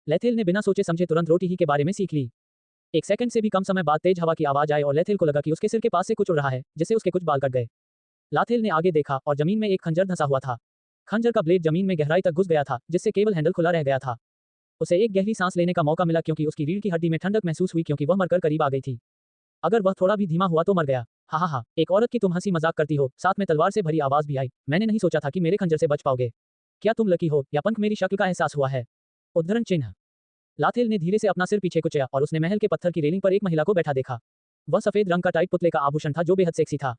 लेथिल ने बिना सोचे समझे तुरंत रोटी ही के बारे में सीख ली। एक सेकंड से भी कम समय बाद तेज हवा की आवाज आई और लेथिल को लगा कि उसके सिर के पास से कुछ उड़ रहा है, जिससे उसके कुछ बाल कट गए। लाथेल ने आगे देखा और जमीन में एक खंजर धंसा हुआ था। खंजर का ब्लेड जमीन में गहराई तक घुस गया था, जिससे केवल हैंडल खुला रह गया था। उसे एक गहरी सांस लेने का मौका मिला क्योंकि उसकी रीढ़ की हड्डी में ठंडक महसूस हुई क्योंकि वह मरकर करीब आ गई थी। अगर वह थोड़ा भी धीमा हुआ तो मर गया। हा हा, एक औरत की तुम हंसी मजाक करती हो, साथ में तलवार से भरी आवाज भी आई। मैंने नहीं सोचा था कि मेरे खंजर से बच पाओगे। क्या तुम लकी हो या पंख मेरी शक्ल का एहसास हुआ है? उद्धरण चिन्ह। लाथेल ने धीरे से अपना सिर पीछे कुचया और उसने महल के पत्थर की रेलिंग पर एक महिला को बैठा देखा। वह सफेद रंग का टाइट पुतले का आभूषण था जो बेहद सेक्सी था।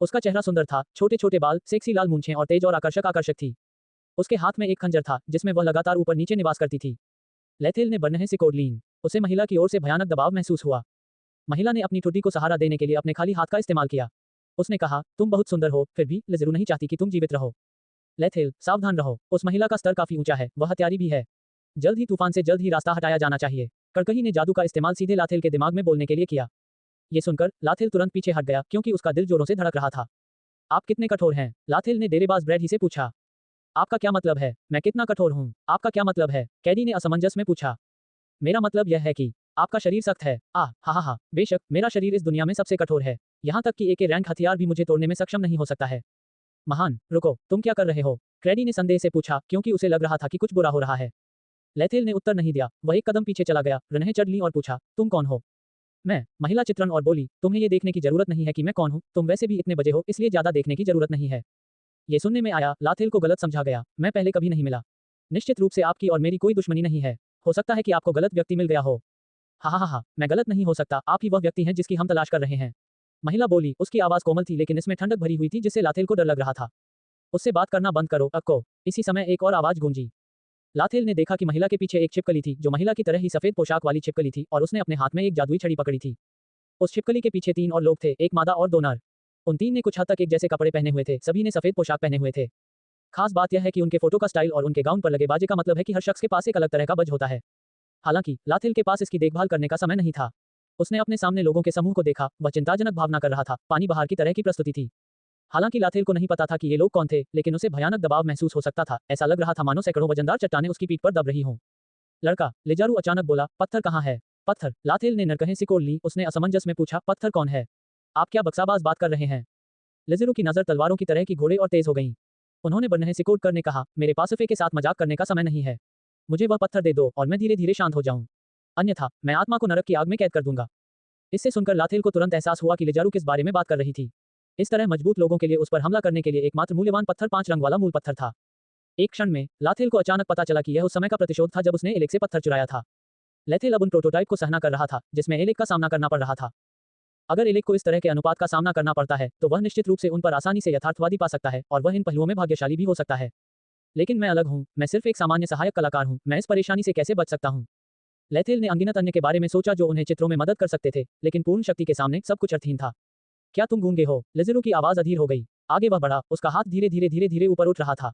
उसका चेहरा सुंदर था, छोटे छोटे बाल, सेक्सी लाल मूंछें और तेज और आकर्षक थी। उसके हाथ में एक खंजर था जिसमें वह लगातार ऊपर नीचे निवास करती थी। लेथिल ने बरनहे से कोड लीन। उसे महिला की ओर से भयानक दबाव महसूस हुआ। महिला ने अपनी ठुड्डी को सहारा देने के लिए अपने खाली हाथ का इस्तेमाल किया। उसने कहा, तुम बहुत सुंदर हो, फिर भी लिज़रू नहीं चाहती कि तुम जीवित रहो। लेथिल, सावधान रहो, उस महिला का स्तर काफी ऊंचा है, वह हत्यारी भी है। जल्द ही तूफान से जल्द ही रास्ता हटाया जाना चाहिए। कड़कही ने जादू का इस्तेमाल सीधे लाथेल के दिमाग में बोलने के लिए किया। ये सुनकर लाथेल तुरंत पीछे हट गया क्योंकि उसका दिल जोरों से धड़क रहा था। आप कितने कठोर हैं? लाथेल ने डेरेबाज ब्रैड ही से पूछा। आपका क्या मतलब है? मैं कितना कठोर हूँ? आपका क्या मतलब है? कैडी ने असमंजस में पूछा। मेरा मतलब यह है कि आपका शरीर सख्त है। हा, बेशक मेरा शरीर इस दुनिया में सबसे कठोर है। यहाँ तक कि एक रैंक हथियार भी मुझे तोड़ने में सक्षम नहीं हो सकता है। महान, रुको, तुम क्या कर रहे हो? कैडी ने संदेह से पूछा क्योंकि उसे लग रहा था कि कुछ बुरा हो रहा है। लेथिल ने उत्तर नहीं दिया। वह एक कदम पीछे चला गया, रनहे चढ़ ली और पूछा, तुम कौन हो? मैं, महिला चित्रण और बोली, तुम्हें ये देखने की जरूरत नहीं है कि मैं कौन हूँ, तुम वैसे भी इतने बजे हो इसलिए ज्यादा देखने की जरूरत नहीं है। ये सुनने में आया, लाथेल को गलत समझा गया। मैं पहले कभी नहीं मिला। निश्चित रूप से आपकी और मेरी कोई दुश्मनी नहीं है। हो सकता है कि आपको गलत व्यक्ति मिल गया हो। हा, मैं गलत नहीं हो सकता, आप ही वह व्यक्ति हैं जिसकी हम तलाश कर रहे हैं। महिला बोली, उसकी आवाज कोमल थी लेकिन इसमें ठंडक भरी हुई थी जिससे लाथेल को डर लग रहा था। उससे बात करना बंद करो, अक्को। इसी समय एक और आवाज गूंजी। लाथेल ने देखा कि महिला के पीछे एक छिपकली थी जो महिला की तरह ही सफेद पोशाक वाली छिपकली थी और उसने अपने हाथ में एक जादुई छड़ी पकड़ी थी। उस छिपकली के पीछे 3 और लोग थे, एक मादा और 2 नर। उन 3 ने कुछ हद तक एक जैसे कपड़े पहने हुए थे, सभी ने सफेद पोशाक पहने हुए थे। खास बात यह है कि उनके फोटो का स्टाइल और उनके गाउन पर लगे बाजे का मतलब है कि हर शख्स के पास एक अलग तरह का बज होता है। हालांकि लाथेल के पास इसकी देखभाल करने का समय नहीं था। उसने अपने सामने लोगों के समूह को देखा, वह चिंताजनक भावना कर रहा था, पानी बहार की तरह की प्रस्तुति थी। हालांकि लाथेल को नहीं पता था कि ये लोग कौन थे, लेकिन उसे भयानक दबाव महसूस हो सकता था। ऐसा लग रहा था मानो सैकड़ों वजनदार चट्टानें उसकी पीठ पर दब रही हों। लड़का, लिजारू अचानक बोला, पत्थर कहाँ है? पत्थर? लाथेल ने नरकहें सिकोड़ ली। उसने असमंजस में पूछा, पत्थर कौन है? आप क्या बक्साबाज बात कर रहे हैं? लिज़रू की नजर तलवारों की तरह की घोड़े और तेज हो गईं। उन्होंने बरनहे सिकोड़ कर ने कहा, मेरे पासफे के साथ मजाक करने का समय नहीं है। मुझे वह पत्थर दे दो और मैं धीरे धीरे शांत हो जाऊं। अन्यथा मैं आत्मा को नरक की आग में कैद कर दूंगा। इससे सुनकर लाथेल को तुरंत एहसास हुआ कि लिजारू किस बारे में बात कर रही थी। इस तरह मजबूत लोगों के लिए उस पर हमला करने के लिए एकमात्र मूल्यवान पत्थर 5 रंग वाला मूल पत्थर था। एक क्षण में लाथेल को अचानक पता चला कि यह उस समय का प्रतिशोध था जब उसने एलेक से पत्थर चुराया था। लेथेल अब उन प्रोटोटाइप को सहना कर रहा था जिसमें एलेक का सामना करना पड़ रहा था। अगर एलेक को इस तरह के अनुपात का सामना करना पड़ता है तो वह निश्चित रूप से उन पर आसानी से यथार्थवादी पा सकता है और वह इन पहलुओं में भाग्यशाली भी हो सकता है। लेकिन मैं अलग हूँ, मैं सिर्फ एक सामान्य सहायक कलाकार हूँ, मैं इस परेशानी से कैसे बच सकता हूँ? लेथेल ने अनगिनत अन्य के बारे में सोचा जो उन्हें चित्रों में मदद कर सकते थे, लेकिन पूर्ण शक्ति के सामने सब कुछ अर्थहीन था। क्या तुम गूंगे हो? लिज़रू की आवाज अधीर हो गई। आगे वह बढ़ा, उसका हाथ धीरे धीरे ऊपर उठ रहा था।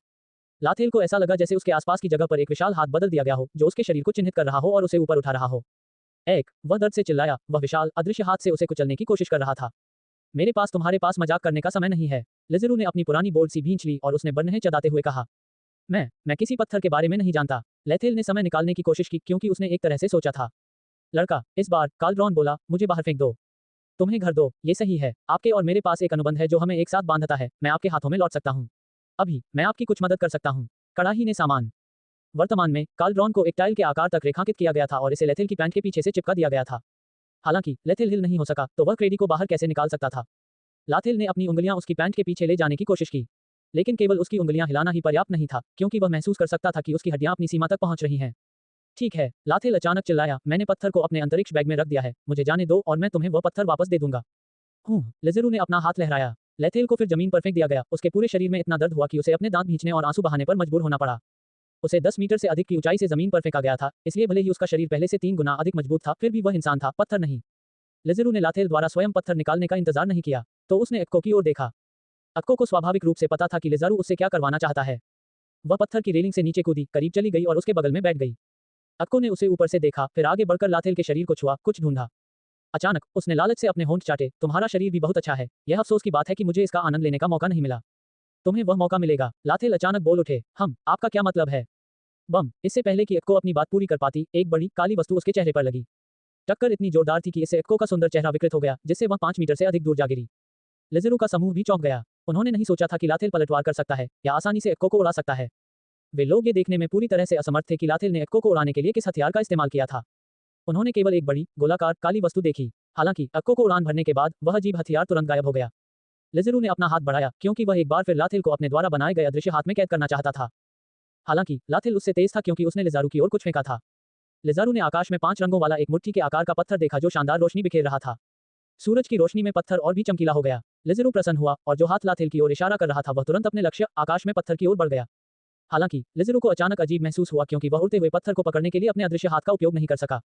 लाथेल को ऐसा लगा जैसे उसके आसपास की जगह पर एक विशाल हाथ बदल दिया गया हो जो उसके शरीर को चिन्हित कर रहा हो और उसे ऊपर उठा रहा हो। वह दर्द से चिल्लाया, वह विशाल अदृश्य हाथ से उसे कुचलने की कोशिश कर रहा था। मेरे पास तुम्हारे पास मजाक करने का समय नहीं है। लिज़रू ने अपनी पुरानी बोल्ड सी भींच ली और उसने बरनहे चदाते हुए कहा, मैं किसी पत्थर के बारे में नहीं जानता। लेथेल ने समय निकालने की कोशिश की क्योंकि उसने एक तरह से सोचा था। लड़का, इस बार काल्ड्रॉन बोला, मुझे बाहर फेंक दो। तुम्हें घर दो, ये सही है। आपके और मेरे पास एक अनुबंध है जो हमें एक साथ बांधता है। मैं आपके हाथों में लौट सकता हूँ। अभी मैं आपकी कुछ मदद कर सकता हूँ। कड़ाही ने सामान। वर्तमान में काल्ड्रॉन को एक टाइल के आकार तक रेखांकित किया गया था और इसे लेथेल की पैंट के पीछे से चिपका दिया गया था। हालांकि लेथेल हिल नहीं हो सका तो वह क्रेडी को बाहर कैसे निकाल सकता था? लाथेल ने अपनी उंगलियां उसकी पैंट के पीछे ले जाने की कोशिश की, लेकिन केवल उसकी उंगलियां हिलाना ही पर्याप्त नहीं था क्योंकि वह महसूस कर सकता था कि उसकी हड्डियां अपनी सीमा तक पहुंच रही हैं। ठीक है, लाथेल अचानक चिल्लाया, मैंने पत्थर को अपने अंतरिक्ष बैग में रख दिया है, मुझे जाने दो और मैं तुम्हें वह पत्थर वापस दे दूंगा। लिज़रू ने अपना हाथ लहराया। लेथेल को फिर जमीन पर फेंक दिया गया। उसके पूरे शरीर में इतना दर्द हुआ कि उसे अपने दांत भींचने और आंसू बहाने पर मजबूर होना पड़ा। उसे 10 मीटर से अधिक की ऊंचाई से जमीन पर फेंका गया था, इसलिए भले ही उसका शरीर पहले से 3 गुना अधिक मजबूत था, फिर भी वह इंसान था, पत्थर नहीं। लिज़रू ने लाथेल द्वारा स्वयं पत्थर निकालने का इंतजार नहीं किया, तो उसने अक्को की ओर देखा। अक्को को स्वाभाविक रूप से पता था कि लिज़रू उससे क्या करवाना चाहता है। वह पत्थर की रेलिंग से नीचे कूदी, करीब चली गई और उसके बगल में बैठ गई। अक्को ने उसे ऊपर से देखा, फिर आगे बढ़कर लाथेल के शरीर को छुआ, कुछ ढूंढा। अचानक उसने लालच से अपने होंठ चाटे, तुम्हारा शरीर भी बहुत अच्छा है। यह अफसोस की बात है कि मुझे इसका आनंद लेने का मौका नहीं मिला। तुम्हें वह मौका मिलेगा। लाथेल अचानक बोल उठे, आपका क्या मतलब है? बम, इससे पहले कि एक्को अपनी बात पूरी कर पाती, एक बड़ी काली वस्तु उसके चेहरे पर लगी। टक्कर इतनी जोरदार थी कि इससे एक्को का सुंदर चेहरा विकृत हो गया, जिससे वह 5 मीटर से अधिक दूर जा गिरी। लेज़रू का समूह भी चौंक गया। उन्होंने नहीं सोचा था कि लाथेल पलटवार कर सकता है या आसानी से एक्को को उड़ा सकता है। वे लोग ये देखने में पूरी तरह से असमर्थ थे कि लाथेल ने एक्को को उड़ाने के लिए किस हथियार का इस्तेमाल किया था। उन्होंने केवल एक बड़ी गोलाकार काली वस्तु देखी। हालांकि एक्को को उड़ान भरने के बाद वह अजीब हथियार तुरंत गायब हो गया। लेज़रू ने अपना हाथ बढ़ाया क्योंकि वह एक बार फिर लाथेल को अपने द्वारा बनाए गए अदृश्य हाथ में कैद करना चाहता था। हालांकि लाथेल उससे तेज था क्योंकि उसने लेज़ारू की ओर कुछ फेंका था। लेज़ारू ने आकाश में 5 रंगों वाला एक मुट्ठी के आकार का पत्थर देखा जो शानदार रोशनी बिखेर रहा था। सूरज की रोशनी में पत्थर और भी चमकीला हो गया। लेज़रू प्रसन्न हुआ और जो हाथ लाथेल की ओर इशारा कर रहा था वह तुरंत अपने लक्ष्य आकाश में पत्थर की ओर बढ़ गया। हालांकि लेज़रू को अचानक अजीब महसूस हुआ क्योंकि वह उड़ते हुए पत्थर को पकड़ने के लिए अपने अदृश्य हाथ का उपयोग नहीं कर सका।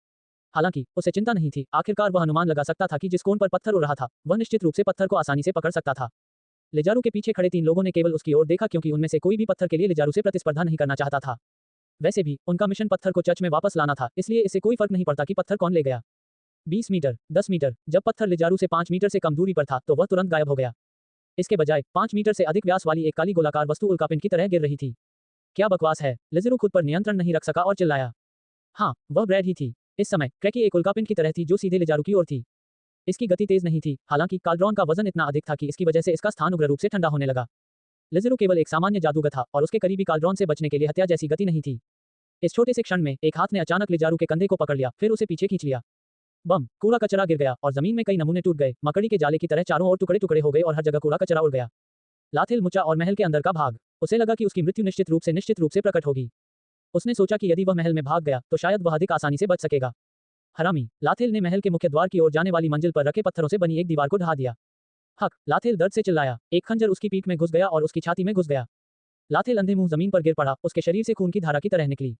हालांकि उसे चिंता नहीं थी, आखिरकार वह अनुमान लगा सकता था कि जिस कोण पर पत्थर उड़ रहा था वह निश्चित रूप से पत्थर को आसानी से पकड़ सकता था। लेज़ारू के पीछे खड़े 3 लोगों ने केवल उसकी ओर देखा क्योंकि उनमें से कोई भी पत्थर के लिए लेज़ारू से प्रतिस्पर्धा नहीं करना चाहता था। वैसे भी उनका मिशन पत्थर को चर्च में वापस लाना था, इसलिए इससे कोई फर्क नहीं पड़ता कि पत्थर कौन ले गया। 20 मीटर, 10 मीटर, जब पत्थर लेज़ारू से 5 मीटर से कम दूरी पर था तो वह तुरंत गायब हो गया। इसके बजाय 5 मीटर से अधिक व्यास वाली एक काली गोलाकार वस्तु उल्कापिंड की तरह गिर रही थी। क्या बकवास है, लेज़रू खुद पर नियंत्रण नहीं रख सका और चिल्लाया। हाँ, वह ब्रैड ही थी। इस समय क्रैकी एक उल्कापिंड की तरह थी जो सीधे लेज़ारू की ओर थी। इसकी गति तेज नहीं थी, हालांकि काल्ड्रॉन का वजन इतना अधिक था कि इसकी वजह से इसका स्थान उग्र रूप से ठंडा होने लगा। लेज़रू केवल एक सामान्य जादूगर था और उसके करीबी काल्ड्रॉन से बचने के लिए हत्या जैसी गति नहीं थी। इस छोटे से क्षण में एक हाथ ने अचानक लेज़ारू के कंधे को पकड़ लिया, फिर उसे पीछे खींच लिया। बम, कूड़ा कचरा गिर गया और जमीन में कई नमूने टूट गए, मकड़ी के जाले की तरह चारों ओर टुकड़े टुकड़े हो गए और हर जगह कूड़ा कचरा उड़ गया। लाथेल मुचा और महल के अंदर का भाग। उसे लगा कि उसकी मृत्यु निश्चित रूप से प्रकट होगी। उसने सोचा कि यदि वह महल में भाग गया तो शायद वह अधिक आसानी से बच सकेगा। हरामी, लाथेल ने महल के मुख्य द्वार की ओर जाने वाली मंजिल पर रखे पत्थरों से बनी एक दीवार को ढहा दिया। हक, लाथेल दर्द से चिल्लाया। एक खंजर उसकी पीठ में घुस गया और उसकी छाती में घुस गया। लाथेल अंधे मुंह जमीन पर गिर पड़ा, उसके शरीर से खून की धारा की तरह निकली।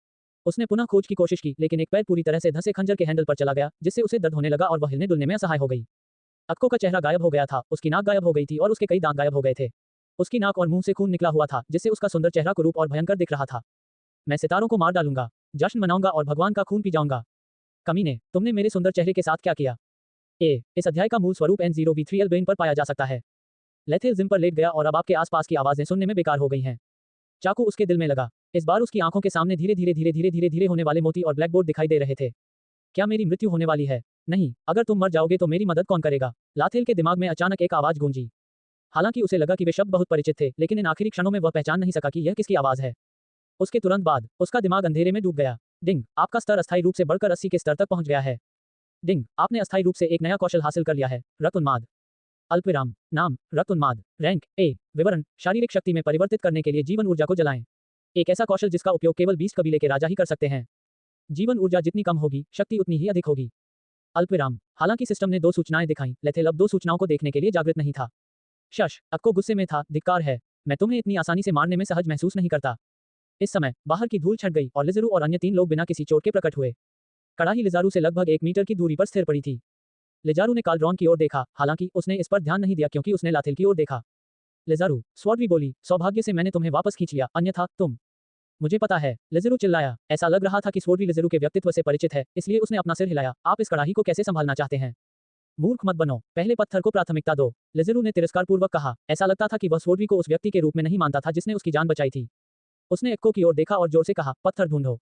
उसने पुनः खोज की कोशिश की, लेकिन एक पैर पूरी तरह से धंसे खंजर के हैंडल पर चला गया, जिससे उसे दर्द होने लगा और वह हिलने डुलने में असहाय हो गई। अक्को का चेहरा गायब हो गया था, उसकी नाक गायब हो गई थी और उसके कई दांत गायब हो गए थे। उसकी नाक और मुंह से खून निकला हुआ था, जिससे उसका सुंदर चेहरा कुरूप और भयंकर दिख रहा था। मैं सितारों को मार डालूंगा, जश्न मनाऊंगा और भगवान का खून पी जाऊंगा। कमीने, तुमने मेरे सुंदर चेहरे के साथ क्या किया? इस अध्याय का मूल स्वरूप N0V3L ब्रेन पर पाया जा सकता है। लेथेल जिम पर लेट गया और अब आपके आसपास की आवाजें सुनने में बेकार हो गई हैं। चाकू उसके दिल में लगा। इस बार उसकी आंखों के सामने धीरे धीरे होने वाले मोती और ब्लैकबोर्ड दिखाई दे रहे थे। क्या मेरी मृत्यु होने वाली है? नहीं, अगर तुम मर जाओगे तो मेरी मदद कौन करेगा? लाथेल के दिमाग में अचानक एक आवाज गूंजी। हालांकि उसे लगा कि वे शब्द बहुत परिचित थे, लेकिन इन आखिरी क्षणों में वह पहचान नहीं सका कि यह किसकी आवाज है। उसके तुरंत बाद उसका दिमाग अंधेरे में डूब गया। डिंग, आपका स्तर अस्थायी रूप से बढ़कर 80 के स्तर तक पहुंच गया है। डिंग, आपने अस्थायी रूप से एक नया कौशल हासिल कर लिया है, रक्त उन्माद। अल्पविराम, नाम, रक्त उन्माद, रैंक विवरण, शारीरिक शक्ति में परिवर्तित करने के लिए जीवन ऊर्जा को जलाएं। एक ऐसा कौशल जिसका उपयोग केवल 20 कबीले के राजा ही कर सकते हैं। जीवन ऊर्जा जितनी कम होगी, शक्ति उतनी ही अधिक होगी। अल्पविराम, हालांकि सिस्टम ने 2 सूचनाएं दिखाई, लेथेल अब 2 सूचनाओं को देखने के लिए जागृत नहीं था। शश, अक्को गुस्से में था, धिक्कार है, मैं तुम्हें इतनी आसानी से मारने में सहज महसूस नहीं करता। इस समय बाहर की धूल छट गई और लेज़रू और अन्य 3 लोग बिना किसी चोट के प्रकट हुए। कड़ाही लेज़ारू से लगभग 1 मीटर की दूरी पर स्थिर पड़ी थी। लेज़ारू ने काल्ड्रॉन की ओर देखा, हालांकि उसने इस पर ध्यान नहीं दिया क्योंकि उसने लाथेल की ओर देखा। लेज़ारू, स्वॉर्डी बोली, सौभाग्य से मैंने तुम्हें वापस खींच लिया, अन्यथा तुम। मुझे पता है, लेज़रू चिल्लाया। ऐसा लग रहा था कि स्वॉर्डी लेज़रू के व्यक्तित्व से परिचित है, इसलिए उसने अपना सिर हिलाया। आप इस कड़ाही को कैसे संभालना चाहते हैं? मूर्ख मत बनो, पहले पत्थर को प्राथमिकता दो, लेज़रू ने तिरस्कारपूर्वक कहा। ऐसा लगता था कि वह स्वॉर्डी को उस व्यक्ति के रूप में नहीं मानता था जिसने उसकी जान बचाई थी। उसने अक्को की ओर देखा और जोर से कहा, पत्थर ढूंढो।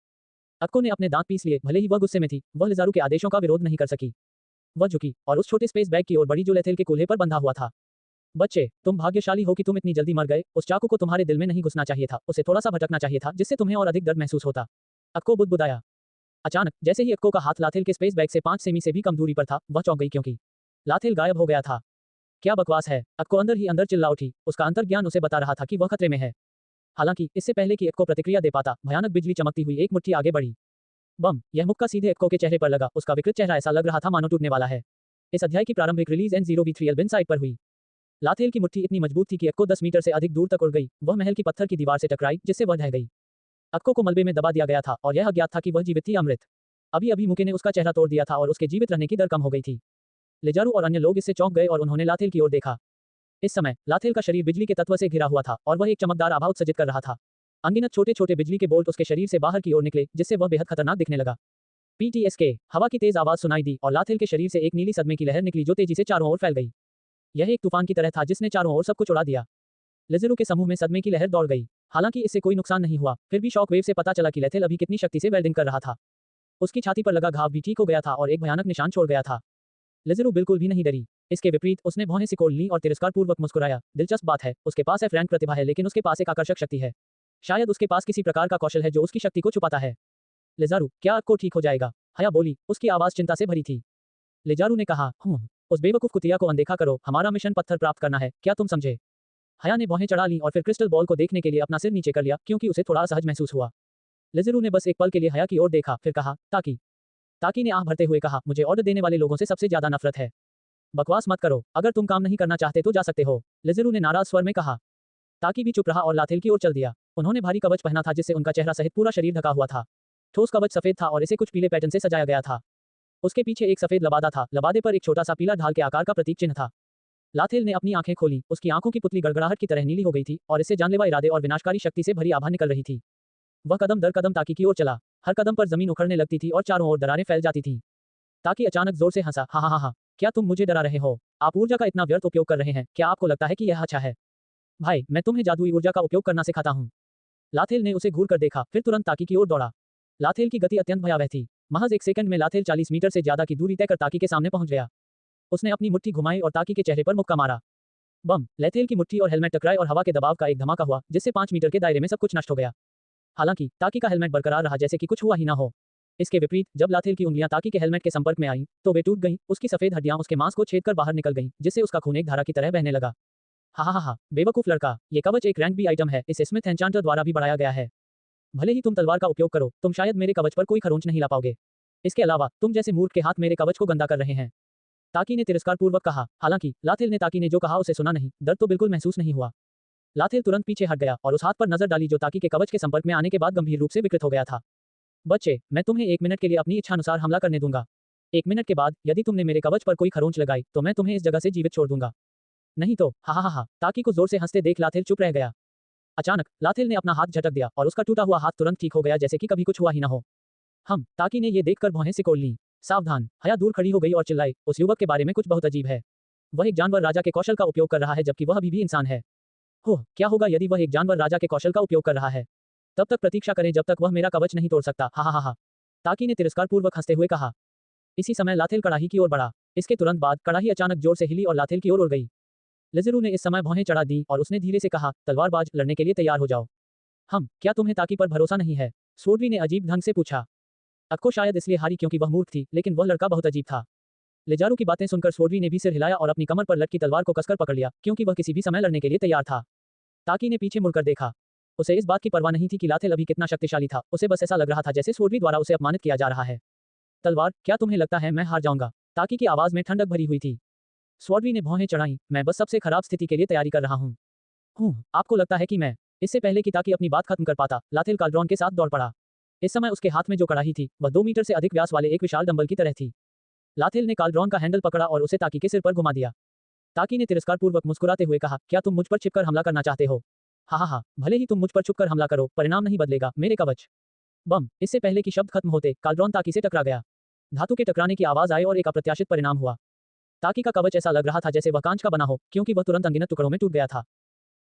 अक्को ने अपने दांत पीस लिए, भले ही वह गुस्से में थी, वह लेज़ारू के आदेशों का विरोध नहीं कर सकी। वह झुकी और उस छोटे स्पेस बैग की ओर बढ़ी जो लेथेल के कूल्हे पर बंधा हुआ था। बच्चे, तुम भाग्यशाली हो कि तुम इतनी जल्दी मर गए। उस चाकू को तुम्हारे दिल में नहीं घुसना चाहिए था, उसे थोड़ा सा भटकना चाहिए था जिससे तुम्हें और अधिक दर्द महसूस होता। अक्को बुदबुदाया। अचानक जैसे ही अक्को का हाथ लाथेल के स्पेस बैग से 5 सेमी से भी कम दूरी पर था, वह चौंक गई क्योंकि लाथेल गायब हो गया था। क्या बकवास है, अक्को अंदर ही अंदर चिल्ला उठी। उसका अंतर्ज्ञान उसे बता रहा था कि वह खतरे में है। हालांकि इससे पहले कि अक्को प्रतिक्रिया दे पाता, भयानक बिजली चमकती हुई एक मुट्ठी आगे बढ़ी। बम, यह मुक्का सीधे अक्को के चेहरे पर लगा। उसका विकृत चेहरा ऐसा लग रहा था मानो टूटने वाला है। इस अध्याय की प्रारंभिक रिलीज N0V3L बिन साइट पर हुई। लाथेल की मुट्ठी इतनी मजबूत थी कि अक्को 10 मीटर से अधिक दूर तक उड़ गई। वह महल की पत्थर की दीवार से टकराई, जिससे वह ढह गई। अक्को को मलबे में दबा दिया गया था और यह अज्ञात था कि वह जीवित थी या मृत। अभी अभी मुके ने उसका चेहरा तोड़ दिया था और उसके जीवित रहने की दर कम हो गई थी। लेज़ारू और अन्य लोग इससे चौंक गए और उन्होंने लाथेल की ओर देखा। इस समय लाथेल का शरीर बिजली के तत्व से घिरा हुआ था और वह एक चमकदार आभा उत्सर्जित कर रहा था। अनगिनत छोटे छोटे बिजली के बोल्ट उसके शरीर से बाहर की ओर निकले, जिससे वह बेहद खतरनाक दिखने लगा। PTSK, हवा की तेज आवाज सुनाई दी और लाथेल के शरीर से एक नीली सदमे की लहर निकली जो तेजी से चारों ओर फैल गई। यह एक तूफान की तरह था जिसने चारों ओर सब कुछ उड़ा दिया। लेज़रू के समूह में सदमे की लहर दौड़ गई। हालांकि इससे कोई नुकसान नहीं हुआ, फिर भी शॉक वेव से पता चला कि लेथेल अभी कितनी शक्ति से वेल्डिंग कर रहा था। उसकी छाती पर लगा घाव भी ठीक हो गया था और एक भयानक निशान छोड़ गया था। लिज़रू बिल्कुल भी नहीं डरी। इसके विपरीत उसने भौहें सिकोड़ ली और तिरस्कारपूर्वक मुस्कुराया। दिलचस्प बात है, उसके पास F रैंक प्रतिभा है, लेकिन उसके पास एक आकर्षक शक्ति है। शायद उसके पास किसी प्रकार का कौशल है जो उसकी शक्ति को छुपाता है। लिज़ारू, क्या आपको ठीक हो जाएगा? हया बोली, उसकी आवाज चिंता से भरी थी। लिज़ारू ने कहा, उस बेवकूफ कुतिया को अनदेखा करो, हमारा मिशन पत्थर प्राप्त करना है, क्या तुम समझे? हया ने भौहें चढ़ा ली और फिर क्रिस्टल बॉल को देखने के लिए अपना सिर नीचे कर लिया, क्योंकि उसे थोड़ा असहज महसूस हुआ। लिज़ारू ने बस एक पल के लिए हया की ओर देखा, फिर कहा, ताकि। ताकि ने आह भरते हुए कहा, मुझे ऑर्डर देने वाले लोगों से सबसे ज्यादा नफरत है। बकवास मत करो, अगर तुम काम नहीं करना चाहते तो जा सकते हो, लिज़ारू ने नाराज स्वर में कहा। ताकि भी चुप रहा और लाथेल की ओर चल दिया। उन्होंने भारी कवच पहना था जिससे उनका चेहरा सहित पूरा शरीर ढका हुआ था। ठोस कवच सफेद था और इसे कुछ पीले पैटर्न से सजाया गया था। उसके पीछे एक सफेद लबादा था, लबादे पर एक छोटा सा पीला ढाल के आकार का प्रतीक चिन्ह था। लाथेल ने अपनी आंखें खोली, उसकी आंखों की पुतली गड़गड़ाहट की तरह नीली हो गई थी और इससे जानलेवा इरादे और विनाशकारी शक्ति से भरी आभा निकल रही थी। वह कदम दर कदम ताकि की ओर चला। हर कदम पर जमीन उखड़ने लगती थी और चारों ओर दरारें फैल जाती थीं। ताकि अचानक जोर से हंसा, हा हा हा हा, क्या तुम मुझे डरा रहे हो? आप ऊर्जा का इतना व्यर्थ उपयोग कर रहे हैं, क्या आपको लगता है कि यह अच्छा है? भाई, मैं तुम्हें जादुई ऊर्जा का उपयोग करना सिखाता हूँ। लाथेल ने उसे घूर कर देखा, फिर तुरंत ताकि की ओर दौड़ा। लाथेल की गति अत्यंत भयावह थी। महज एक सेकंड में लाथेल 40 मीटर से ज्यादा की दूरी तय कर ताकि के सामने पहुंच गया। उसने अपनी मुट्ठी घुमाई और ताकि के चेहरे पर मुक्का मारा। बम! लेथेल की मुट्ठी और हेलमेट टकराए और हवा के दबाव का एक धमाका हुआ, जिससे 5 मीटर के दायरे में सब कुछ नष्ट हो गया। हालांकि ताकि का हेलमेट बरकरार रहा, जैसे कि कुछ हुआ ही ना हो। इसके विपरीत जब लाथेल की उंगलियां ताकि के हेलमेट के संपर्क में आईं, तो वे टूट गईं, उसकी सफेद हड्डियां उसके मांस को छेद कर बाहर निकल गईं, जिससे उसका खून एक धारा की तरह बहने लगा। हा हा हा, बेवकूफ लड़का, ये कवच एक रैंक बी आइटम है, इसे स्मिथ एन्चांटर द्वारा भी बढ़ाया गया है। भले ही तुम तलवार का उपयोग करो, तुम शायद मेरे कवच पर कोई खरोंच नहीं ला पाओगे। इसके अलावा तुम जैसे मूर्ख के हाथ मेरे कवच को गंदा कर रहे हैं। ताकि ने तिरस्कारपूर्वक कहा। हालांकि लाथेल ने ताकि ने जो कहा उसे सुना नहीं, दर्द तो बिल्कुल महसूस नहीं हुआ। लाथेल तुरंत पीछे हट गया और उस हाथ पर नजर डाली जो ताकि के कवच के संपर्क में आने के बाद गंभीर रूप से विकृत हो गया था। बच्चे, मैं तुम्हें 1 मिनट के लिए अपनी इच्छानुसार हमला करने दूंगा। 1 मिनट के बाद यदि तुमने मेरे कवच पर कोई खरोंच लगाई तो मैं तुम्हें इस जगह से जीवित छोड़ दूंगा। नहीं तो, हा हा हा। ताकि को जोर से हंसते देख लाथेल चुप रह गया। अचानक लाथेल ने अपना हाथ झटक दिया और उसका टूटा हुआ हाथ तुरंत ठीक हो गया, जैसे कि कभी कुछ हुआ ही ना हो। ताकि ने ये देखकर भौहें सिकोड़ लीं। सावधान! हया दूर खड़ी हो गई और चिल्लाई, उस युवक के बारे में कुछ बहुत अजीब है। वह एक जानवर राजा के कौशल का उपयोग कर रहा है, जबकि वह अभी भी इंसान है। क्या होगा यदि वह एक जानवर राजा के कौशल का उपयोग कर रहा है? तब तक प्रतीक्षा करें जब तक वह मेरा कवच नहीं तोड़ सकता, हा हा हा हा। ताकि ने तिरस्कारपूर्वक हंसते हुए कहा। इसी समय लाथेल कड़ाही की ओर बढ़ा। इसके तुरंत बाद कड़ाही अचानक जोर से हिली और लाथेल की ओर उड़ गई। लिज़ारू ने इस समय भौहें चढ़ा दी और उसने धीरे से कहा, तलवारबाज, लड़ने के लिए तैयार हो जाओ। क्या तुम्हें ताकि पर भरोसा नहीं है? सोड्री ने अजीब ढंग से पूछा। अक्को शायद इसलिए हारी क्योंकि वह मूर्ख थी, लेकिन वह लड़का बहुत अजीब था। लिज़ारू की बातें सुनकर सोड्री ने भी सिर हिलाया और अपनी कमर पर लटकी तलवार को कसकर पकड़ लिया, क्योंकि वह किसी भी समय लड़ने के लिए तैयार था। ताकि ने पीछे मुड़कर देखा। उसे इस बात की परवाह नहीं थी कि लाथेल अभी कितना शक्तिशाली था, उसे बस ऐसा लग रहा था जैसे सोड्री द्वारा उसे अपमानित किया जा रहा है। तलवार, क्या तुम्हें लगता है मैं हार जाऊंगा? ताकि की आवाज में ठंडक भरी हुई थी। सोड्री ने भौहें चढ़ाई, मैं बस सबसे खराब स्थिति के लिए तैयारी कर रहा हूँ। आपको लगता है कि मैं? इससे पहले कि ताकि अपनी बात खत्म कर पाता, लाथेल काल्ड्रॉन के साथ दौड़ पड़ा। इस समय उसके हाथ में जो कड़ाही थी, वह 2 मीटर से अधिक व्यास वाले एक विशाल डंबल की तरह थी। लाथेल ने काल्ड्रॉन का हैंडल पकड़ा और उसे ताकि के सिर पर घुमा दिया। ताकि ने तिरस्कारपूर्वक मुस्कुराते हुए कहा, क्या तुम मुझ पर छिपकर हमला करना चाहते हो? हा हा हा, भले ही तुम मुझ पर छुपकर हमला करो, परिणाम नहीं बदलेगा, मेरे कवच। बम! इससे पहले कि शब्द खत्म होते, काल्ड्रॉन ताकि से टकरा गया। धातु के टकराने की आवाज आई और एक अप्रत्याशित परिणाम हुआ। ताकि का कवच ऐसा लग रहा था जैसे वह कांच का बना हो, क्योंकि वह तुरंत अनगिनत टुकड़ों में टूट गया था।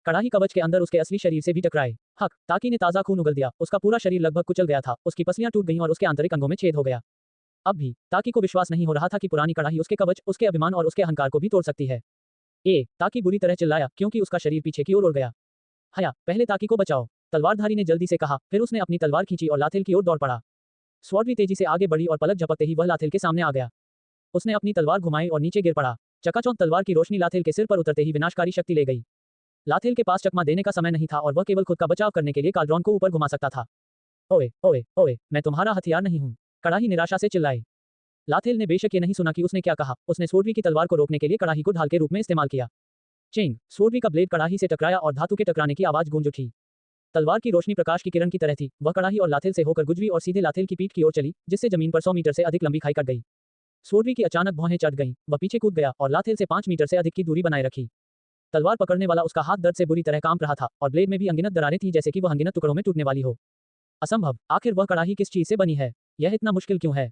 कड़ाही कवच के अंदर उसके असली शरीर से भी टकराए। ताकि ने ताजा खून उगल दिया, उसका पूरा शरीर लगभग कुचल गया था, उसकी पसलियां टूट गईं और उसके आंतरिक अंगों में छेद हो गया। अब भी ताकि को विश्वास नहीं हो रहा था कि पुरानी कड़ाही उसके कवच, उसके अभिमान और उसके अहंकार को भी तोड़ सकती है। ताकि बुरी तरह चिल्लाया, क्योंकि उसका शरीर पीछे की ओर उड़ गया। हया, पहले ताकि को बचाओ, तलवारधारी ने जल्दी से कहा, फिर उसने अपनी तलवार खींची और लाथेल की ओर दौड़ पड़ा। स्वॉर्डी तेजी से आगे बढ़ी और पलक झपकते ही वह लाथेल के सामने आ गया। उसने अपनी तलवार घुमाई और नीचे गिर पड़ा। चकाचौंध तलवार की रोशनी लाथेल के सिर पर उतरते ही विनाशकारी शक्ति ले गई। लाथेल के पास चकमा देने का समय नहीं था और वह केवल खुद का बचाव करने के लिए काल्ड्रॉन को ऊपर घुमा सकता था। ओए ओए ओए, मैं तुम्हारा हथियार नहीं हूँ, कड़ाही निराशा से चिल्लाई। लाथेल ने बेशक ये नहीं सुना कि उसने क्या कहा। उसने सोड्री की तलवार को रोकने के लिए कड़ाही को ढाल के रूप में इस्तेमाल किया। चेंग! सोड्री का ब्लेड कड़ाही से टकराया और धातु के टकराने की आवाज गूंज उठी। तलवार की रोशनी प्रकाश की किरण की तरह थी, वह कड़ाही और लाथेल से होकर गुजरी और सीधे लाथेल की पीठ की ओर चली, जिससे जमीन पर 100 मीटर से अधिक लंबी खाई कट गई। सोड्री की अचानक भौहें चढ़ गईं, वह पीछे कूद गया और लाथेल से 5 मीटर से अधिक की दूरी बनाए रखी। तलवार पकड़ने वाला उसका हाथ दर्द से बुरी तरह कांप रहा था और ब्लेड में भी अनगिनत दरारें थी, जैसे कि वह अनगिनत टुकड़ों में टूटने वाली हो। असंभव! आखिर वह कड़ाही किस चीज से बनी है? यह इतना मुश्किल क्यों है?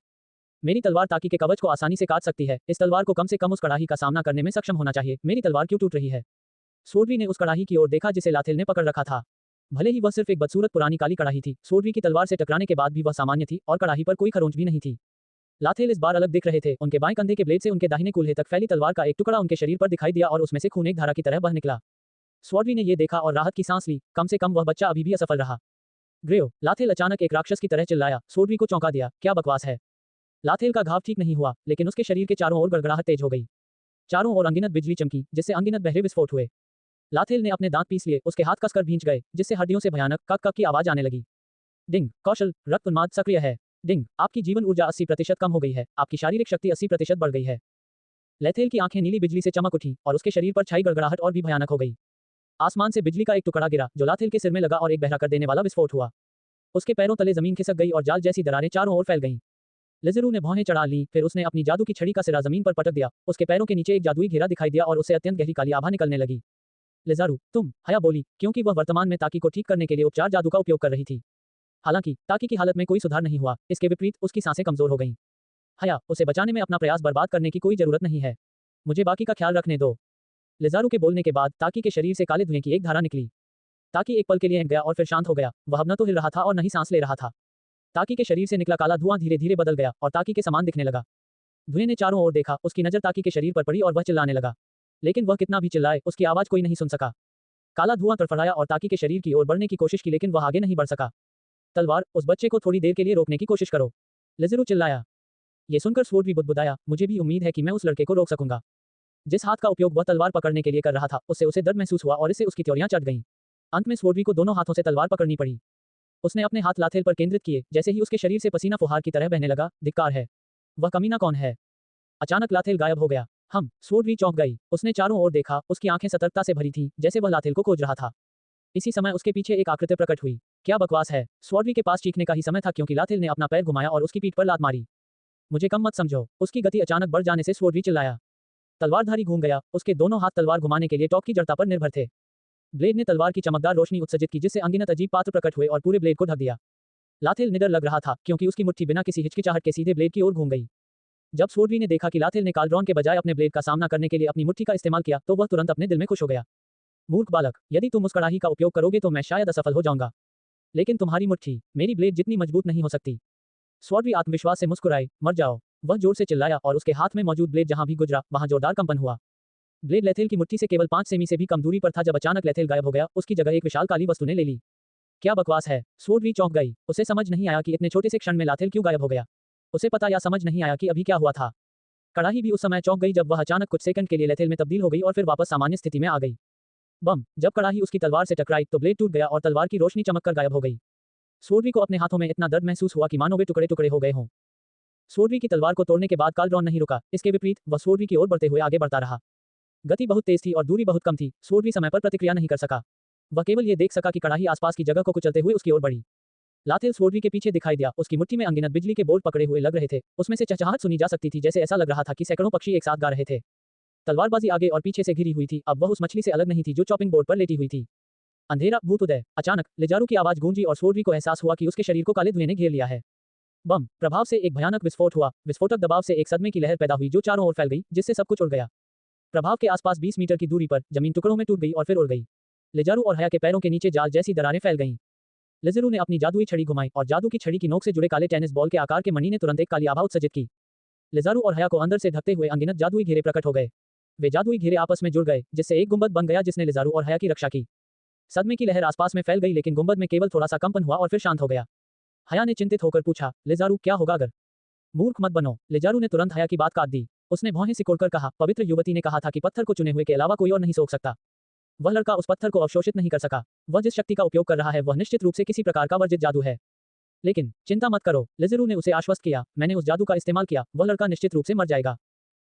मेरी तलवार ताकि के कवच को आसानी से काट सकती है, इस तलवार को कम से कम उस कड़ाही का सामना करने में सक्षम होना चाहिए, मेरी तलवार क्यों टूट रही है? सोड्री ने उस कड़ाही की ओर देखा जिसे लाथेल ने पकड़ रखा था। भले ही वह सिर्फ एक बदसूरत पुरानी काली कड़ाही थी, सोडवी की तलवार से टकराने के बाद भी वह सामान्य थी और कड़ाही पर कोई खरोंच भी नहीं थी। लाथेल इस बार अलग दिख रहे थे। उनके बाएं कंधे के ब्लेड से उनके दाहिने कूल्हे तक फैली तलवार का एक टुकड़ा उनके शरीर पर दिखाई दिया और उसमें से खून एक धारा की तरह बह निकला। स्वॉर्डवी ने यह देखा और राहत की सांस ली, कम से कम वह बच्चा अभी भी असफल रहा। ग्रेव, लाथेल अचानक एक राक्षस की तरह चिल्लाया, स्वॉर्डवी को चौंका दिया, क्या बकवास है। लाथेल का घाव ठीक नहीं हुआ, लेकिन उसके शरीर के चारों ओर गड़गड़ाहट तेज हो गई। चारों ओर अनगिनत बिजली चमकी, जिससे अनगिनत बहरे विस्फोट हुए। लाथेल ने अपने दांत पीस लिए, उसके हाथ कसकर भींच गए, जिससे हड्डियों से भयानक कक कक की आवाज आने लगी। डिंग, कौशल, रक्त उन्माद सक्रिय है। डिंग, आपकी जीवन ऊर्जा 80% कम हो गई है, आपकी शारीरिक शक्ति 80% बढ़ गई है। लेथेल की आंखें नीली बिजली से चमक उठी और उसके शरीर पर छाई गड़गड़ाहट और भी भयानक हो गई। आसमान से बिजली का एक टुकड़ा गिरा, जो लाथेल के सिर में लगा और एक बहरा कर देने वाला विस्फोट हुआ। उसके पैरों तले जमीन खिसक गई और जाल जैसी दरारें चारों ओर फैल गईं। लिज़रू ने भौहें चढ़ा लीं, फिर उसने अपनी जादू की छड़ी का सिरा जमीन पर पटक दिया। उसके पैरों के नीचे एक जादुई घेरा दिखाई दिया और उससे अत्यंत गहरी काली आभा निकलने लगी। लिज़ारू, तुम, हया बोली, क्योंकि वह वर्तमान में ताकी को ठीक करने के लिए उपचार जादू का उपयोग कर रही थी। हालांकि ताकी की हालत में कोई सुधार नहीं हुआ, इसके विपरीत उसकी सांसें कमजोर हो गईं। हया, उसे बचाने में अपना प्रयास बर्बाद करने की कोई जरूरत नहीं है। मुझे बाकी का ख्याल रखने दो। लिज़ारू के बोलने के बाद ताकी के शरीर से काले धुएं की एक धारा निकली। ताकी एक पल के लिए गया और फिर शांत हो गया। वह अब न तो हिल रहा था और न ही सांस ले रहा था। ताकी के शरीर से निकला काला धुआं धीरे धीरे बदल गया और ताकी के समान दिखने लगा। धुएं ने चारों ओर देखा, उसकी नजर ताकी के शरीर पर पड़ी और वह चिल्लाने लगा। लेकिन वह कितना भी चिल्लाए, उसकी आवाज कोई नहीं सुन सका। काला धुआं तड़फड़ाया और ताकी के शरीर की ओर बढ़ने की कोशिश की, लेकिन वह आगे नहीं बढ़ सका। तलवार, उस बच्चे को थोड़ी देर के लिए रोकने की कोशिश करो। लिज़रू चिल्लाया। ये सुनकर स्वॉर्डवी बुदबुदाया, मुझे भी उम्मीद है कि मैं उस लड़के को रोक सकूंगा। जिस हाथ का उपयोग वह तलवार पकड़ने के लिए कर रहा था, उससे उसे दर्द महसूस हुआ और इससे उसकी त्योरियां चढ़ गईं। अंत में स्वॉर्डवी को दोनों हाथों से तलवार पकड़नी पड़ी। उसने अपने हाथ लाथेल पर केंद्रित किए, जैसे ही उसके शरीर से पसीना फुहार की तरह बहने लगा। धिक्कार है, वह कमीना कौन है। अचानक लाथेल गायब हो गया। स्वॉर्डवी चौंक गई। उसने चारों ओर देखा, उसकी आंखें सतर्कता से भरी थीं, जैसे वह लाथेल को खोज रहा था। इसी समय उसके पीछे एक आकृति प्रकट हुई। क्या बकवास है। स्वॉर्डवी के पास चीखने का ही समय था, क्योंकि लाथेल ने अपना पैर घुमाया और उसकी पीठ पर लात मारी। मुझे कम मत समझो। उसकी गति अचानक बढ़ जाने से स्वॉर्डवी चिल्लाया। तलवारधारी घूम गया, उसके दोनों हाथ तलवार घुमाने के लिए टॉक की जड़ता पर निर्भर थे। ब्लेड ने तलवार की चमकदार रोशनी उत्सर्जित की, जिससे अनगिनत अजीब पात्र प्रकट हुए और पूरे ब्लेड को ढक दिया। लाथेल निडर लग रहा था, क्योंकि उसकी मुट्ठी बिना किसी हिचकिचाहट के सीधे ब्लेड की ओर घूम गई। जब स्वॉर्डवी ने देखा कि लाथेल ने कालड्रॉन के बजाय अपने ब्लेड का सामना करने के लिए अपनी मुट्ठी का इस्तेमाल किया, तो वह तुरंत अपने दिल में खुश हो गया। मूर्ख बालक, यदि तुम उस कड़ाही का उपयोग करोगे तो मैं शायद असफल हो जाऊंगा, लेकिन तुम्हारी मुट्ठी मेरी ब्लेड जितनी मजबूत नहीं हो सकती। स्वॉर्डवी आत्मविश्वास से मुस्कुराए, मर जाओ। वह जोर से चिल्लाया और उसके हाथ में मौजूद ब्लेड जहां भी गुजरा, वहां जोरदार कंपन हुआ। ब्लेड लेथेल की मुट्ठी से केवल 5 सेमी से भी कम दूरी पर था जब अचानक लेथेल गायब हो गया। उसकी जगह एक विशाल काली वस्तु ने ले ली। क्या बकवास है। स्वॉर्डवी चौंक गई। उसे समझ नहीं आया कि इतने छोटे से क्षण में लाथेल क्यों गायब हो गया। उसे पता या समझ नहीं आया कि अभी क्या हुआ था। कड़ाही भी उस समय चौंक गई जब वह अचानक कुछ सेकंड के लिए लेथेल में तब्दील हो गई और फिर वापस सामान्य स्थिति में आ गई। बम, जब कड़ाही उसकी तलवार से टकराई तो ब्लेड टूट गया और तलवार की रोशनी चमककर गायब हो गई। स्वॉर्डवी को अपने हाथों में इतना दर्द महसूस हुआ कि मानो वे टुकड़े टुकड़े हो गए हों। स्वॉर्डवी की तलवार को तोड़ने के बाद कालड्रॉन नहीं रुका। इसके विपरीत वह स्वॉर्डवी की ओर बढ़ते हुए आगे बढ़ता रहा। गति बहुत तेज थी और दूरी बहुत कम थी। स्वॉर्डवी समय पर प्रतिक्रिया नहीं कर सका। वह केवल ये देख सका कि कड़ाही आसपास की जगह को कुचलते हुए उसकी ओर बढ़ी। लाथेल स्वॉर्डवी के पीछे दिखाई दिया। उसकी मुट्ठी में अनगिनत बिजली के बोल्ट पकड़े हुए लग रहे थे। उसमें से चहचहाहट सुनी जा सकती थी, जैसे ऐसा लग रहा था कि सैकड़ों पक्षी एक साथ गा रहे थे। तलवारबाजी आगे और पीछे से घिरी हुई थी। अब वह उस मछली से अलग नहीं थी जो चॉपिंग बोर्ड पर लेटी हुई थी। अंधेरा, भूत उदय। अचानक लिज़ारू की आवाज गूंजी और स्वॉर्डवी को एहसास हुआ कि उसके शरीर को काले धुएं ने घेर लिया है। बम प्रभाव से एक भयानक विस्फोट हुआ। विस्फोटक दबाव से एक सदमे की लहर पैदा हुई जो चारों ओर फैल गई, जिससे सब कुछ उड़ गया। प्रभाव के आसपास 20 मीटर की दूरी पर जमीन टुकड़ों में टूट गई और फिर उड़ गई। लिज़ारू और हया के पैरों के नीचे जाल जैसी दरारें फैल गईं। लिज़ारू ने अपनी जादुई छड़ी घुमाई और जादू की छड़ी की नोक से जुड़े काले टेनिस बॉल के आकार के मणि ने तुरंत एक काली आभा उत्सर्जित की। लिज़ारू और हया को अंदर से ढकते हुए अनगिनत जादुई घेरे प्रकट हो गए। वे जादुई घेरे आपस में जुड़ गए, जिससे एक गुंबद बन गया जिसने लिज़ारू और हया की रक्षा की। सदमे की लहर आसपास में फैल गई, लेकिन गुंबद में केवल थोड़ा सा कंपन हुआ और फिर शांत हो गया। हया ने चिंतित होकर पूछा, लिज़ारू क्या होगा अगर। मूर्ख मत बनो। लिज़ारू ने तुरंत हया की बात काट दी। उसने भौहें सिकोड़कर कहा, पवित्र युवती ने कहा था कि पत्थर को चुने हुए के अलावा कोई और नहीं सोख सकता। वह लड़का उस पत्थर को अवशोषित नहीं कर सका। वह जिस शक्ति का उपयोग कर रहा है वह निश्चित रूप से किसी प्रकार का वर्जित जादू है। लेकिन चिंता मत करो, लिज़ारू ने उसे आश्वस्त किया, मैंने उस जादू का इस्तेमाल किया, वह लड़का निश्चित रूप से मर जाएगा।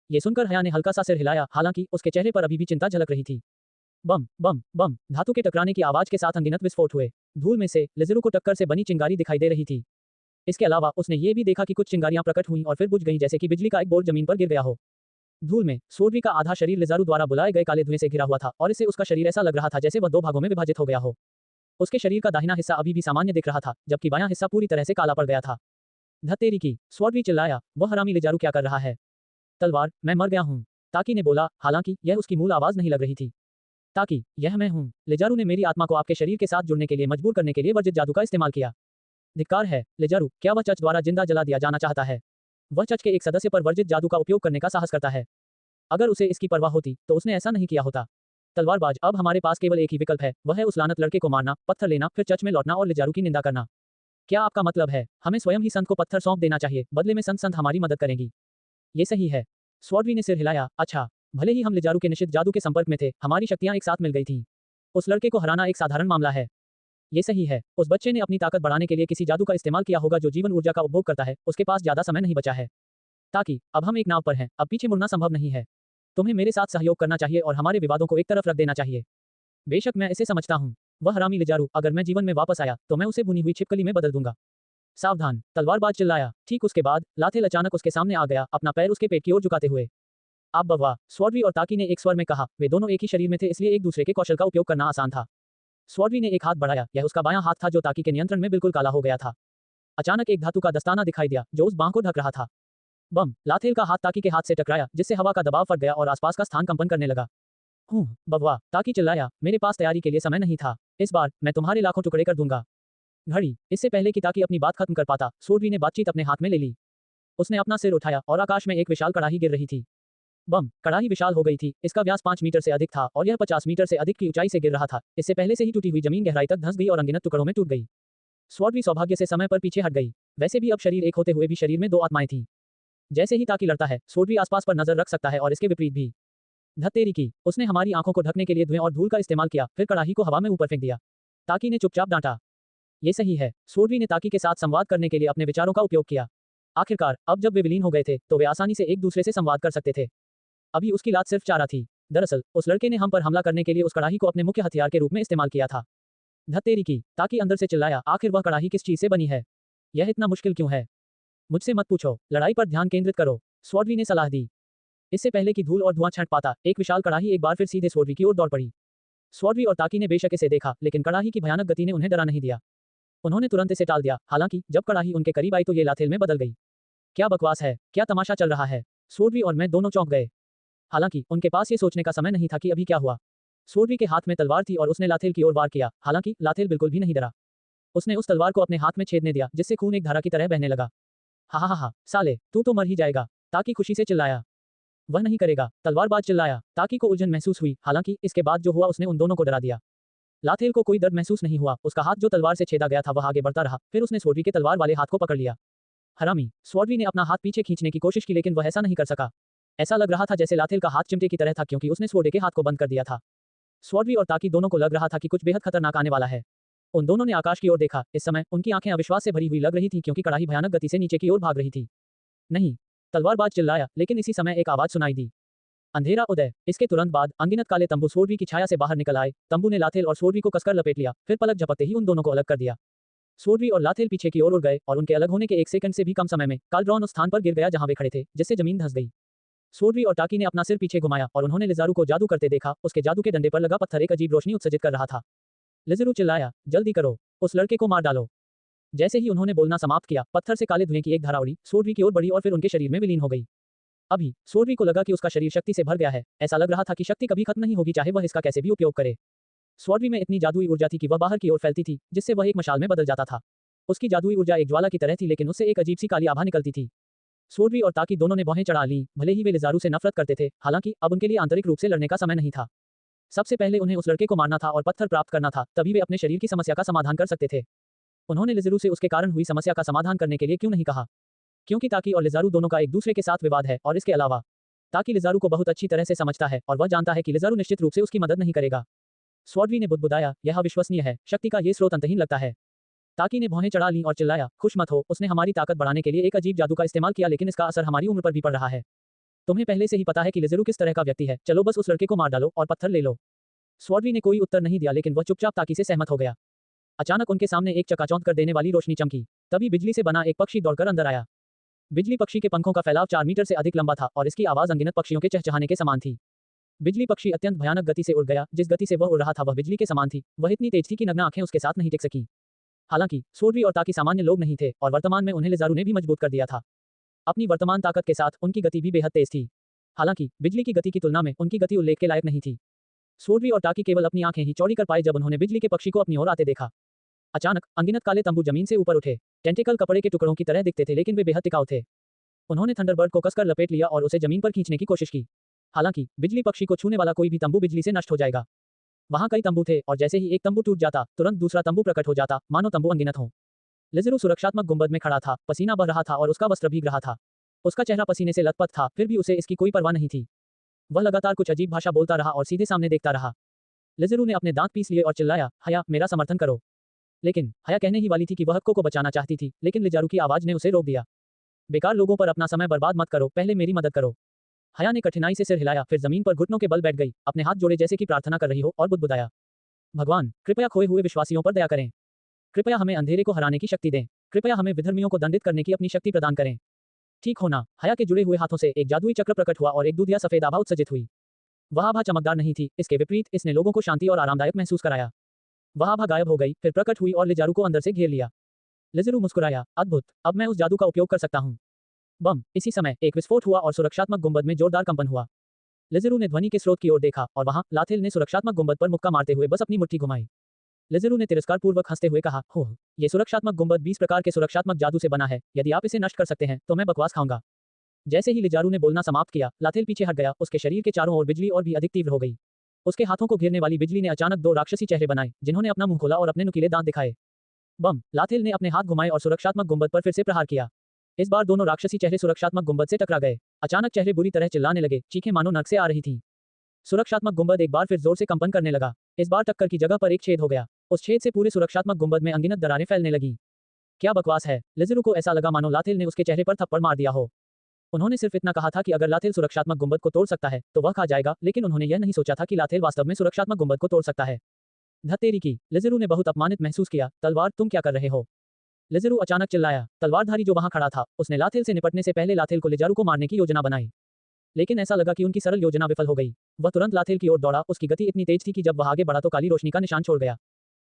ये सुनकर हया ने हल्का सा सिर हिलाया, हालांकि उसके चेहरे पर अभी भी चिंता झलक रही थी। बम बम बम, धातु के टकराने की आवाज के साथ अनगिनत विस्फोट हुए। धूल में से लिज़ारू को टक्कर से बनी चिंगारी दिखाई दे रही थी। इसके अलावा उसने ये भी देखा कि कुछ चिंगारियां प्रकट हुईं और फिर बुझ गईं, जैसे कि बिजली का एक बोल्ट जमीन पर गिर गया हो। धूल में स्वॉर्डवी का आधा शरीर लिज़ारू द्वारा बुलाए गए काले धुएं से घिरा हुआ था और इससे उसका शरीर ऐसा लग रहा था जैसे वह 2 भागों में विभाजित हो गया हो। उसके शरीर का दाहिना हिस्सा अभी भी सामान्य दिख रहा था, जबकि बायां हिस्सा पूरी तरह से काला पड़ गया था। धत्तेरी की, स्वॉर्डवी चिल्लाया, वह हरामी लिज़ारू क्या कर रहा है। तलवार, मैं मर गया हूं, ताकी ने बोला, हालांकि यह उसकी मूल आवाज नहीं लग रही थी। ताकि यह मैं हूँ। लिजारू ने मेरी आत्मा को आपके शरीर के साथ जुड़ने के लिए मजबूर करने के लिए वर्जित जादू का इस्तेमाल किया। धिक्कार है, लिजारू, क्या वह चर्च द्वारा जिंदा जला दिया जाना चाहता है? वह चर्च के एक सदस्य पर वर्जित जादू का उपयोग करने का साहस करता है। अगर उसे इसकी परवाह होती, तो उसने ऐसा नहीं किया होता। तलवारबाज, अब हमारे पास केवल एक ही विकल्प है, वह है उस लानत लड़के को मारना, पत्थर लेना, फिर चर्च में लौटना और लिजारू की निंदा करना। क्या आपका मतलब है, हमें स्वयं ही संत को पत्थर सौंप देना चाहिए, बदले में संत हमारी मदद करेंगी? ये सही है। स्वॉर्डवी ने सिर हिलाया। अच्छा, भले ही हम लिजारू के निषिद्ध जादू के संपर्क में थे, हमारी शक्तियां एक साथ मिल गई थीं। उस लड़के को हराना एक साधारण मामला है। ये सही है, उस बच्चे ने अपनी ताकत बढ़ाने के लिए किसी जादू का इस्तेमाल किया होगा जो जीवन ऊर्जा का उपभोग करता है, उसके पास ज्यादा समय नहीं बचा है। ताकि अब हम एक नाव पर हैं, अब पीछे मुड़ना संभव नहीं है। तुम्हें मेरे साथ सहयोग करना चाहिए और हमारे विवादों को एक तरफ रख देना चाहिए। बेशक मैं इसे समझता हूँ। वह हरामी लिजारू, अगर मैं जीवन में वापस आया, तो मैं उसे भुनी हुई छिपकली में बदल दूंगा। सावधान, तलवारबाज चिल्लाया। ठीक उसके बाद लाथेल अचानक उसके सामने आ गया, अपना पैर उसके पेट की ओर झुकाते हुए। आप बवाह, स्वॉर्डवी और ताकी ने एक स्वर में कहा। वे दोनों एक ही शरीर में थे, इसलिए एक दूसरे के कौशल का उपयोग करना आसान था। स्वॉर्डवी ने एक हाथ बढ़ाया, यह उसका बायां हाथ था जो ताकी के नियंत्रण में बिल्कुल काला हो गया था। अचानक एक धातु का दस्ताना दिखाई दिया, जो उस बांह को ढक रहा था। बम, लाथेल का हाथ ताकी के हाथ से टकराया, जिससे हवा का दबाव फट गया और आसपास का स्थान कंपन करने लगा। बवाह, ताकी चिल्लाया, मेरे पास तैयारी के लिए समय नहीं था। इस बार मैं तुम्हारे लाखों टुकड़े कर दूंगा। घड़ी, इससे पहले कि ताकी अपनी बात खत्म कर पाता, स्वॉर्डवी ने बातचीत अपने हाथ में ले ली। उसने अपना सिर उठाया और आकाश में एक विशाल कड़ाही गिर रही थी। बम, कड़ाही विशाल हो गई थी, इसका व्यास 5 मीटर से अधिक था और यह 50 मीटर से अधिक की ऊंचाई से गिर रहा था। इससे पहले से ही टूटी हुई जमीन गहराई तक धंस गई और अनगिनत टुकड़ों में टूट गई। स्वॉर्डवी सौभाग्य से समय पर पीछे हट गई। वैसे भी अब शरीर एक होते हुए भी शरीर में दो आत्माएं थीं। जैसे ही ताकी लड़ता है, स्वॉर्डवी आसपास पर नजर रख सकता है और इसके विपरीत भी। धत्तेरी की, उसने हमारी आंखों को ढकने के लिए धुएं और धूल का इस्तेमाल किया, फिर कड़ाही को हवा में ऊपर फेंक दिया। ताकी ने चुपचाप डांटा। ये सही है, स्वॉर्डवी ने ताकी के साथ संवाद करने के लिए अपने विचारों का उपयोग किया। आखिरकार, अब जब वे विलीन हो गए थे, तो वे आसानी से एक दूसरे से संवाद कर सकते थे। अभी उसकी लात सिर्फ चारा थी। दरअसल, उस लड़के ने हम पर हमला करने के लिए उस कड़ाही को अपने मुख्य हथियार के रूप में इस्तेमाल किया था। धत्तेरी की, ताकि अंदर से चिल्लाया, आखिर वह कड़ाही किस चीज से बनी है? यह इतना मुश्किल क्यों है? मुझसे मत पूछो, लड़ाई पर ध्यान केंद्रित करो, स्वॉर्डवी ने सलाह दी। इससे पहले कि धूल और धुआं छंट पाता, एक विशाल कड़ाही एक बार फिर सीधे स्वॉर्डवी की ओर दौड़ पड़ी। स्वॉर्डवी और ताकी ने बेशक इसे देखा, लेकिन कड़ाही की भयानक गति ने उन्हें डरा नहीं दिया। उन्होंने तुरंत इसे टाल दिया। हालांकि जब कड़ाही उनके करीब आई तो ये लाथेल में बदल गई। क्या बकवास है, क्या तमाशा चल रहा है? स्वॉर्डवी और मैं दोनों चौंक गए। हालांकि उनके पास ये सोचने का समय नहीं था कि अभी क्या हुआ। स्वॉर्डवी के हाथ में तलवार थी और उसने लाथेल की ओर वार किया। हालांकि लाथेल बिल्कुल भी नहीं डरा। उसने उस तलवार को अपने हाथ में छेदने दिया, जिससे खून एक धारा की तरह बहने लगा। हा हा हा, साले, तू तो मर ही जाएगा, ताकि खुशी से चिल्लाया। वह नहीं करेगा, तलवारबाज चिल्लाया। ताकि को उलझन महसूस हुई, हालांकि इसके बाद जो हुआ उसने उन दोनों को डरा दिया। लाथेल को कोई दर्द महसूस नहीं हुआ, उसका हाथ जो तलवार से छेदा गया था वह आगे बढ़ता रहा, फिर उसने स्वॉर्डवी के तलवार वाले हाथ को पकड़ लिया। हरामी, स्वॉर्डवी ने अपना हाथ पीछे खींचने की कोशिश की लेकिन वह ऐसा नहीं कर सका। ऐसा लग रहा था जैसे लाथेल का हाथ चिमटे की तरह था क्योंकि उसने स्वॉर्डवी के हाथ को बंद कर दिया था। स्वॉर्डवी और ताकी दोनों को लग रहा था कि कुछ बेहद खतरनाक आने वाला है। उन दोनों ने आकाश की ओर देखा। इस समय उनकी आंखें अविश्वास से भरी हुई लग रही थी क्योंकि कड़ाही भयानक गति से नीचे की ओर भाग रही थी। नहीं, तलवारबाज चिल्लाया, लेकिन इसी समय एक आवाज सुनाई दी। अंधेरा उदय। इसके तुरंत बाद अनगिनत काले तंबू स्वॉर्डवी की छाया से बाहर निकल आए। तंबू ने लाथेल और स्वॉर्डवी को कसकर लपेट लिया, फिर पलक झपकते ही उन दोनों को अलग कर दिया। स्वॉर्डवी और लाथेल पीछे की ओर उड़ गए और उनके अलग होने के 1 सेकंड से भी कम समय में काल्ड्रॉन उस स्थान पर गिर गया जहां वे खड़े थे, जिससे जमीन धंस गई। स्वॉर्डवी और ताकी ने अपना सिर पीछे घुमाया और उन्होंने लिजारू को जादू करते देखा। उसके जादू के डंडे पर लगा पत्थर एक अजीब रोशनी उत्सर्जित कर रहा था। लिजारू चिल्लाया, जल्दी करो, उस लड़के को मार डालो। जैसे ही उन्होंने बोलना समाप्त किया, पत्थर से काले धुएं की एक धारा उड़ी, स्वॉर्डवी की ओर बढ़ी और फिर उनके शरीर में विलीन हो गई। अभी स्वॉर्डवी को लगा कि उसका शरीर शक्ति से भर गया है। ऐसा लग रहा था कि शक्ति कभी खत्म नहीं होगी, चाहे वह इसका कैसे भी उपयोग करे। स्वॉर्डवी में इतनी जादुई ऊर्जा थी कि वह बाहर की ओर फैलती थी, जिससे वह एक मशाल में बदल जाता था। उसकी जादुई ऊर्जा एक ज्वाला की तरह थी, लेकिन उससे एक अजीब सी काली आभा निकलती थी। स्वॉर्डवी और ताकी दोनों ने भौहें चढ़ा लीं, भले ही वे लिजारू से नफरत करते थे, हालांकि अब उनके लिए आंतरिक रूप से लड़ने का समय नहीं था। सबसे पहले उन्हें उस लड़के को मारना था और पत्थर प्राप्त करना था, तभी वे अपने शरीर की समस्या का समाधान कर सकते थे। उन्होंने लिजारू से उसके कारण हुई समस्या का समाधान करने के लिए क्यों नहीं कहा? क्योंकि ताकी और लिजारू दोनों का एक दूसरे के साथ विवाद है और इसके अलावा ताकि लिजारू को बहुत अच्छी तरह से समझता है और वह जानता है कि लिजारू निश्चित रूप से उसकी मदद नहीं करेगा। स्वॉर्डवी ने बुदबुदाया, यह अविश्वसनीय है, शक्ति का ये स्रोत अंतहीन लगता है। ताकी ने भौहें चढ़ा लीं और चिल्लाया, खुश मत हो, उसने हमारी ताकत बढ़ाने के लिए एक अजीब जादू का इस्तेमाल किया, लेकिन इसका असर हमारी उम्र पर भी पड़ रहा है। तुम्हें पहले से ही पता है कि लिजारू किस तरह का व्यक्ति है, चलो बस उस लड़के को मार डालो और पत्थर ले लो। स्वॉर्डवी ने कोई उत्तर नहीं दिया, लेकिन वह चुपचाप ताकी से सहमत हो गया। अचानक उनके सामने एक चकाचौंध कर देने वाली रोशनी चमकी। तभी बिजली से बना एक पक्षी दौड़कर अंदर आया। बिजली पक्षी के पंखों का फैलाव 4 मीटर से अधिक लंबा था और इसकी आवाज अनगिनत पक्षियों के चहचहाने के समान थी। बिजली पक्षी अत्यंत भयानक गति से उड़ गया। जिस गति से वह उड़ रहा था वह बिजली के समान थी। वह इतनी तेज थी कि नग्न आंखें उसके साथ नहीं टिक सकी। हालांकि स्वॉर्डवी और ताकी सामान्य लोग नहीं थे और वर्तमान में उन्हें लिजारू ने भी मजबूत कर दिया था। अपनी वर्तमान ताकत के साथ उनकी गति भी बेहद तेज थी। हालांकि बिजली की गति की तुलना में उनकी गति उल्लेख के लायक नहीं थी। सोर्वी और टाकी केवल अपनी आंखें ही चौड़ी कर पाए जब उन्होंने बिजली के पक्षी को अपनी ओर आते देखा। अचानक अनगिनत काले तंबू जमीन से ऊपर उठे। टेंटिकल कपड़े के टुकड़ों की तरह दिखते थे लेकिन वे बेहद टिकाऊ थे। उन्होंने थंडरबर्ड को कसकर लपेट लिया और उसे जमीन पर खींचने की कोशिश की। हालांकि बिजली पक्षी को छूने वाला कोई भी तंबू बिजली से नष्ट हो जाएगा। वहां कई तंबू थे और जैसे ही एक तंबू टूट जाता तुरंत दूसरा तंबू प्रकट हो जाता, मानो तंबू अनगिनत हो। लिज़रू सुरक्षात्मक गुंबद में खड़ा था, पसीना बह रहा था और उसका वस्त्र भीग रहा था। उसका चेहरा पसीने से लथपथ था, फिर भी उसे इसकी कोई परवाह नहीं थी। वह लगातार कुछ अजीब भाषा बोलता रहा और सीधे सामने देखता रहा। लिज़रू ने अपने दांत पीस लिए और चिल्लाया, हया, मेरा समर्थन करो। लेकिन हया कहने ही वाली थी कि वह हक्को को बचाना चाहती थी, लेकिन लिज़रू की आवाज ने उसे रोक दिया। बेकार लोगों पर अपना समय बर्बाद मत करो, पहले मेरी मदद करो। हया ने कठिनाई से सिर हिलाया, फिर जमीन पर घुटनों के बल बैठ गई, अपने हाथ जोड़े जैसे कि प्रार्थना कर रही हो, और बुदबुदाया, भगवान, कृपया खोए हुए विश्वासियों पर दया करें। कृपया हमें अंधेरे को हराने की शक्ति दें। कृपया हमें विधर्मियों को दंडित करने की अपनी शक्ति प्रदान करें। ठीक होना। हया के जुड़े हुए हाथों से एक जादुई चक्र प्रकट हुआ और एक दूधिया सफेद आभा उत्सर्जित हुई। वह आभा चमकदार नहीं थी, इसके विपरीत इसने लोगों को शांति और आरामदायक महसूस कराया। वह आभा गायब हो गई, फिर प्रकट हुई और लिज़रू को अंदर से घेर लिया। लिज़रू मुस्कुराया, अद्भुत, अब मैं उस जादू का उपयोग कर सकता हूँ। बम। इसी समय एक विस्फोट हुआ और सुरक्षात्मक गुंबद में जोरदार कंपन हुआ। लिज़रू ने ध्वनि के स्रोत की ओर देखा और वहां लाथेल ने सुरक्षात्मक गुंबद पर मुक्का मारते हुए बस अपनी मुट्ठी घुमाई। लिज़रू ने तिरस्कारपूर्वक हंसते हुए कहा, हो, ये सुरक्षात्मक गुंबद 20 प्रकार के सुरक्षात्मक जादू से बना है, यदि आप इसे नष्ट कर सकते हैं तो मैं बकवास खाऊंगा। जैसे ही लिज़रू ने बोलना समाप्त किया, लाथेल पीछे हट गया, उसके शरीर के चारों ओर बिजली और भी अधिक तीव्र हो गई। उसके हाथों को घेरने वाली बिजली ने अचानक दो राक्षसी चेहरे बनाए, जिन्होंने अपना मुंह खोला और अपने नुकीले दांत दिखाए। बम। लाथेल ने अपने हाथ घुमाए और सुरक्षात्मक गुंबद पर फिर से प्रहार किया। इस बार दोनों राक्षसी चेहरे सुरक्षात्मक गुंबद से टकरा गए। अचानक चेहरे बुरी तरह चिल्लाने लगे, चीखें मानो नर्क से आ रही थीं। सुरक्षात्मक गुंबद एक बार फिर जोर से कंपन करने लगा। इस बार टक्कर की जगह पर एक छेद हो गया। उस छेद से पूरे सुरक्षात्मक गुंबद में अनगिनत दरारें फैलने लगीं। क्या बकवास है। लिज़रू को ऐसा लगा मानो लाथेल ने उसके चेहरे पर थप्पड़ मार दिया हो। उन्होंने सिर्फ इतना कहा था कि अगर लाथेल सुरक्षात्मक गुंबद को तोड़ सकता है तो वह खा जाएगा, लेकिन उन्होंने यह नहीं सोचा था कि लाथेल वास्तव में सुरक्षात्मक गुंबद को तोड़ सकता है। धत्तेरी की। लिज़रू ने बहुत अपमानित महसूस किया, तलवार, तुम क्या कर रहे हो। लिज़रू अचानक चिल्लाया। तलवारधारी जो वहां खड़ा था, उसने लाथेल से निपटने से पहले लाथेल को लिज़रू को मारने की योजना बनाई। लेकिन ऐसा लगा कि उनकी सरल योजना विफल हो गई। वह तुरंत लाथेल की ओर दौड़ा, उसकी गति इतनी तेज थी कि जब वह आगे बढ़ा तो काली रोशनी का निशान छोड़ गया।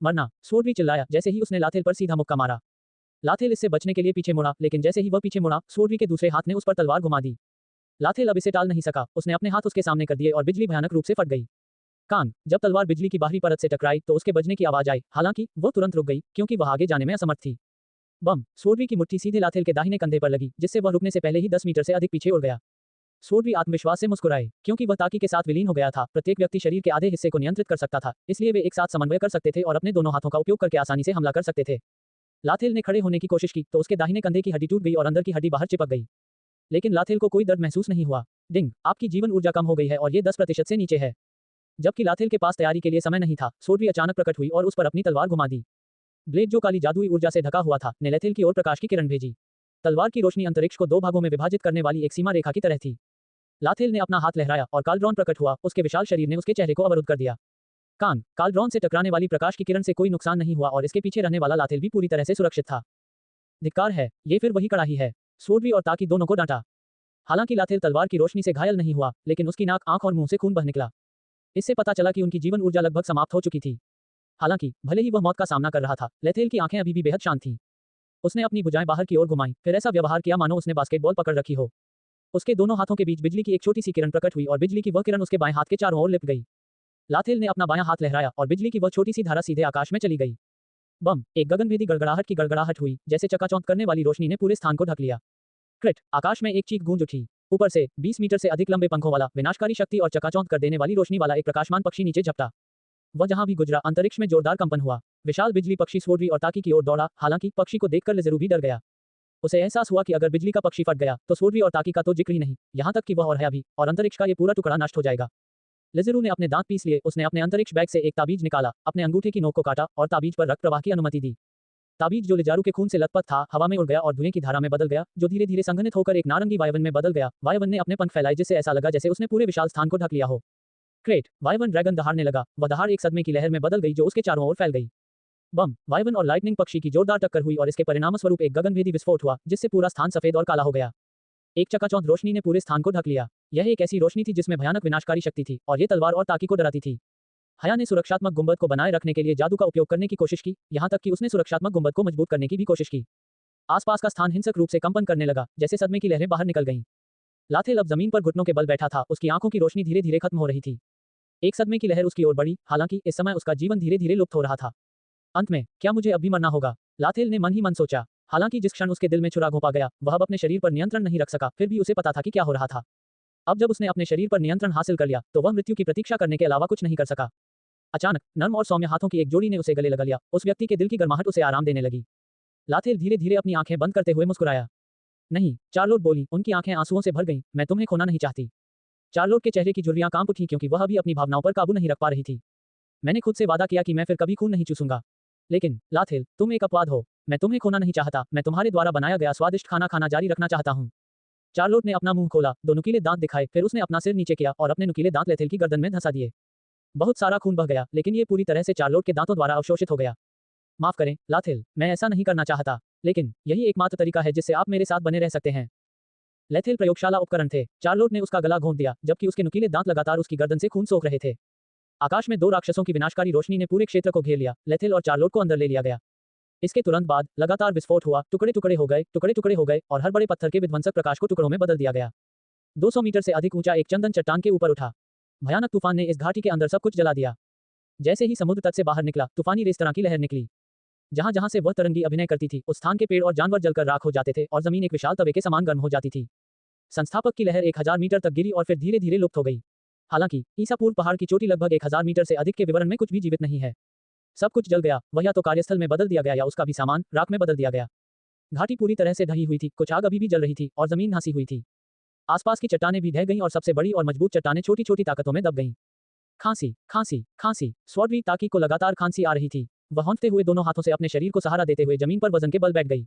मरना। सोर्वी चिल्लाया जैसे ही उसने लाथेल पर सीधा मुक्का मारा। लाथेल इससे बचने के लिए पीछे मुड़ा, लेकिन जैसे ही वह पीछे मुड़ा, सोर्वी के दूसरे हाथ ने उस पर तलवार घुमा दी। लाथेल अब इसे टाल नहीं सका, उसने अपने हाथ उसके सामने कर दिए और बिजली भयानक रूप से फट गई। कान। जब तलवार बिजली की बाहरी परत से टकराई तो उसके बजने की आवाज आई, हालांकि वो तुरंत रुक गई क्योंकि वह आगे जाने में असमर्थ थी। बम। सोर्वी की मुट्ठी सीधे लाथेल के दाहिने कंधे पर लगी, जिससे वह रुकने से पहले ही 10 मीटर से अधिक पीछे उड़ गया। सोर्वी आत्मविश्वास से मुस्कुराए, क्योंकि वह ताकी के साथ विलीन हो गया था। प्रत्येक व्यक्ति शरीर के आधे हिस्से को नियंत्रित कर सकता था, इसलिए वे एक साथ समन्वय कर सकते थे और अपने दोनों हाथों का उपयोग करके आसानी से हमला कर सकते थे। लाथेल ने खड़े होने की कोशिश की तो उसके दाहिने कंधे की हड्डी टूट गई और अंदर की हड्डी बाहर चिपक गई। लेकिन लाथेल को कोई दर्द महसूस नहीं हुआ। डिंग। आपकी जीवन ऊर्जा कम हो गई है और ये 10% से नीचे है। जबकि लाथेल के पास तैयारी के लिए समय नहीं था, सोर्वी अचानक प्रकट हुई और उस पर अपनी तलवार घुमा दी। ब्लेड, जो काली जादुई ऊर्जा से ढका हुआ था, ने लाथेल की ओर प्रकाश की किरण भेजी। तलवार की रोशनी अंतरिक्ष को दो भागों में विभाजित करने वाली एक सीमा रेखा की तरह थी। लाथेल ने अपना हाथ लहराया और कालड्रॉन प्रकट हुआ, उसके विशाल शरीर ने उसके चेहरे को अवरुद्ध कर दिया। कान। कालड्रॉन से टकराने वाली प्रकाश की किरण से कोई नुकसान नहीं हुआ और इसके पीछे रहने वाला लाथेल भी पूरी तरह से सुरक्षित था। धिक्कार है, ये फिर वही कड़ाही है। सोर्वी और ताकी दोनों को डांटा। हालांकि लाथेल तलवार की रोशनी से घायल नहीं हुआ, लेकिन उसकी नाक, आंख और मुंह से खून बह निकला। इससे पता चला कि उनकी जीवन ऊर्जा लगभग समाप्त हो चुकी थी। हालांकि भले ही वह मौत का सामना कर रहा था, लाथेल की आंखें अभी भी बेहद शांत थीं। उसने अपनी भुजाएं बाहर की ओर घुमाई, फिर ऐसा व्यवहार किया मानो उसने बास्केटबॉल पकड़ रखी हो। उसके दोनों हाथों के बीच बिजली की एक छोटी सी किरण प्रकट हुई और बिजली की वह किरण उसके बाएं हाथ के चारों ओर लिपट गई। लाथेल ने अपना बायां हाथ लहराया और बिजली की वह छोटी सी धारा सीधे आकाश में चली गई। बम। एक गगनभेदी गड़गड़ाहट की गड़गड़ाहट हुई, जैसे चकाचौंध करने वाली रोशनी ने पूरे स्थान को ढक लिया। क्रिट। आकाश में एक चीख गूंज उठी। ऊपर से 20 मीटर से अधिक लंबे पंखों वाला, विनाशकारी शक्ति और चकाचौंध कर देने वाली रोशनी वाला एक प्रकाशमान पक्षी नीचे झपटा। वह जहां भी गुजरा, अंतरिक्ष में जोरदार कंपन हुआ। विशाल बिजली पक्षी सोर्वी और ताकी की ओर दौड़ा, हालांकि पक्षी को देखकर लिज़रू भी डर गया। उसे एहसास हुआ कि अगर बिजली का पक्षी फट गया तो सोर्वी और ताकी का तो जिक्र ही नहीं, यहां तक कि वह और हया भी, और अंतरिक्ष का ये पूरा टुकड़ा नष्ट हो जाएगा। लिज़रू ने अपने दांत पीस लिए, उसने अपने अंतरिक्ष बैग से एक ताबीज निकाला, अपने अंगूठे की नोक को काटा और ताबीज पर रक्त प्रवाह की अनुमति दी। ताबीज, जो लिज़रू के खून से लथपथ था, हवा में उड़ गया और धुएं की धारा में बदल गया, जो धीरे धीरे संघनित होकर एक नारंगी वायवन में बदल गया। वायवन ने अपने पंख फैलाए, जिससे ऐसा लगा जैसे उसने पूरे विशाल स्थान को ढक लिया हो। क्रेट। वायवन ड्रैगन दहाड़ने लगा, वह दहाड़ एक सदमे की लहर में बदल गई जो उसके चारों ओर फैल गई। बम। वायवन और लाइटनिंग पक्षी की जोरदार टक्कर हुई और इसके परिणामस्वरूप एक गगनभेदी विस्फोट हुआ, जिससे पूरा स्थान सफेद और काला हो गया। एक चकाचौंध रोशनी ने पूरे स्थान को ढक लिया। यह एक ऐसी रोशनी थी जिसमें भयानक विनाशकारी शक्ति थी, और ये तलवार और ताकी को डराती थी। हया ने सुरक्षात्मक गुंबद को बनाए रखने के लिए जादू का उपयोग करने की कोशिश की, यहां तक कि उसने सुरक्षात्मक गुंबद को मजबूत करने की भी कोशिश की। आसपास का स्थान हिंसक रूप से कंपन करने लगा, जैसे सदमे की लहरें बाहर निकल गईं। लाथेल अब जमीन पर घुटनों के बल बैठा था, उसकी आंखों की रोशनी धीरे धीरे खत्म हो रही थी। एक सदमे की लहर उसकी ओर बढ़ी, हालांकि इस समय उसका जीवन धीरे धीरे लुप्त हो रहा था। अंत में क्या मुझे अब भी मरना होगा? लाथेल ने मन ही मन सोचा। हालांकि जिस क्षण उसके दिल में छुरा घोंपा गया, वह अब अपने शरीर पर नियंत्रण नहीं रख सका, फिर भी उसे पता था कि क्या हो रहा था। अब जब उसने अपने शरीर पर नियंत्रण हासिल कर लिया, तो वह मृत्यु की प्रतीक्षा करने के अलावा कुछ नहीं कर सका। अचानक नर्म और सौम्य हाथों की एक जोड़ी ने उसे गले लगा लिया। उस व्यक्ति के दिल की गर्माहट उसे आराम देने लगी। लाथेल धीरे धीरे अपनी आंखें बंद करते हुए मुस्कुराया। नहीं, चार्लोट बोली, उनकी आंखें आंसुओं से भर गईं। मैं तुम्हें खोना नहीं चाहती। चार्लोट के चेहरे की झुर्रियां कांप उठी क्योंकि वह अभी अपनी भावनाओं पर काबू नहीं रख पा रही थी। मैंने खुद से वादा किया कि मैं फिर कभी खून नहीं चूसूंगा। लेकिन लाथेल, तुम एक अपवाद हो। मैं तुम्हें खोना नहीं चाहता। मैं तुम्हारे द्वारा बनाया गया स्वादिष्ट खाना खाना जारी रखना चाहता हूँ। चार्लोट ने अपना मुंह खोला, दो नुकीले दांत दिखाए, फिर उसने अपना सिर नीचे किया और अपने नुकीले दांत लेथेल की गर्दन में धंसा दिए। बहुत सारा खून बह गया, लेकिन ये पूरी तरह से चार्लोट के दांतों द्वारा अवशोषित हो गया। माफ करें, लाथेल, मैं ऐसा नहीं करना चाहता, लेकिन यही एकमात्र तरीका है जिससे आप मेरे साथ बने रह सकते हैं। लेथेल प्रयोगशाला उपकरण थे। चार्लोट ने उसका गला घोंट दिया, जबकि उसके नुकीले दांत लगातार उसकी गर्दन से खून सोख रहे थे। आकाश में दो राक्षसों की विनाशकारी रोशनी ने पूरे क्षेत्र को घेर लिया। लेथेल और चार्लोट को अंदर ले लिया गया। इसके तुरंत बाद लगातार विस्फोट हुआ, टुकड़े टुकड़े हो गए और हर बड़े पत्थर के विध्वंसक प्रकाश को टुकड़ों में बदल दिया गया। 200 मीटर से अधिक ऊंचा एक चंदन चट्टान के ऊपर उठा। भयानक तूफान ने इस घाटी के अंदर सब कुछ जला दिया। जैसे ही समुद्र तट से बाहर निकला, तूफानी रेस्तरां की लहर निकली। जहां जहां से वह तरंगी अभिनय करती थी, उस स्थान के पेड़ और जानवर जलकर राख हो जाते थे और जमीन एक विशाल तवे के समान गर्म हो जाती थी। संस्थापक की लहर 1000 मीटर तक गिरी और फिर धीरे धीरे लुप्त हो गई। हालांकि ईसा पूर्व पहाड़ की चोटी लगभग 1000 मीटर से अधिक के विवरण में कुछ भी जीवित नहीं है। सब कुछ जल गया, वह या तो कार्यस्थल में बदल दिया गया या उसका भी सामान राख में बदल दिया गया। घाटी पूरी तरह से ढही हुई थी, कुछ आग अभी भी जल रही थी और जमीन धंसी हुई थी। आसपास की चट्टानें भी ढह गईं और सबसे बड़ी और मजबूत चट्टानें छोटी छोटी ताकतों में दब गईं। खांसी, खांसी, खांसी। स्वॉर्डी ताकी को लगातार खांसी आ रही थी। वह हौंकते हुए दोनों हाथों से अपने शरीर को सहारा देते हुए जमीन पर वजन के बल बैठ गई।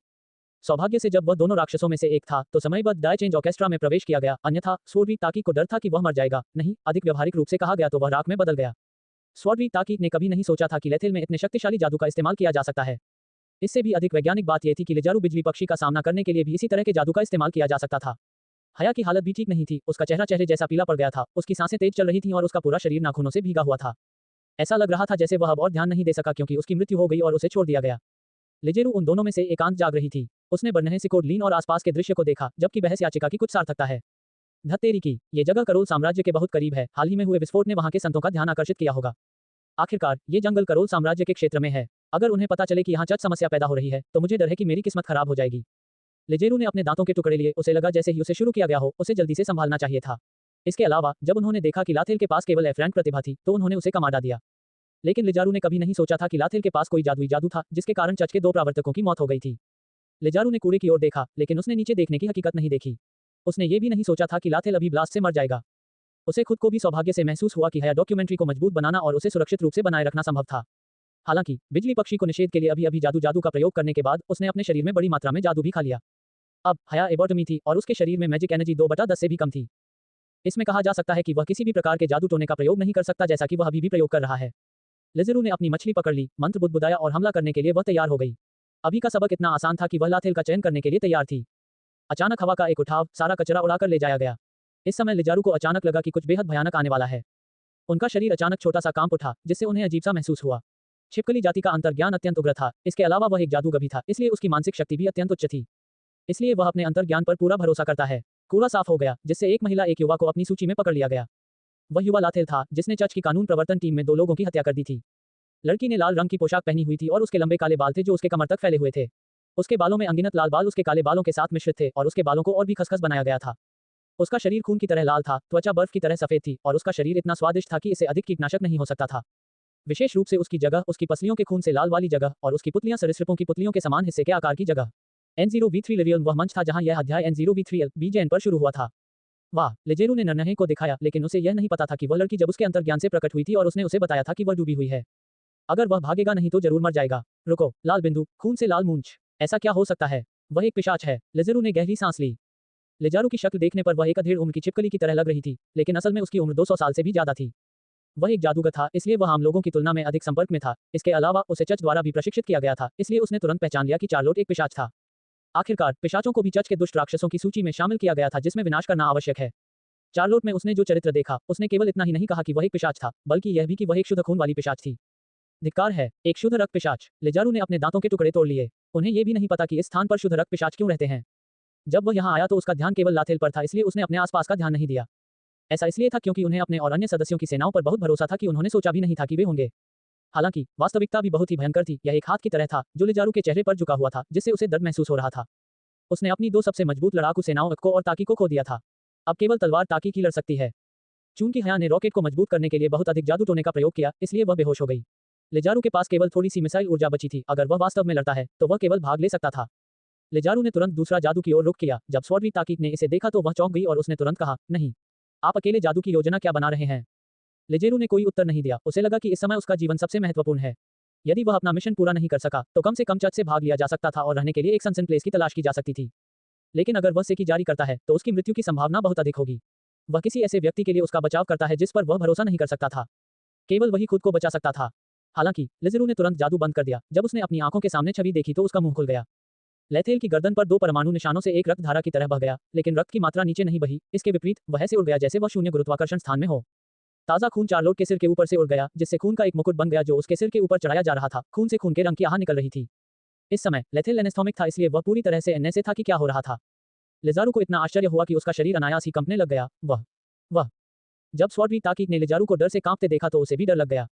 सौभाग्य से जब वह दोनों राक्षसों में से एक था, तो समयबद्ध डाई चेंज ऑर्केस्ट्रा में प्रवेश किया गया, अन्यथा स्वॉर्डी ताकी को डर था कि वह मर जाएगा। नहीं, अधिक व्यवहारिक रूप से कहा गया तो वह राख में बदल गया। स्वॉर्डी ताकी ने कभी नहीं सोचा था कि लेथेल में इतने शक्तिशाली जादू का इस्तेमाल किया जा सकता है। इससे भी अधिक वैज्ञानिक बात यह थी कि लिजारू बिजली पक्षी का सामना करने के लिए भी इसी तरह के जादू का इस्तेमाल किया जा सकता था। हया की हालत भी ठीक नहीं थी, उसका चेहरा चेहरे जैसा पीला पड़ गया था, उसकी सांसें तेज चल रही थीं और उसका पूरा शरीर नाखूनों से भीगा हुआ था। ऐसा लग रहा था जैसे वह अब और ध्यान नहीं दे सका क्योंकि उसकी मृत्यु हो गई और उसे छोड़ दिया गया। लिजेरू उन दोनों में से एकांत जाग रही थी। उसने बरनहे सिकोड़ लीन और आसपास के दृश्य को देखा, जबकि बहस याचिका की कुछ सार्थकता है। धत्तेरी की, ये जगह करोल साम्राज्य के बहुत करीब है। हाल ही में हुए विस्फोट ने वहां के संतों का ध्यान आकर्षित किया होगा। आखिरकार ये जंगल करोल साम्राज्य के क्षेत्र में है। अगर उन्हें पता चले कि यहाँ चच समस्या पैदा हो रही है, तो मुझे डर है कि मेरी किस्मत खराब हो जाएगी। लिजेरू ने अपने दांतों के टुकड़े लिए, उसे लगा जैसे ही उसे शुरू किया गया हो, उसे जल्दी से संभालना चाहिए था। इसके अलावा जब उन्होंने देखा कि लाथेल के पास केवल एफ रैंक प्रतिभा थी, तो उन्होंने उसे कम आड़ा दिया। लेकिन लिजारू ने कभी नहीं सोचा था कि लाथेल के पास कोई जादुई जादू था, जिसके कारण चर्च के 2 प्रवर्तकों की मौत हो गई थी। लिजारू ने कूड़े की ओर देखा, लेकिन उसने नीचे देखने की हकीकत नहीं देखी। उसने ये भी नहीं सोचा था कि लाथेल अभी ब्लास्ट से मर जाएगा। उसे खुद को भी सौभाग्य से महसूस हुआ कि हया डॉक्यूमेंट्री को मजबूत बनाना और उसे सुरक्षित रूप से बनाए रखना संभव था। हालांकि बिजली पक्षी को निषेध के लिए अभी जादू का प्रयोग करने के बाद उसने अपने शरीर में बड़ी मात्रा में जादू भी खा लिया। अब हया एबॉटमी थी और उसके शरीर में मैजिक एनर्जी 2/10 से भी कम थी। इसमें कहा जा सकता है कि वह किसी भी प्रकार के जादू टोने का प्रयोग नहीं कर सकता, जैसा कि वह अभी भी प्रयोग कर रहा है। लिजेरू ने अपनी मछली पकड़ ली, मंत्र बुदबुदाया और हमला करने के लिए वह तैयार हो गई। अभी का सबक इतना आसान था कि वह लाथेल का चयन करने के लिए तैयार थी। अचानक हवा का एक उठाव सारा कचरा उड़ाकर ले जाया गया। इस समय लिजारू को अचानक लगा कि कुछ बेहद भयानक आने वाला है। उनका शरीर अचानक छोटा सा कांप उठा, जिससे उन्हें अजीब सा महसूस हुआ। छिपकली जाति का अंतर्ज्ञान अत्यंत उग्र था। इसके अलावा वह एक जादूगर भी था, इसलिए उसकी मानसिक शक्ति भी अत्यंत उच्च थी। इसलिए वह अपने अंतर्ज्ञान पर पूरा भरोसा करता है। कूड़ा साफ हो गया, जिससे एक महिला एक युवा को अपनी सूची में पकड़ लिया गया। वह युवा लाथेल था, जिसने चर्च की कानून प्रवर्तन टीम में 2 लोगों की हत्या कर दी थी। लड़की ने लाल रंग की पोशाक पहनी हुई थी और उसके लंबे काले बाल थे जो उसके कमर तक फैले हुए थे। उसके बालों में अनगिनत लाल बाल उसके काले बालों के साथ मिश्रित थे और उसके बालों को और भी खसखस बनाया गया था। उसका शरीर खून की तरह लाल था, त्वचा बर्फ की तरह सफेद थी और उसका शरीर इतना स्वादिष्ट था कि इसे अधिक कीटनाशक नहीं हो सकता था। विशेष रूप से उसकी जगह, उसकी पसलियों के खून से लाल वाली जगह और उसकी पुतलियां सरीसृपों की पुतलियों के समान हिस्से के आकार की जगह। N0V3 लिवियन वह मंच था जहां यह अध्याय N0V3L बीजेएन पर शुरू हुआ था। वाह, लिजेरू ने नन्हे को दिखाया, लेकिन उसे यह नहीं पता था कि वह लड़की जब उसके अंतर्ज्ञान से प्रकट हुई थी और उसने उसे बताया था कि वह डूबी हुई है। अगर वह भागेगा नहीं तो जरूर मर जाएगा। रुको, लाल बिंदु, खून से लाल मूंछ, ऐसा क्या हो सकता है? वह एक पिशाच है। लिजेरू ने गहरी सांस ली। लिजारू की शक्ल देखने पर वह एक अधेड़ उम्र की छिपकली की तरह लग रही थी, लेकिन असल में उसकी उम्र 200 साल से भी ज्यादा थी। वह एक जादूगर था, इसलिए वह आम लोगों की तुलना में अधिक संपर्क में था। इसके अलावा उसे चर्च द्वारा भी प्रशिक्षित किया गया था, इसलिए उसने तुरंत पहचान लिया कि चार्लोट एक पिशाच था। आखिरकार पिशाचों को भी चर्च के दुष्ट राक्षसों की सूची में शामिल किया गया था, जिसमें विनाश करना आवश्यक है। चार्लोट में उसने जो चरित्र देखा, उसने केवल इतना ही नहीं कहा कि वह एक पिशाच था, बल्कि यह भी कि वह एक शुद्ध खून वाली पिशाच थी। धिक्कार है, एक शुद्ध रक्त पिशाच। लिजारू ने अपने दांतों के टुकड़े तोड़ लिए। उन्हें यह भी नहीं पता कि इस स्थान पर शुद्ध रक्त पिशाच क्यों रहते हैं। जब वह यहाँ आया तो उसका ध्यान केवल लाथेल पर था, इसलिए उसने अपने आसपास का ध्यान नहीं दिया। ऐसा इसलिए था क्योंकि उन्हें अपने और अन्य सदस्यों की सेनाओं पर बहुत भरोसा था कि उन्होंने सोचा भी नहीं था कि वे होंगे। हालांकि वास्तविकता भी बहुत ही भयंकर थी। यह एक हाथ की तरह था जो लिजारू के चेहरे पर झुका हुआ था, जिससे उसे दर्द महसूस हो रहा था। उसने अपनी दो सबसे मजबूत लड़ाकू सेनाओं अक्को और ताकी को खो दिया था। अब केवल तलवार ताकी की लड़ सकती है। चूंकि हया ने रॉकेट को मजबूत करने के लिए बहुत अधिक जादू टोने का प्रयोग किया, इसलिए वह बेहोश हो गई। लिजारू के पास केवल थोड़ी सी मिसाइल ऊर्जा बची थी। अगर वह वास्तव में लड़ता है तो वह केवल भाग ले सकता था। लिजारू ने तुरंत दूसरा जादू की ओर रुख किया। जब स्वॉर्डी ताकीक ने इसे देखा तो वह चौंक गई और उसने तुरंत कहा, नहीं, आप अकेले जादू की योजना क्या बना रहे हैं? लिजेरू ने कोई उत्तर नहीं दिया। उसे लगा कि इस समय उसका जीवन सबसे महत्वपूर्ण है। यदि वह अपना मिशन पूरा नहीं कर सका तो कम से कम चर्च से भाग लिया जा सकता था और रहने के लिए एक सनसन प्लेस की तलाश की जा सकती थी। लेकिन अगर वह सेकी जारी करता है तो उसकी मृत्यु की संभावना बहुत अधिक होगी। वह किसी ऐसे व्यक्ति के लिए उसका बचाव करता है जिस पर वह भरोसा नहीं कर सकता था। केवल वही खुद को बचा सकता था। हालांकि लिजेरू ने तुरंत जादू बंद कर दिया। जब उसने अपनी आंखों के सामने छवि देखी तो उसका मुंह खुल गया। लेथेल की गर्दन पर दो परमाणु निशानों से एक रक्त धारा की तरह बह गया, लेकिन रक्त की मात्रा नीचे नहीं बही। इसके विपरीत वह ऐसे उड़ गया जैसे वह शून्य गुरुत्वाकर्षण स्थान में हो। ताजा खून चार्लोट के सिर के ऊपर से उड़ गया, जिससे खून का एक मुकुट बन गया जो उसके सिर के ऊपर चढ़ाया जा रहा था। खून से खून के रंग की आह निकल रही थी। इस समय लेथेल एनेस्थोमिक था, इसलिए वह पूरी तरह से अन्य से था कि क्या हो रहा था। लिजारू को इतना आश्चर्य हुआ कि उसका शरीर अनायास ही कंपने लग गया। वह जब स्वॉर्डी ताकीक ने लिजारू को डर से कांपते देखा तो उसे भी डर लग गया।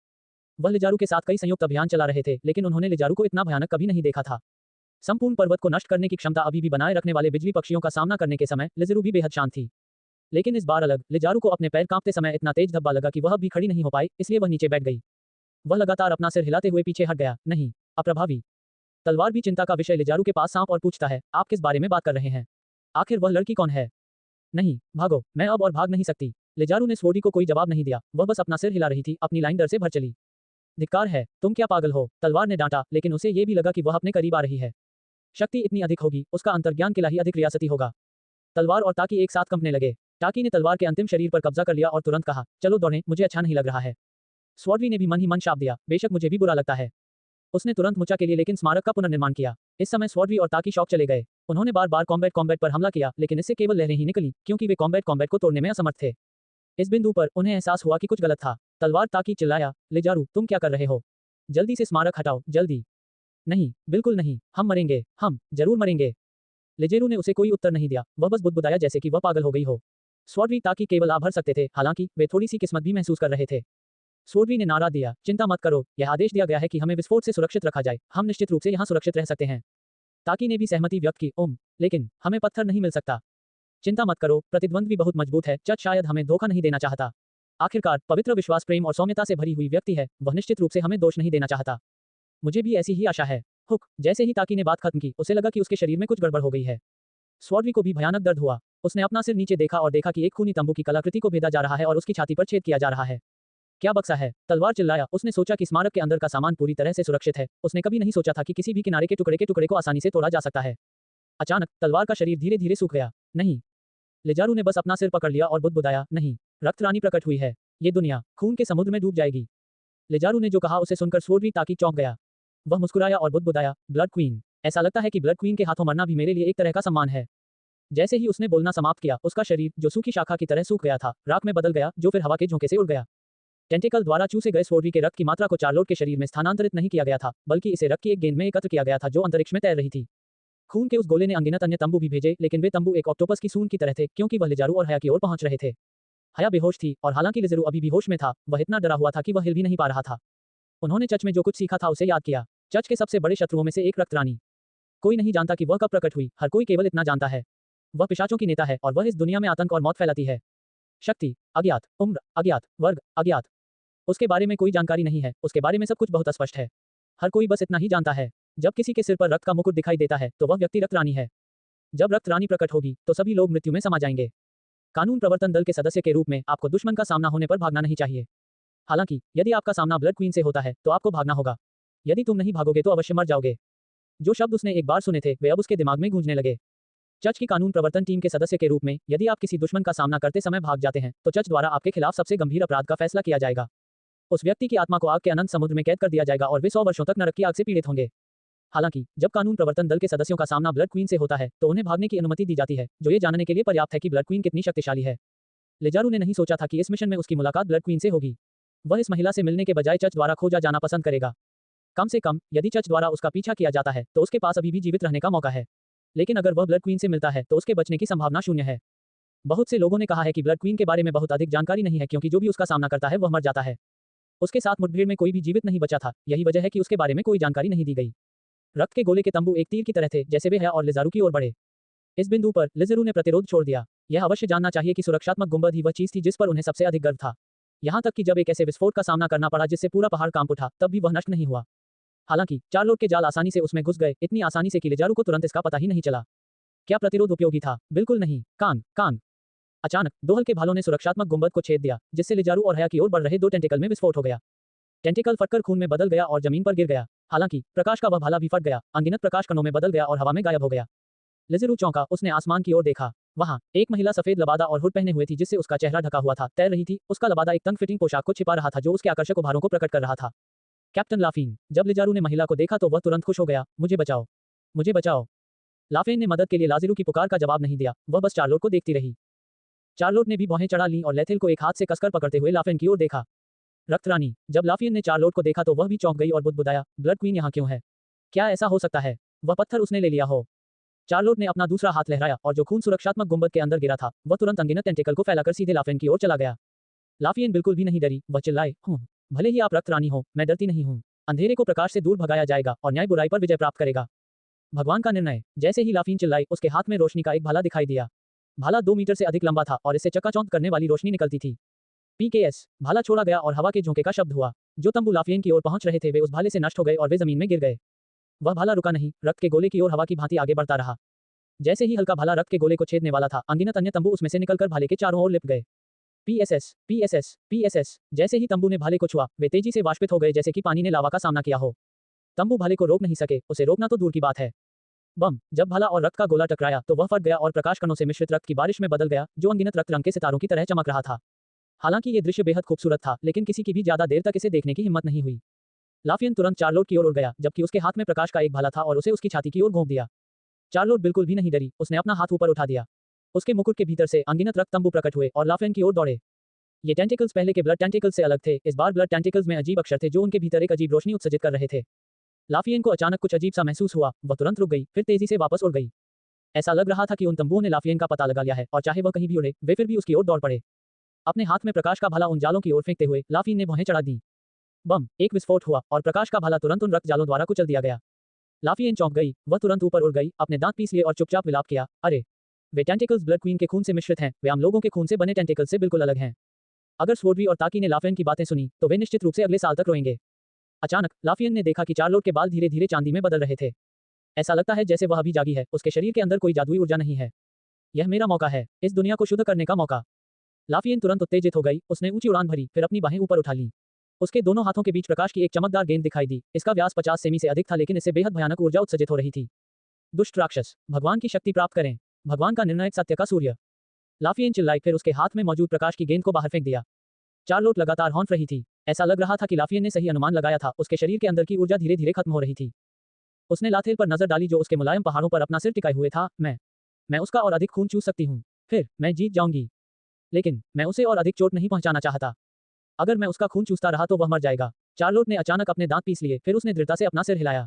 वह लिजारू के साथ कई संयुक्त अभियान चला रहे थे, लेकिन उन्होंने लिजारू को इतना भयानक कभी नहीं देखा था। संपूर्ण पर्वत को नष्ट करने की क्षमता अभी भी बनाए रखने वाले बिजली पक्षियों का सामना करने के समय लिजारू भी बेहद शांत थी। लेकिन इस बार अलग। लिजारू को अपने पैर कांपते समय इतना तेज धब्बा लगा कि वह भी खड़ी नहीं हो पाई, इसलिए वह नीचे बैठ गई। वह लगातार अपना सिर हिलाते हुए पीछे हट गया। नहीं, अप्रभावी। तलवार भी चिंता का विषय। लिजारू के पास सांप और पूछता है, आप किस बारे में बात कर रहे हैं? आखिर वह लड़की कौन है? नहीं, भागो, मैं अब और भाग नहीं सकती। लिजारू ने स्वॉर्डी को कोई जवाब नहीं दिया। वह बस अपना सिर हिला रही थी। अपनी लाइन डर से भर चली। धिक्कार है, तुम क्या पागल हो? तलवार ने डांटा, लेकिन उसे ये भी लगा कि वह अपने करीब आ रही है। शक्ति इतनी अधिक होगी, उसका अंतर्ज्ञान किला ही अधिक रियासती होगा। तलवार और ताकी एक साथ कंपने लगे। टाकी ने तलवार के अंतिम शरीर पर कब्जा कर लिया और तुरंत कहा, चलो दौड़ें, मुझे अच्छा नहीं लग रहा है। स्वॉर्डी ने भी मन ही मन शाप दिया, बेशक मुझे भी बुरा लगता है। उसने तुरंत मुचा के लिए लेकिन स्मारक का पुनर्निर्माण किया। इस समय स्वॉर्डी और ताकी शॉक चले गए। उन्होंने बार बार कॉम्बैट पर हमला किया, लेकिन इससे केवल लहरें ही निकली, क्योंकि वे कॉम्बैट को तोड़ने में असमर्थ थे। इस बिंदु पर उन्हें एहसास हुआ कि कुछ गलत था। तलवार ताकी चिल्लाया, लिजारू, तुम क्या कर रहे हो? जल्दी से स्मारक हटाओ, जल्दी। नहीं, बिल्कुल नहीं, हम मरेंगे, हम जरूर मरेंगे। लिजेरू ने उसे कोई उत्तर नहीं दिया। वह बस बुदबुदाया जैसे कि वह पागल हो गई हो। स्वॉर्डी ताकी केवल आ भर सकते थे, हालांकि वे थोड़ी सी किस्मत भी महसूस कर रहे थे। स्वॉर्डी ने नारा दिया, चिंता मत करो, यह आदेश दिया गया है कि हमें विस्फोट से सुरक्षित रखा जाए। हम निश्चित रूप से यहाँ सुरक्षित रह सकते हैं। ताकी ने भी सहमति व्यक्त की, लेकिन हमें पत्थर नहीं मिल सकता। चिंता मत करो, प्रतिद्वंद भी बहुत मजबूत है। चर्च शायद हमें धोखा नहीं देना चाहता। आखिरकार पवित्र विश्वास, प्रेम और सौम्यता से भरी हुई व्यक्ति है। वह निश्चित रूप से हमें दोष नहीं देना चाहता। मुझे भी ऐसी ही आशा है। हुक। जैसे ही ताकी ने बात खत्म की, उसे लगा कि उसके शरीर में कुछ गड़बड़ हो गई है। स्वॉर्डी को भी भयानक दर्द हुआ। उसने अपना सिर नीचे देखा और देखा कि एक खूनी तंबू की कलाकृति को भेदा जा रहा है और उसकी छाती पर छेद किया जा रहा है। क्या बक्सा है? तलवार चिल्लाया। उसने सोचा कि स्मारक के अंदर का सामान पूरी तरह से सुरक्षित है। उसने कभी नहीं सोचा था कि किसी भी किनारे के टुकड़े को आसानी से तोड़ा जा सकता है। अचानक तलवार का शरीर धीरे धीरे सूख गया। नहीं। लिजारू ने बस अपना सिर पकड़ लिया और बुदबुदाया, नहीं, रक्त रानी प्रकट हुई है। ये दुनिया खून के समुद्र में डूब जाएगी। लिजारू ने जो कहा उसे सुनकर स्वॉर्डी ताकी चौंक गया। वह मुस्कुराया और बुदबुदाया, ब्लड क्वीन। ऐसा लगता है कि ब्लड क्वीन के हाथों मरना भी मेरे लिए एक तरह का सम्मान है। जैसे ही उसने बोलना समाप्त किया, उसका शरीर जो सूखी शाखा की तरह सूख गया था, राख में बदल गया, जो फिर हवा के झोंके से उड़ गया। टेंटेकल द्वारा चूसे गए स्वॉर्डी के रक्त की मात्रा को चार्लोट के शरीर में स्थानांतरित नहीं किया गया था, बल्कि इसे रक्त की एक गेंद में एकत्र किया गया था जो अंतरिक्ष में तैर रही थी। खून के उस गोले ने अनगिनत अन्य तंबू भी भेजे, लेकिन वे तंबू एक ऑक्टोपस की सूंड की तरह थे, क्योंकि वह लिजारू और हया की ओर पहुंच रहे थे। हया बेहोश थी, और हालांकि लिजारू अभी भी होश में था, वह इतना डरा हुआ था कि वह हिल भी नहीं पा रहा था। उन्होंने चर्च में जो कुछ सीखा था उसे याद किया। चर्च के सबसे बड़े शत्रुओं में से एक रक्त रानी। कोई नहीं जानता कि वह कब प्रकट हुई, हर कोई केवल इतना जानता है, वह पिशाचों की नेता है और वह इस दुनिया में आतंक और मौत फैलाती है। शक्ति अज्ञात, उम्र अज्ञात, वर्ग अज्ञात। उसके बारे में कोई जानकारी नहीं है। उसके बारे में सब कुछ बहुत स्पष्ट है। हर कोई बस इतना ही जानता है, जब किसी के सिर पर रक्त का मुकुट दिखाई देता है तो वह व्यक्ति रक्त रानी है। जब रक्त रानी प्रकट होगी तो सभी लोग मृत्यु में समा जाएंगे। कानून प्रवर्तन दल के सदस्य के रूप में आपको दुश्मन का सामना होने पर भागना नहीं चाहिए। हालांकि यदि आपका सामना ब्लड क्वीन से होता है तो आपको भागना होगा। यदि तुम नहीं भागोगे तो अवश्य मर जाओगे। जो शब्द उसने एक बार सुने थे वे अब उसके दिमाग में गूंजने लगे। चर्च की कानून प्रवर्तन टीम के सदस्य के रूप में यदि आप किसी दुश्मन का सामना करते समय भाग जाते हैं तो चर्च द्वारा आपके खिलाफ सबसे गंभीर अपराध का फैसला किया जाएगा। उस व्यक्ति की आत्मा को आग के अनंत समुद्र में कैद कर दिया जाएगा और वे 100 वर्षों तक नरक की आग से पीड़ित होंगे। हालांकि जब कानून प्रवर्तन दल के सदस्यों का सामना ब्लड क्वीन से होता है तो उन्हें भागने की अनुमति दी जाती है, जो ये जानने के लिए पर्याप्त है कि ब्लड क्वीन कितनी शक्तिशाली है। लिजारू ने नहीं सोचा था कि इस मिशन में उसकी मुलाकात ब्लड क्वीन से होगी। वह इस महिला से मिलने के बजाय चर्च द्वारा खोजा जाना पसंद करेगा। कम से कम यदि चर्च द्वारा उसका पीछा किया जाता है तो उसके पास अभी भी जीवित रहने का मौका है, लेकिन अगर वह ब्लड क्वीन से मिलता है तो उसके बचने की संभावना शून्य है। बहुत से लोगों ने कहा है कि ब्लड क्वीन के बारे में बहुत अधिक जानकारी नहीं है क्योंकि जो भी उसका सामना करता है वह मर जाता है। उसके साथ मुठभेड़ में कोई भी जीवित नहीं बचा था, यही वजह है कि उसके बारे में कोई जानकारी नहीं दी गई। रक्त के गोले के तंबू एक तीर की तरह थे जैसे वे है और लिजारू की ओर बढ़े। इस बिंदु पर लिजारू ने प्रतिरोध छोड़ दिया। यह अवश्य जानना चाहिए कि सुरक्षात्मक गुंबद ही वह चीज थी जिस पर उन्हें सबसे अधिक गर्व था। यहाँ तक कि जब एक ऐसे विस्फोट का सामना करना पड़ा जिससे पूरा पहाड़ कांप उठा, तब भी वह नष्ट नहीं हुआ। हालांकि चार्लोट के जाल आसानी से उसमें घुस गए, इतनी आसानी से कि लिजारू को तुरंत इसका पता ही नहीं चला। क्या प्रतिरोध उपयोगी था? बिल्कुल नहीं। कान कान अचानक दो हल्के भालों ने सुरक्षात्मक गुंबद को छेद दिया, जिससे लिजारू और हया की ओर बढ़ रहे दो टेंटिकल में विस्फोट हो गया। टेंटिकल फटकर खून में बदल गया और जमीन पर गिर गया। हालांकि प्रकाश का वह भाला भी फट गया, अनगिनत प्रकाश कणों में बदल गया और हवा में गायब हो गया। लिजारू चौंका, उसने आसमान की ओर देखा। वहां एक महिला सफेद लबादा और हुड पहने हुए थी जिससे उसका चेहरा ढका हुआ था, तैर रही थी। उसका लबादा एक तंग फिटिंग पोशाक को छिपा रहा था जो उसके आकर्षक उभारों को प्रकट कर रहा था। कैप्टन लाफीन। जब लिजारू ने महिला को देखा तो वह तुरंत खुश हो गया। मुझे बचाओ, मुझे बचाओ। लाफेन ने मदद के लिए लाजिरू की पुकार का जवाब नहीं दिया, वह बस चार्लोट को देखती रही। चार्लोट ने भी भौहें चढ़ा लीं और लेथिल को एक हाथ से कसकर पकड़ते हुए लाफेन की ओर देखा। रक्तरानी। जब लाफियन ने चार्लोट को देखा तो वह भी चौंक गई और बुदबुदाया, ब्लड क्वीन यहाँ क्यों है? क्या ऐसा हो सकता है? वह पत्थर उसने ले लिया हो? चार्लोट ने अपना दूसरा हाथ लहराया और जो खून सुरक्षात्मक गुंबद के अंदर गिरा था, वह तुरंत अनगिनत टेंटिकल को फैलाकर सीधे लाफेन की ओर चला गया। लाफियन बिल्कुल भी नहीं डरी, वह चिल्लाए, भले ही आप रक्तरानी हो, मैं डरती नहीं हूँ। अंधेरे को प्रकाश से दूर भगाया जाएगा और न्याय बुराई पर विजय प्राप्त करेगा। भगवान का निर्णय। जैसे ही लाफिन चिल्लाई, उसके हाथ में रोशनी का एक भाला दिखाई दिया। भाला 2 मीटर से अधिक लंबा था और इससे चकाचौंध करने वाली रोशनी निकलती थी। पीकेएस। भाला छोड़ा गया और हवा के झोंके का शब्द हुआ। जो तंबू लाफियन की ओर पहुंच रहे थे वे उस भाले से नष्ट हो गए और वे जमीन में गिर गए। वह भाला रुका नहीं, रक्त के गोले की ओर हवा की भांति आगे बढ़ता रहा। जैसे ही हल्का भाला रक्त के गोले को छेदने वाला था, अनगिनत अन्य तंबू उसमें से निकलकर भाले के चारों ओर लिपट गए। PSS, PSS, PSS. जैसे ही तंबू ने भाले को छुआ, वे तेजी से वाष्पित हो गए जैसे कि पानी ने लावा का सामना किया हो। तंबू भाले को रोक नहीं सके, उसे रोकना तो दूर की बात है। बम। जब भाला और रक्त का गोला टकराया तो वह फट गया और प्रकाश कणों से मिश्रित रक्त की बारिश में बदल गया, जो अनगिनत रक्त रंग के सितारों की तरह चमक रहा था। हालांकि ये दृश्य बेहद खूबसूरत था, लेकिन किसी की भी ज्यादा देर तक इसे देखने की हिम्मत नहीं हुई। लाफियन तुरंत चार्लोट की ओर उड़ गया, जबकि उसके हाथ में प्रकाश का एक भाला था और उसे उसकी छाती की ओर घोंप दिया। चार्लोट बिल्कुल भी नहीं डरी, उसने अपना हाथ ऊपर उठा दिया। उसके मुकुट के भीतर से अनगिनत रक्त तंबू प्रकट हुए और लाफियन की ओर दौड़े। ये टेंटिकल्स पहले के ब्लड टेंटिकल्स से अलग थे, इस बार ब्लड टेंटिकल्स में अजीब अक्षर थे जो उनके भीतर एक अजीब रोशनी उत्सर्जित कर रहे थे। लाफियन को अचानक कुछ अजीब सा महसूस हुआ, वह तुरंत रुक गई, फिर तेजी से वापस उड़ गई। ऐसा लग रहा था कि उन तंबुओं ने लाफियन का पता लगा लिया है और चाहे वह कहीं भी उड़े, वे फिर भी उसकी ओर दौड़ पड़े। अपने हाथ में प्रकाश का भाला उन जालों की ओर फेंकते हुए लाफियन ने भौहें चढ़ा दी। बम। एक विस्फोट हुआ और प्रकाश का भाला तुरंत उन रक्त जालों द्वारा कुचल दिया गया। लाफियन चौंक गई, वह तुरंत ऊपर उड़ गई, अपने दांत पीस लिए और चुपचाप विलाप किया, अरे, वे टेंटिकल्स ब्लड क्वीन के खून से मिश्रित हैं, वे आम लोगों के खून से बने टेंटिकल्स से बिल्कुल अलग हैं। अगर स्वोर्डवी और ताकी ने लाफियन की बातें सुनी तो वे निश्चित रूप से अगले साल तक रोएंगे। अचानक लाफियन ने देखा कि चार्लोट के बाल धीरे धीरे चांदी में बदल रहे थे। ऐसा लगता है जैसे वह अभी जागी है, उसके शरीर के अंदर कोई जादुई ऊर्जा नहीं है। यह मेरा मौका है, इस दुनिया को शुद्ध करने का मौका। लाफियन तुरंत उत्तेजित हो गई, उसने ऊंची उड़ान भरी, फिर अपनी बाहें ऊपर उठा लीं। उसके दोनों हाथों के बीच प्रकाश की एक चमकदार गेंद दिखाई दी। इसका व्यास 50 सेमी से अधिक था, लेकिन इससे बेहद भयानक ऊर्जा उत्सर्जित हो रही थी। दुष्ट राक्षस, भगवान की शक्ति प्राप्त करें, भगवान का निर्णायक सत्य का सूर्य। लाफियन चिल्लाई, फिर उसके हाथ में मौजूद प्रकाश की गेंद को बाहर फेंक दिया। चार्लोट लगातार हॉन्फ रही थी। ऐसा लग रहा था कि लाफियन ने सही अनुमान लगाया था, उसके शरीर के अंदर की ऊर्जा धीरे धीरे खत्म हो रही थी। उसने लाथेल पर नजर डाली जो उसके मुलायम पहाड़ों पर अपना सिर टिकाए हुए था। मैं उसका और अधिक खून चूस सकती हूँ, फिर मैं जीत जाऊंगी। लेकिन मैं उसे और अधिक चोट नहीं पहुंचाना चाहता। अगर मैं उसका खून चूसता रहा तो वह मर जाएगा। चार्लोट ने अचानक अपने दांत पीस लिए, फिर उसने दृढ़ता से अपना सिर हिलाया।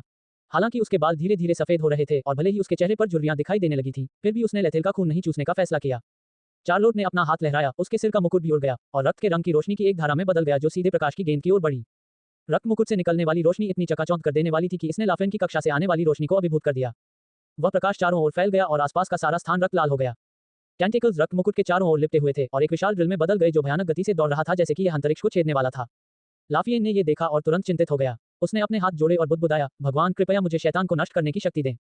हालांकि उसके बाल धीरे धीरे सफेद हो रहे थे और भले ही उसके चेहरे पर झुर्रियां दिखाई देने लगी थी, फिर भी उसने लेथेल का खून नहीं चूसने का फैसला किया। चार्लोट ने अपना हाथ लहराया, उसके सिर का मुकुट भी उड़ गया और रक्त के रंग की रोशनी की एक धारा में बदल गया जो सीधे प्रकाश की गेंद की ओर बढ़ी। रक्त मुकुट से निकलने वाली रोशनी इतनी चकाचौंध कर देने वाली थी कि इसने लाफियन की कक्षा से आने वाली रोशनी को अभिभूत कर दिया। वह प्रकाश चारों ओर फैल गया और आसपास का सारा स्थान रक्त लाल हो गया। टेंटिकल्स रक्त मुकुट के चारों ओर लिपटे हुए थे और एक विशाल ड्रिल में बदल गए जो भयानक गति से दौड़ रहा था, जैसे कि यह अंतरिक्ष को छेदने वाला था। लाफियन ने यह देखा और तुरंत चिंतित हो गया। उसने अपने हाथ जोड़े और बुदबुदाया, भगवान कृपया मुझे शैतान को नष्ट करने की शक्ति दें।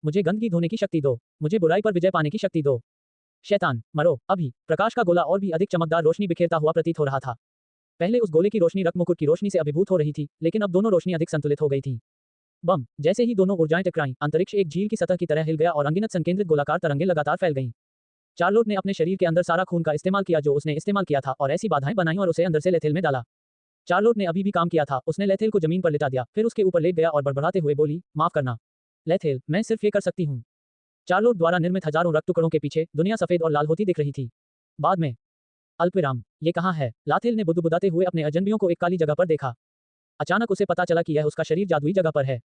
मुझे गंदगी धोने की शक्ति दो, मुझे बुराई पर विजय पाने की शक्ति दो। शैतान मरो अभी। प्रकाश का गोला और भी अधिक चमकदार रोशनी बिखेरता हुआ प्रतीत हो रहा था। पहले उस गोले की रोशनी रक्त मुकुट की रोशनी से अभिभूत हो रही थी, लेकिन अब दोनों रोशनी अधिक संतुलित हो गई थी। बम। जैसे ही दोनों ऊर्जाएं टकराईं, अंतरिक्ष एक झील की सतह की तरह हिल गया और अनगिनत संकेंद्रित गोलाकार तरंगें लगातार फैल गईं। चार्लोट ने अपने शरीर के अंदर सारा खून का इस्तेमाल किया जो उसने इस्तेमाल किया था और ऐसी बाधाएं बनाई और उसे अंदर से लेथेल में डाला। चार्लोट ने अभी भी काम किया था, उसने लेथेल को जमीन पर लिटा दिया, फिर उसके ऊपर लेट गया और बड़बड़ाते हुए बोली, माफ करना लेथेल, मैं सिर्फ ये कर सकती हूँ। चार्लोट द्वारा निर्मित हजारों रक्त टुकड़ों के पीछे दुनिया सफेद और लाल होती दिख रही थी। बाद में अल्पविराम। ये कहाँ है? लाथेल ने बुदबुदाते हुए अपने अजनबियों को एक काली जगह पर देखा। अचानक उसे पता चला कि यह उसका शरीर जादुई जगह पर है।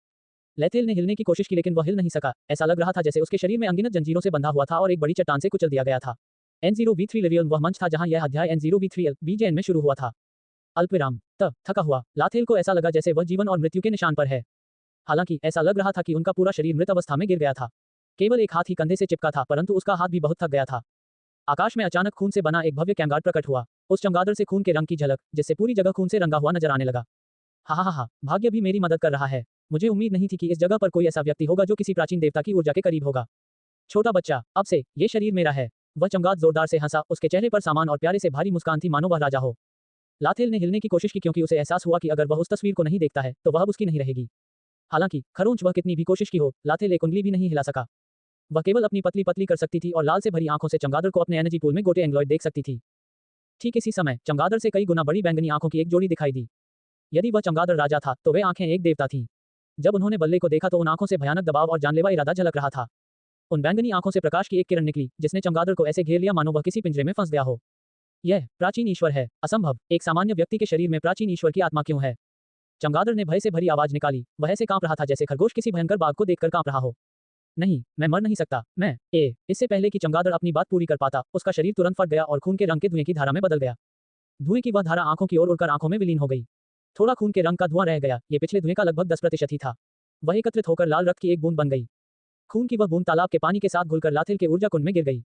लेथेल ने हिलने की कोशिश की लेकिन वह हिल नहीं सका। ऐसा लग रहा था जैसे उसके शरीर में अनगिनत जंजीरों से बंधा हुआ था और एक बड़ी चट्टान से कुचल दिया गया था। N0V3 लेवियन वह मंच था जहां यह अध्याय N0V3 BJN में शुरू हुआ था। अल्पविराम। तब थका हुआ लाथेल को ऐसा लगा जैसे वह जीवन और मृत्यु के निशान पर है। हालांकि ऐसा लग रहा था कि उनका पूरा शरीर मृत अवस्था में गिर गया था। केवल एक हाथ ही कंधे से चिपका था, परंतु उसका हाथ भी बहुत थक गया था। आकाश में अचानक खून से बना एक भव्य कैमगार्ड प्रकट हुआ। उस चमगादड़ से खून के रंग की झलक, जिससे पूरी जगह खून से रंगा हुआ नजर आने लगा। हा हा हा, भाग्य भी मेरी मदद कर रहा है। मुझे उम्मीद नहीं थी कि इस जगह पर कोई ऐसा व्यक्ति होगा जो किसी प्राचीन देवता की ऊर्जा के करीब होगा। छोटा बच्चा, अब से ये शरीर मेरा है। वह चमगादड़ जोरदार से हंसा, उसके चेहरे पर सामान और प्यारे से भारी मुस्कान थी, मानो वह राजा हो। लाथेल ने हिलने की कोशिश की क्योंकि उसे एहसास हुआ कि अगर वह उस तस्वीर को नहीं देखता है तो वह अब उसकी नहीं रहेगी। हालांकि खरोंच वह कितनी भी कोशिश की हो, लाथेल एक उंगली भी नहीं हिला सका। वह केवल अपनी पतली पतली कर सकती थी और लाल से भरी आंखों से चमगादड़ को अपने एनर्जी पूल में गोटे एंग्लॉयड देख सकती थी। ठीक इसी समय चमगादड़ से कई गुना बड़ी बैंगनी आंखों की एक जोड़ी दिखाई दी। यदि वह चमगादड़ राजा था तो वे आंखें एक देवता थीं। जब उन्होंने बल्ले को देखा तो उन आंखों से भयानक दबाव और जानलेवा इरादा झलक रहा था। उन बैंगनी आंखों से प्रकाश की एक किरण निकली, जिसने चमगादड़ को ऐसे घेर लिया मानो वह किसी पिंजरे में फंस गया हो। यह प्राचीन ईश्वर है, असंभव। एक सामान्य व्यक्ति के शरीर में प्राचीन ईश्वर की आत्मा क्यों है? चमगादड़ ने भय से भरी आवाज निकाली। वह ऐसे कांप रहा था जैसे खरगोश किसी भयंकर बाघ को देखकर कांप रहा हो। नहीं, मैं मर नहीं सकता। इससे पहले कि चमगादड़ अपनी बात पूरी कर पाता, उसका शरीर तुरंत फट गया और खून के रंग के धुएं की धारा में बदल गया। धुएं की वह धारा आंखों की ओर उड़कर आंखों में विलीन हो गई। थोड़ा खून के रंग का धुआं रह गया। ये पिछले धुएं का लगभग 10% ही था। वह एकत्रित होकर लाल रक्त की एक बूंद बन गई। खून की वह बूंद तालाब के पानी के साथ घुलकर लाथेल के ऊर्जा कुंड में गिर गई।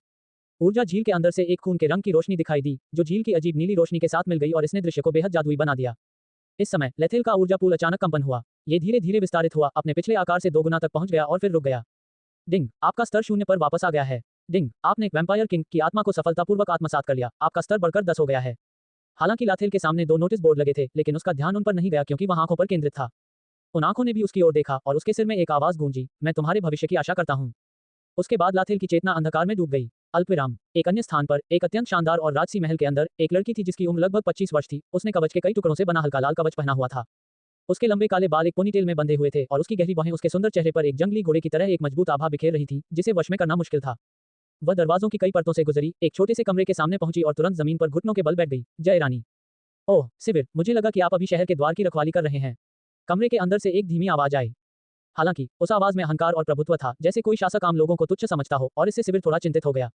ऊर्जा झील के अंदर से एक खून के रंग की रोशनी दिखाई दी, जो झील की अजीब नीली रोशनी के साथ मिल गई और इसने दृश्य को बेहद जादुई बना दिया। इस समय लेथेल का ऊर्जा पूल अचानक कंपन हुआ। ये धीरे धीरे विस्तारित हुआ, अपने पिछले आकार से 2 गुना तक पहुंच गया और फिर रुक गया। डिंग, आपका स्तर 0 पर वापस आ गया है। डिंग, आपने एक वैम्पायर किंग की आत्मा को सफलतापूर्वक आत्मसात कर लिया। आपका स्तर बढ़कर 10 हो गया है। हालांकि लाथेल के सामने 2 नोटिस बोर्ड लगे थे, लेकिन उसका ध्यान उन पर नहीं गया क्योंकि वह आंखों पर केंद्रित था। उन आंखों ने भी उसकी ओर देखा और उसके सिर में एक आवाज गूंजी, मैं तुम्हारे भविष्य की आशा करता हूँ। उसके बाद लाथेल की चेतना अंधकार में डूब गई। अल्पविराम। एक अन्य स्थान पर, एक अत्यंत शानदार और राजसी महल के अंदर, एक लड़की थी जिसकी उम्र लगभग 25 वर्ष थी। उसने कवच के कई टुकड़ों से बना हल्का लाल कवच पहना हुआ था। उसके लंबे काले बाल एक पोनीटेल में बंधे हुए थे और उसकी गहरी बाहें उसके सुंदर चेहरे पर एक जंगली घोड़े की तरह एक मजबूत आभा बिखेर रही थी, जिसे वश में करना मुश्किल था। वह दरवाजों की कई परतों से गुजरी, एक छोटे से कमरे के सामने पहुंची और तुरंत जमीन पर घुटनों के बल बैठ गई। जय रानी। ओह सिबिर, मुझे लगा कि आप अभी शहर के द्वार की रखवाली कर रहे हैं। कमरे के अंदर से एक धीमी आवाज आई। हालांकि उस आवाज में अहंकार और प्रभुत्व था, जैसे कोई शासक आम लोगों को तुच्छ समझता हो, और इससे सिबिर थोड़ा चिंतित हो गया।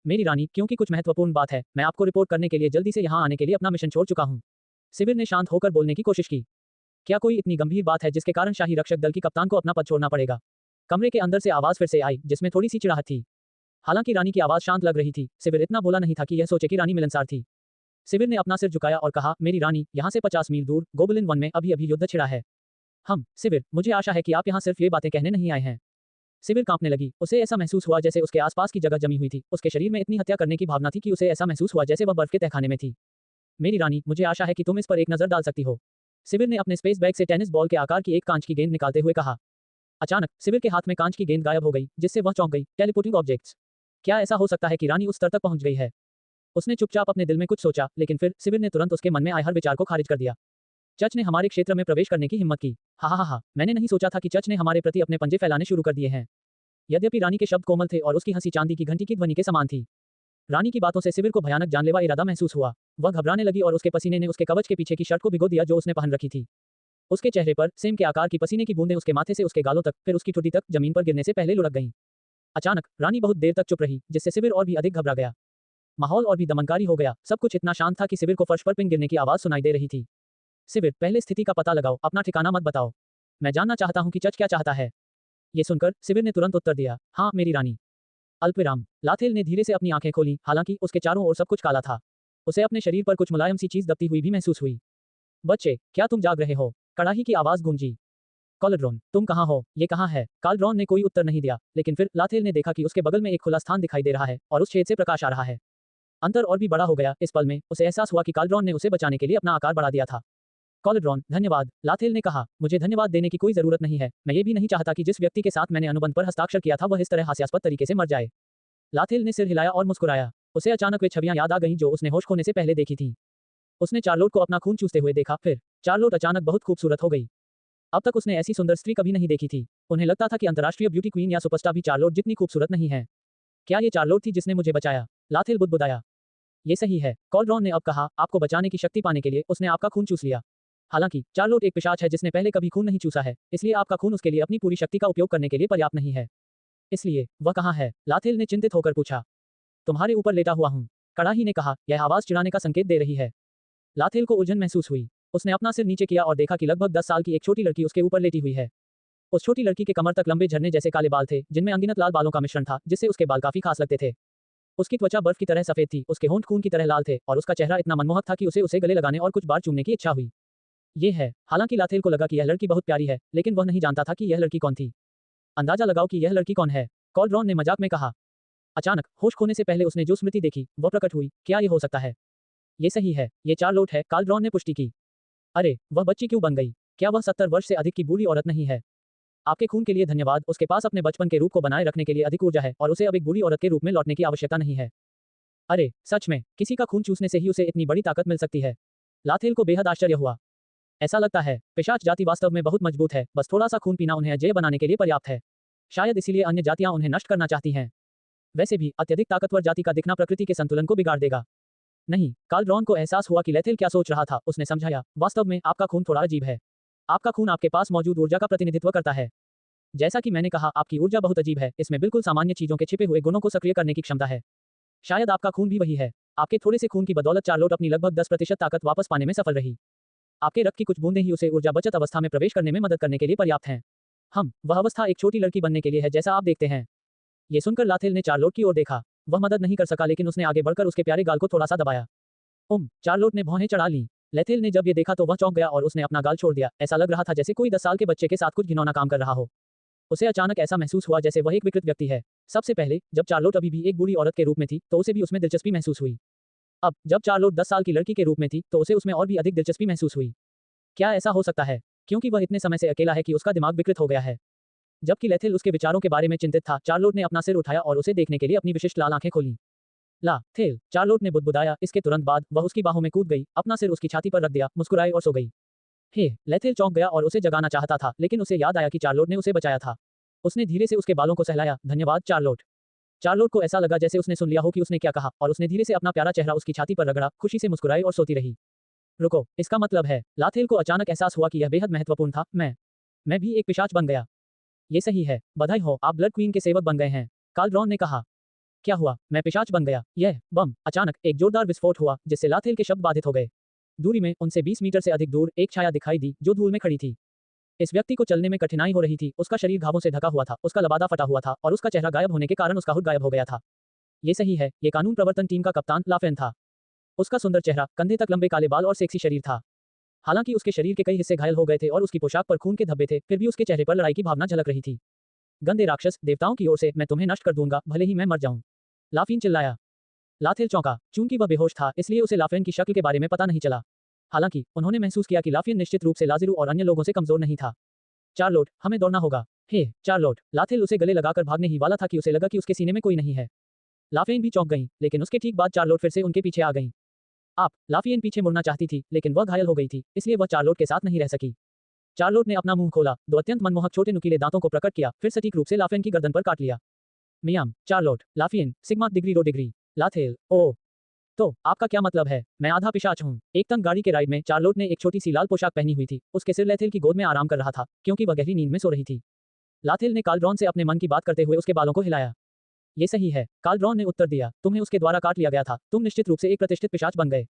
मेरी रानी, क्योंकि कुछ महत्वपूर्ण बात है, मैं आपको रिपोर्ट करने के लिए जल्दी से यहाँ आने के लिए अपना मिशन छोड़ चुका हूँ। सिबिर ने शांत होकर बोलने की कोशिश की। क्या कोई इतनी गंभीर बात है जिसके कारण शाही रक्षक दल की कप्तान को अपना पद छोड़ना पड़ेगा? कमरे के अंदर से आवाज फिर से आई, जिसमें थोड़ी सी चिढ़ाहट थी। हालांकि रानी की आवाज शांत लग रही थी, सिबिर इतना बोला नहीं था कि यह सोचे कि रानी मिलनसार थी। सिबिर ने अपना सिर झुकाया और कहा, मेरी रानी, यहाँ से 50 मील दूर गोबलिन वन में अभी अभी युद्ध छिड़ा है। सिबिर, मुझे आशा है कि आप यहाँ सिर्फ ये बातें कहने नहीं आए हैं। सिबिर कांपने लगी। उसे ऐसा महसूस हुआ जैसे उसके आसपास की जगह जमी हुई थी। उसके शरीर में इतनी हत्या करने की भावना थी कि उसे ऐसा महसूस हुआ जैसे वह बर्फ के तहखाने में थी। मेरी रानी, मुझे आशा है कि तुम इस पर एक नजर डाल सकती हो। सिबिर ने अपने स्पेस बैग से टेनिस बॉल के आकार की एक कांच की गेंद निकालते हुए कहा। अचानक सिबिर के हाथ में कांच की गेंद गायब हो गई, जिससे वह चौंक गई। Teleporting objects. क्या ऐसा हो सकता है कि रानी उस स्तर तक पहुंच गई है? उसने चुपचाप अपने दिल में कुछ सोचा, लेकिन फिर सिबिर ने तुरंत उसके मन में आए हर विचार को खारिज कर दिया। चर्च ने हमारे क्षेत्र में प्रवेश करने की हिम्मत की। हा, मैंने नहीं सोचा था कि चर्च ने हमारे प्रति अपने पंजे फैलाने शुरू कर दिए हैं। यद्यपि रानी के शब्द कोमल थे और उसकी हंसी चांदी की घंटी की ध्वनि के समान थी, रानी की बातों से सिबिर को भयानक जानलेवा इरादा महसूस हुआ। वह घबराने लगी और उसके पसीने ने उसके कवच के पीछे की शर्ट को भिगो दिया जो उसने पहन रखी थी। उसके चेहरे पर सेम के आकार की पसीने की बूंदें उसके माथे से उसके गालों तक, फिर उसकी ठुड्डी तक जमीन पर गिरने से पहले लुढ़क गईं। अचानक रानी बहुत देर तक चुप रही, जिससे सिबिर और भी अधिक घबरा गया। माहौल और भी दमनकारी हो गया। सब कुछ इतना शांत था कि सिबिर को फर्श पर पिन गिरने की आवाज सुनाई दे रही थी। सिबिर, पहले स्थिति का पता लगाओ, अपना ठिकाना मत बताओ। मैं जानना चाहता हूं कि चर्च क्या चाहता है। ये सुनकर सिबिर ने तुरंत उत्तर दिया, हाँ मेरी रानी। अल्पविराम। लाथेल ने धीरे से अपनी आंखें खोली, हालांकि उसके चारों ओर सब कुछ काला था। उसे अपने शरीर पर कुछ मुलायम सी चीज दबती हुई भी महसूस हुई। बच्चे, क्या तुम जाग रहे हो? कड़ाही की आवाज गूंजी। कॉलड्रॉन, तुम कहाँ हो? ये कहाँ है? कॉलड्रॉन ने कोई उत्तर नहीं दिया, लेकिन फिर लाथेल ने देखा कि उसके बगल में एक खुला स्थान दिखाई दे रहा है और उस छेद से प्रकाश आ रहा है। अंतर और भी बड़ा हो गया। इस पल में उसे एहसास हुआ कि कॉलड्रॉन ने उसे बचाने के लिए अपना आकार बढ़ा दिया था। कॉलड्रॉन, धन्यवाद। लाथेल ने कहा, मुझे धन्यवाद देने की कोई जरूरत नहीं है। मैं ये भी नहीं चाहता कि जिस व्यक्ति के साथ मैंने अनुबंध पर हस्ताक्षर किया था वह इस तरह हास्यास्पद तरीके से मर जाए। लाथेल ने सिर हिलाया और मुस्कुराया। उसे अचानक वे छवियां याद आ गईं जो उसने होश खोने से पहले देखी थीं। उसने चार्लोट को अपना खून चूसते हुए देखा, फिर चार्लोट अचानक बहुत खूबसूरत हो गई। अब तक उसने ऐसी सुंदर स्त्री कभी नहीं देखी थी। उन्हें लगता था कि अंतर्राष्ट्रीय ब्यूटी क्वीन या सुपरस्टार भी चार्लोट जितनी खूबसूरत नहीं है। क्या ये चार्लोट थी जिसने मुझे बचाया? लाथेल बुदबुदाया। ये सही है, कॉलड्रॉन ने अब कहा, आपको बचाने की शक्ति पाने के लिए उसने आपका खून चूस लिया। हालांकि चार्लोट एक पिशाच है जिसने पहले कभी खून नहीं चूसा है, इसलिए आपका खून उसके लिए अपनी पूरी शक्ति का उपयोग करने के लिए पर्याप्त नहीं है। इसलिए वह कहाँ है? लाथेल ने चिंतित होकर पूछा। तुम्हारे ऊपर लेटा हुआ हूँ। कड़ाही ने कहा, यह आवाज चिढ़ाने का संकेत दे रही है। लाथेल को उलझन महसूस हुई। उसने अपना सिर नीचे किया और देखा कि लगभग 10 साल की एक छोटी लड़की उसके ऊपर लेटी हुई है। उस छोटी लड़की के कमर तक लंबे झरने जैसे काले बाल थे, जिनमें अनगिनत लाल बालों का मिश्रण था, जिससे उसके बाल काफी खास लगते थे। उसकी त्वचा बर्फ की तरह सफेद थी, उसके होंठ खून की तरह लाल थे, और उसका चेहरा इतना मनमोहक था कि उसे गले लगाने और कुछ बार चूमने की इच्छा हुई। ये है। हालांकि लाथेल को लगा कि यह लड़की बहुत प्यारी है, लेकिन वह नहीं जानता था कि यह लड़की कौन थी। अंदाजा लगाओ कि यह लड़की कौन है, कॉल्ड्रॉन ने मजाक में कहा। अचानक होश खोने से पहले उसने जो स्मृति देखी वह प्रकट हुई। क्या ये हो सकता है? ये सही है, ये चार्लोट है, कॉल्ड्रॉन ने पुष्टि की। अरे, वह बच्ची क्यों बन गई? क्या वह 70 वर्ष से अधिक की बूढ़ी औरत नहीं है? आपके खून के लिए धन्यवाद। उसके पास अपने बचपन के रूप को बनाए रखने के लिए अधिक ऊर्जा है और उसे अब एक बूढ़ी औरत के रूप में लौटने की आवश्यकता नहीं है। अरे, सच में, किसी का खून चूसने से ही उसे इतनी बड़ी ताकत मिल सकती है। लाथेल को बेहद आश्चर्य हुआ। ऐसा लगता है, पिशाच जाति वास्तव में बहुत मजबूत है, बस थोड़ा सा खून पीना उन्हें अजेय बनाने के लिए पर्याप्त है। शायद इसीलिए अन्य जातियां उन्हें नष्ट करना चाहती हैं। वैसे भी, अत्यधिक ताकतवर जाति का दिखना प्रकृति के संतुलन को बिगाड़ देगा। नहीं, कॉल्ड्रॉन को एहसास हुआ कि लैथेल क्या सोच रहा था। उसने समझाया, वास्तव में आपका खून थोड़ा अजीब है। आपका खून आपके पास मौजूद ऊर्जा का प्रतिनिधित्व करता है। जैसा कि मैंने कहा, आपकी ऊर्जा बहुत अजीब है, इसमें बिल्कुल सामान्य चीजों के छिपे हुए गुणों को सक्रिय करने की क्षमता है। शायद आपका खून भी वही है। आपके थोड़े से खून की बदौलत चार्लोट अपनी लगभग 10% ताकत वापस पाने में सफल रही। आपके रक्त की कुछ बूंदें ही उसे ऊर्जा बचत अवस्था में प्रवेश करने में मदद करने के लिए पर्याप्त हैं। वह अवस्था एक छोटी लड़की बनने के लिए है, जैसा आप देखते हैं। ये सुनकर लाथेल ने चार्लोट की ओर देखा। वह मदद नहीं कर सका, लेकिन उसने आगे बढ़कर उसके प्यारे गाल को थोड़ा सा दबाया। चार्लोट ने भौहें चढ़ा लीं। लैथेल ने जब ये देखा तो वह चौंक गया और उसने अपना गाल छोड़ दिया। ऐसा लग रहा था जैसे कोई 10 साल के बच्चे के साथ कुछ घिनौना काम कर रहा हो। उसे अचानक ऐसा महसूस हुआ जैसे वह एक विकृत व्यक्ति है। सबसे पहले, जब चार्लोट अभी भी एक बूढ़ी औरत के रूप में थी, तो उसे भी उसमें दिलचस्पी महसूस हुई। अब, जब चार्लोट 10 साल की लड़की के रूप में थी, तो उसे उसमें और भी अधिक दिलचस्पी महसूस हुई। क्या ऐसा हो सकता है? क्योंकि वह इतने समय से अकेला है कि उसका दिमाग विकृत हो गया है। जबकि लैथेल उसके विचारों के बारे में चिंतित था, चार्लोट ने अपना सिर उठाया और उसे देखने के लिए अपनी विशिष्ट लाल आंखें खोलीं। ला थेल, चार्लोट ने बुदबुदाया। इसके तुरंत बाद वह उसकी बाहों में कूद गई, अपना सिर उसकी छाती पर रख दिया, मुस्कुराई और सो गई। लैथेल चौंक गया और उसे जगाना चाहता था, लेकिन उसे याद आया कि चार्लोट ने उसे बचाया था। उसने धीरे से उसके बालों को सहलाया। धन्यवाद चार्लोट। चार्लोट को ऐसा लगा जैसे उसने सुन लिया हो कि उसने क्या कहा, और उसने धीरे से अपना प्यारा चेहरा उसकी छाती पर रगड़ा, खुशी से मुस्कुराई और सोती रही। रुको, इसका मतलब है, लाथेल को अचानक एहसास हुआ कि यह बेहद महत्वपूर्ण था। मैं भी एक पिशाच बन गया। ये सही है, बधाई हो, आप ब्लड क्वीन के सेवक बन गए हैं, कॉल्ड्रॉन ने कहा। क्या हुआ? मैं पिशाच बन गया? यह बम। अचानक एक जोरदार विस्फोट हुआ, जिससे लाथेल के शब्द बाधित हो गए। दूरी में उनसे 20 मीटर से अधिक दूर एक छाया दिखाई दी, जो धूल में खड़ी थी। इस व्यक्ति को चलने में कठिनाई हो रही थी। उसका शरीर घावों से ढका हुआ था, उसका लबादा फटा हुआ था, और उसका चेहरा गायब होने के कारण उसका हुड गायब हो गया था। ये सही है, ये कानून प्रवर्तन टीम का कप्तान लाफेन था। उसका सुंदर चेहरा, कंधे तक लंबे काले बाल और सेक्सी शरीर था। हालांकि उसके शरीर के कई हिस्से घायल हो गए थे और उसकी पोशाक पर खून के धब्बे थे, फिर भी उसके चेहरे पर लड़ाई की भावना झलक रही थी। गंदे राक्षस, देवताओं की ओर से, मैं तुम्हें नष्ट कर दूंगा, भले ही मैं मर जाऊं। लाफीन चिल्लाया। लाथेल चौंका। चूंकि वह बेहोश था, इसलिए उसे लाफेन की शक्ल के बारे में पता नहीं चला। हालांकि उन्होंने महसूस किया कि लाफियन निश्चित रूप से लाजिरू और अन्य लोगों से कमजोर नहीं था। चार्लोट, हमें दौड़ना होगा। चार्लोट। लाथेल उसे गले लगाकर भागने ही वाला था कि उसे लगा कि उसके सीने में कोई नहीं है। लाफेन भी चौंक गई, लेकिन उसके ठीक बाद चार्लोट फिर से उनके पीछे आ गई। लाफियन पीछे मुड़ना चाहती थी, लेकिन वह घायल हो गई थी, इसलिए वह चार्लोट के साथ नहीं रह सकी। चार्लोट ने अपना मुंह खोला, दो अत्यंत मनमोहक छोटे नुकीले दांतों को प्रकट किया, फिर सटीक रूप से लाफेन की गर्दन पर काट लिया। मियाम, चार्लोट, लाफियन, सिग्मा डिग्री रो डिग्री। लाथेल, ओह, तो आपका क्या मतलब है? मैं आधा पिशाच हूँ। एक तंग गाड़ी के राइड में चार्लोट ने एक छोटी सी लाल पोशाक पहनी हुई थी। उसके सिर लैथेल की गोद में आराम कर रहा था, क्योंकि वह गहरी नींद में सो रही थी। लाथेल ने कॉल्ड्रॉन से अपने मन की बात करते हुए उसके बालों को हिलाया। ये सही है, कॉल्ड्रॉन ने उत्तर दिया। तुम्हें उसके द्वारा काट लिया गया था, तुम निश्चित रूप से एक प्रतिष्ठित पिशाच बन गए।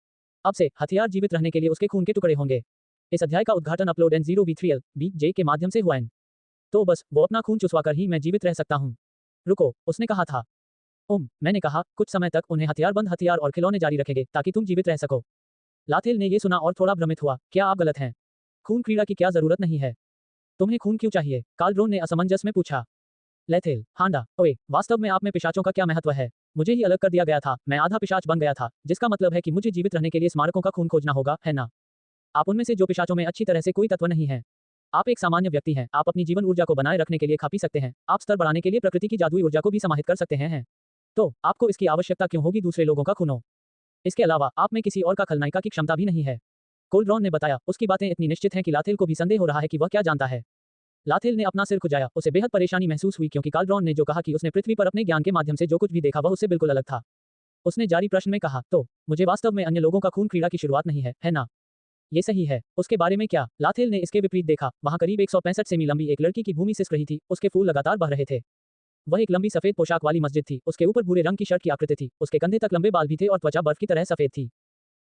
अब से हथियार जीवित रहने के लिए उसके खून के टुकड़े होंगे। इस अध्याय का उद्घाटन अपलोड N0V3L BJ के माध्यम से हुआ। तो बस वो अपना खून चुसवाकर ही मैं जीवित रह सकता हूँ। रुको, उसने कहा था। मैंने कहा, कुछ समय तक उन्हें हथियारबंद हथियार और खिलौने जारी रखेंगे, ताकि तुम जीवित रह सको। लाथेल ने यह सुना और थोड़ा भ्रमित हुआ। क्या आप गलत हैं? खून क्रीड़ा की क्या जरूरत नहीं है? तुम्हें खून क्यों चाहिए? कॉल्ड्रॉन ने असमंजस में पूछा। लैथेल, हांडा, ओए, वास्तव में आप में पिशाचों का क्या महत्व है? मुझे ही अलग कर दिया गया था, मैं आधा पिशाच बन गया था, जिसका मतलब है कि मुझे जीवित रहने के लिए स्मारकों का खून खोजना होगा, है ना? आप उनमें से जो पिशाचों में अच्छी तरह से कोई तत्व नहीं है। आप एक सामान्य व्यक्ति हैं, आप अपनी जीवन ऊर्जा को बनाए रखने के लिए खा पी सकते हैं, आप स्तर बढ़ाने के लिए प्रकृति की जादुई ऊर्जा को भी समाहित कर सकते हैं। तो आपको इसकी आवश्यकता क्यों होगी दूसरे लोगों का खून? इसके अलावा आप में किसी और का खलनायिका की क्षमता भी नहीं है। कॉल्ड्रॉन ने बताया। उसकी बातें इतनी निश्चित हैं कि लाथेल को भी संदेह हो रहा है कि वह क्या जानता है। लाथेल ने अपना सिर खुजाया। उसे बेहद परेशानी महसूस हुई, क्योंकि कॉल्ड्रॉन ने जो कहा कि उसने पृथ्वी पर अपने ज्ञान के माध्यम से जो कुछ भी देखा वह उससे बिल्कुल अलग था। उसने जारी प्रश्न में कहा, तो मुझे वास्तव में अन्य लोगों का खून क्रीड़ा की शुरुआत नहीं है ना? ये सही है। उसके बारे में क्या? लाथेल ने इसके विपरीत देखा। वहां करीब 165 सेमी लंबी एक लड़की की भूमि सिसक रही थी, उसके फूल लगातार बह रहे थे। वह एक लंबी सफेद पोशाक वाली मस्जिद थी, उसके ऊपर भूरे रंग की शर्ट की आकृति थी, उसके कंधे तक लंबे बाल भी थे और त्वचा बर्फ की तरह सफेद थी।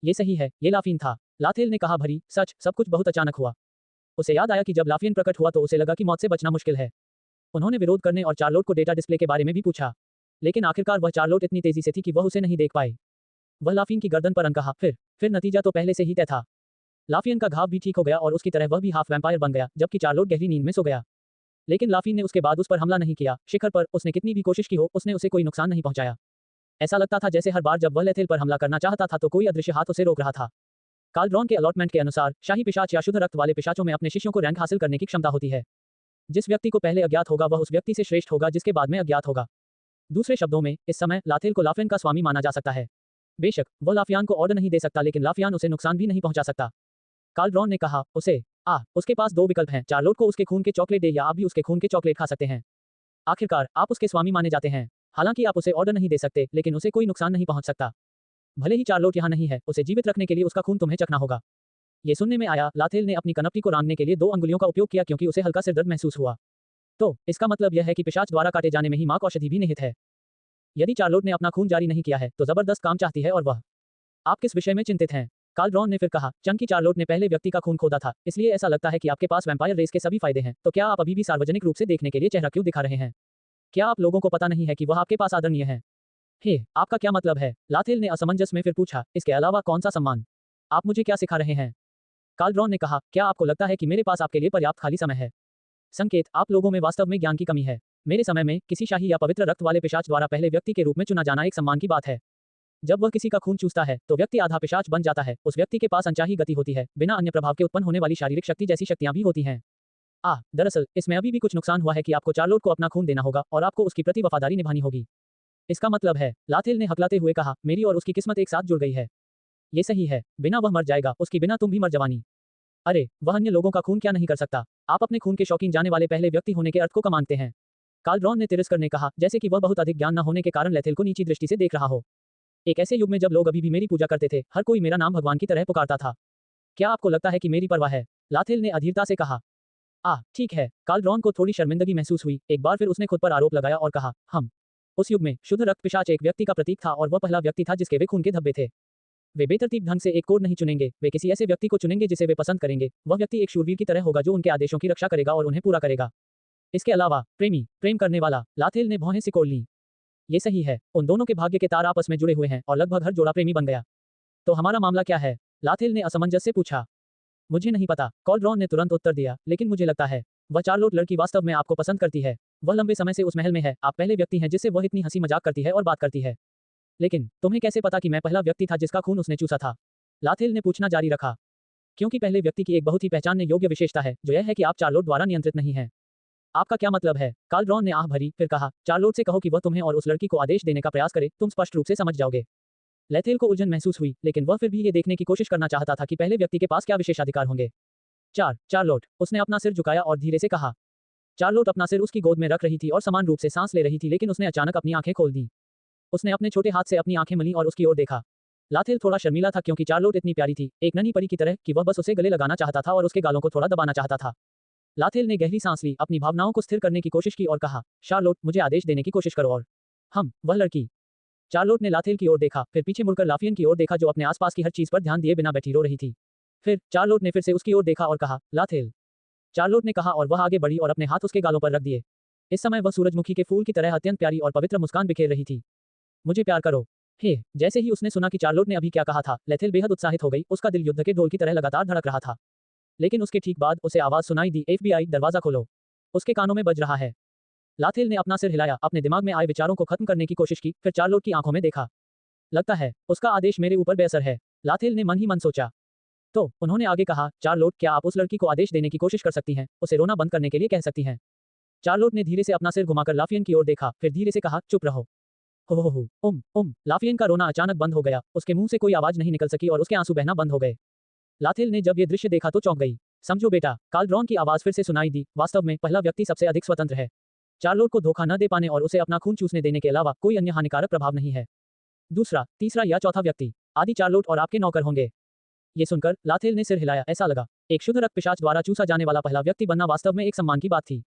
ये सही है, ये लाफिन था। लाथेल ने कहा, भरी सच, सब कुछ बहुत अचानक हुआ। उसे याद आया कि जब लाफिन प्रकट हुआ तो उसे लगा कि मौत से बचना मुश्किल है। उन्होंने विरोध करने और चार्लोट को डेटा डिस्प्ले के बारे में भी पूछा, लेकिन आखिरकार वह चार्लोट इतनी तेजी से थी कि वह उसे नहीं देख पाए। वह लाफिन की गर्दन पर अनकहा, फिर नतीजा तो पहले से ही तय था। लाफिन का घाव भी ठीक हो गया और उसकी तरह वह भी हाफ वैम्पायर बन गया, जबकि चार्लोट गहरी नींद में सो गया। लेकिन लाफिन ने उसके बाद उस पर हमला नहीं किया। शिखर पर उसने कितनी भी कोशिश की हो, उसने उसे कोई नुकसान नहीं पहुंचाया। ऐसा लगता था जैसे हर बार जब वह लेथेल पर हमला करना चाहता था तो कोई अदृश्य हाथ उसे रोक रहा था। काल्ड्रॉन के अलॉटमेंट के अनुसार शाही पिशाच या शुद्ध रक्त वाले पिशाचों में अपने शिष्यों को रैंक हासिल करने की क्षमता होती है। जिस व्यक्ति को पहले अज्ञात होगा वह उस व्यक्ति से श्रेष्ठ होगा जिसके बाद में अज्ञात होगा। दूसरे शब्दों में, इस समय लाथेल को लाफिन का स्वामी माना जा सकता है। बेशक वह लाफियान को ऑर्डर नहीं दे सकता, लेकिन लाफियान उसे नुकसान भी नहीं पहुंचा सकता। काल्ड्रॉन ने कहा, उसके पास दो विकल्प हैं, चार्लोट को उसके खून के चॉकलेट दे या आप भी उसके खून के चॉकलेट खा सकते हैं। आखिरकार आप उसके स्वामी माने जाते हैं। हालांकि आप उसे ऑर्डर नहीं दे सकते, लेकिन उसे कोई नुकसान नहीं पहुंच सकता। भले ही चार्लोट यहाँ नहीं है, उसे जीवित रखने के लिए उसका खून तुम्हें चखना होगा। ये सुनने में आया, लाथेल ने अपनी कनपटी को रांगने के लिए 2 अंगुलियों का उपयोग किया क्योंकि उसे हल्का सिर दर्द महसूस हुआ। तो इसका मतलब यह है कि पिशाच द्वारा काटे जाने में ही मार्क औषधि भी निहित है। यदि चार्लोट ने अपना खून जारी नहीं किया है तो जबरदस्त काम चाहती है। और वह, आप किस विषय में चिंतित हैं? काल्ड्रॉन ने फिर कहा, चंकी चार्लोट ने पहले व्यक्ति का खून खोदा था, इसलिए ऐसा लगता है कि आपके पास वैम्पायर रेस के सभी फायदे हैं। तो क्या आप अभी भी सार्वजनिक रूप से देखने के लिए चेहरा क्यों दिखा रहे हैं? क्या आप लोगों को पता नहीं है कि वह आपके पास आदरणीय है? आपका क्या मतलब है? लाथेल ने असमंजस में फिर पूछा, इसके अलावा कौन सा सम्मान? आप मुझे क्या सिखा रहे हैं? काल्ड्रॉन ने कहा, क्या आपको लगता है कि मेरे पास आपके लिए पर्याप्त खाली समय है? संकेत, आप लोगों में वास्तव में ज्ञान की कमी है। मेरे समय में किसी शाही या पवित्र रक्त वाले पिशाच द्वारा पहले व्यक्ति के रूप में चुना जाना एक सम्मान की बात है। जब वह किसी का खून चूसता है तो व्यक्ति आधा पिशाच बन जाता है। उस व्यक्ति के पास अनचाही गति होती है, बिना अन्य प्रभाव के उत्पन्न होने वाली शारीरिक शक्ति जैसी शक्तियां भी होती हैं। दरअसल इसमें अभी भी कुछ नुकसान हुआ है कि आपको चार्लोट को अपना खून देना होगा और आपको उसकी प्रति वफादारी निभानी होगी। इसका मतलब है, लाथेल ने हकलाते हुए कहा, मेरी और उसकी किस्मत एक साथ जुड़ गई है। ये सही है, बिना वह मर जाएगा, उसकी बिना तुम भी मर जवानी। अरे, वह अन्य लोगों का खून क्या नहीं कर सकता? आप अपने खून के शौकीन जाने वाले पहले व्यक्ति होने के अर्थ को मानते हैं। काल्ड्रॉन ने तिरस्कार ने कहा, जैसे कि वह बहुत अधिक ज्ञान न होने के कारण लेथेल को नीची दृष्टि से देख रहा हो। एक ऐसे युग में जब लोग अभी भी मेरी पूजा करते थे, हर कोई मेरा नाम भगवान की तरह पुकारता था। क्या आपको लगता है कि मेरी परवाह है? लाथेल ने अधीरता से कहा। ठीक है। काल्ड्रॉन को थोड़ी शर्मिंदगी महसूस हुई। एक बार फिर उसने खुद पर आरोप लगाया और कहा, उस युग में शुद्ध रक्त पिशाच एक व्यक्ति का प्रतीक था और वह पहला व्यक्ति था जिसके वे खून के धब्बे थे। वे बेतरतीब ढंग से एक कोड नहीं चुनेंगे, वे किसी ऐसे व्यक्ति को चुनेंगे जिसे वे पसंद करेंगे। वह व्यक्ति एक शूरवीर की तरह होगा जो उनके आदेशों की रक्षा करेगा और उन्हें पूरा करेगा। इसके अलावा प्रेम करने वाला। लाथेल ने भौहें सिकोड़ लीं। ये सही है, उन दोनों के भाग्य के तार आपस में जुड़े हुए हैं और लगभग हर जोड़ा प्रेमी बन गया। तो हमारा मामला क्या है? लाथेल ने असमंजस से पूछा। मुझे नहीं पता, काल्ड्रॉन ने तुरंत उत्तर दिया, लेकिन मुझे लगता है वह चार्लोट लड़की वास्तव में आपको पसंद करती है। वह लंबे समय से उस महल में है, आप पहले व्यक्ति हैं जिससे वह इतनी हंसी मजाक करती है और बात करती है। लेकिन तुम्हें कैसे पता कि मैं पहला व्यक्ति था जिसका खून उसने चूसा था? लाथेल ने पूछना जारी रखा। क्योंकि पहले व्यक्ति की एक बहुत ही पहचानने योग्य विशेषता है, जो यह है कि आप चार्लोट द्वारा नियंत्रित नहीं हैं। आपका क्या मतलब है? काल्ड्रॉन ने आह भरी, फिर कहा, चार्लोट से कहो कि वह तुम्हें और उस लड़की को आदेश देने का प्रयास करे, तुम स्पष्ट रूप से समझ जाओगे। लेथेल को उलझन महसूस हुई, लेकिन वह फिर भी ये देखने की कोशिश करना चाहता था कि पहले व्यक्ति के पास क्या विशेषाधिकार होंगे। चार्लोट, उसने अपना सिर झुकाया और धीरे से कहा। चार्लोट अपना सिर उसकी गोद में रख रही थी और समान रूप से सांस ले रही थी, लेकिन उसने अचानक अपनी आंखें खोल दी। उसने अपने छोटे हाथ से अपनी आंखें मलीं और उसकी ओर देखा। लाथेल थोड़ा शर्मीला था क्योंकि चार्लोट इतनी प्यारी थी, एक नन्ही परी की तरह कि वह बस उसे गले लगाना चाहता था और उसके गालों को थोड़ा दबाना चाहता था। लाथेल ने गहरी सांस ली, अपनी भावनाओं को स्थिर करने की कोशिश की और कहा, चार्लोट, मुझे आदेश देने की कोशिश करो। और वह लड़की। चार्लोट ने लाथेल की ओर देखा, फिर पीछे मुड़कर लाफियन की ओर देखा जो अपने आसपास की हर चीज पर ध्यान दिए बिना बैठी रो रही थी। फिर चार्लोट ने फिर से उसकी ओर देखा और कहा, लाथेल। चार्लोट ने कहा और वह आगे बढ़ी और अपने हाथ उसके गालों पर रख दिए। इस समय वह सूरजमुखी के फूल की तरह अत्यंत प्यारी और पवित्र मुस्कान बिखेर रही थी। मुझे प्यार करो। जैसे ही उसने सुना कि चार्लोट ने अभी क्या कहा था, लेथेल बेहद उत्साहित हो गई। उसका दिल युद्ध के ढोल की तरह लगातार धड़क रहा था। लेकिन उसके ठीक बाद उसे आवाज सुनाई दी, FBI, दरवाजा खोलो। उसके कानों में बज रहा है। लाथेल ने अपना सिर हिलाया, अपने दिमाग में आए विचारों को खत्म करने की कोशिश की, फिर चार्लोट की आंखों में देखा। लगता है उसका आदेश मेरे ऊपर बेअसर है, लाथेल ने मन ही मन सोचा। तो उन्होंने आगे कहा, चार्लोट, क्या आप उस लड़की को आदेश देने की कोशिश कर सकती हैं, उसे रोना बंद करने के लिए कह सकती हैं? चार्लोट ने धीरे से अपना सिर घुमाकर लाफियन की ओर देखा, फिर धीरे से कहा, चुप रहो। हो। लाफियन का रोना अचानक बंद हो गया, उसके मुंह से कोई आवाज नहीं निकल सकी और उसके आंसू बहना बंद हो गए। लाथेल ने जब ये दृश्य देखा तो चौंक गई। समझो बेटा, काल्ड्रॉन की आवाज फिर से सुनाई दी, वास्तव में पहला व्यक्ति सबसे अधिक स्वतंत्र है। चार्लोट को धोखा न दे पाने और उसे अपना खून चूसने देने के अलावा कोई अन्य हानिकारक प्रभाव नहीं है। दूसरा, तीसरा या चौथा व्यक्ति आदि चार्लोट और आपके नौकर होंगे। ये सुनकर लाथेल ने सिर हिलाया, ऐसा लगा एक शुद्ध रक्त पिशाच द्वारा चूसा जाने वाला पहला व्यक्ति बनना वास्तव में एक सम्मान की बात थी।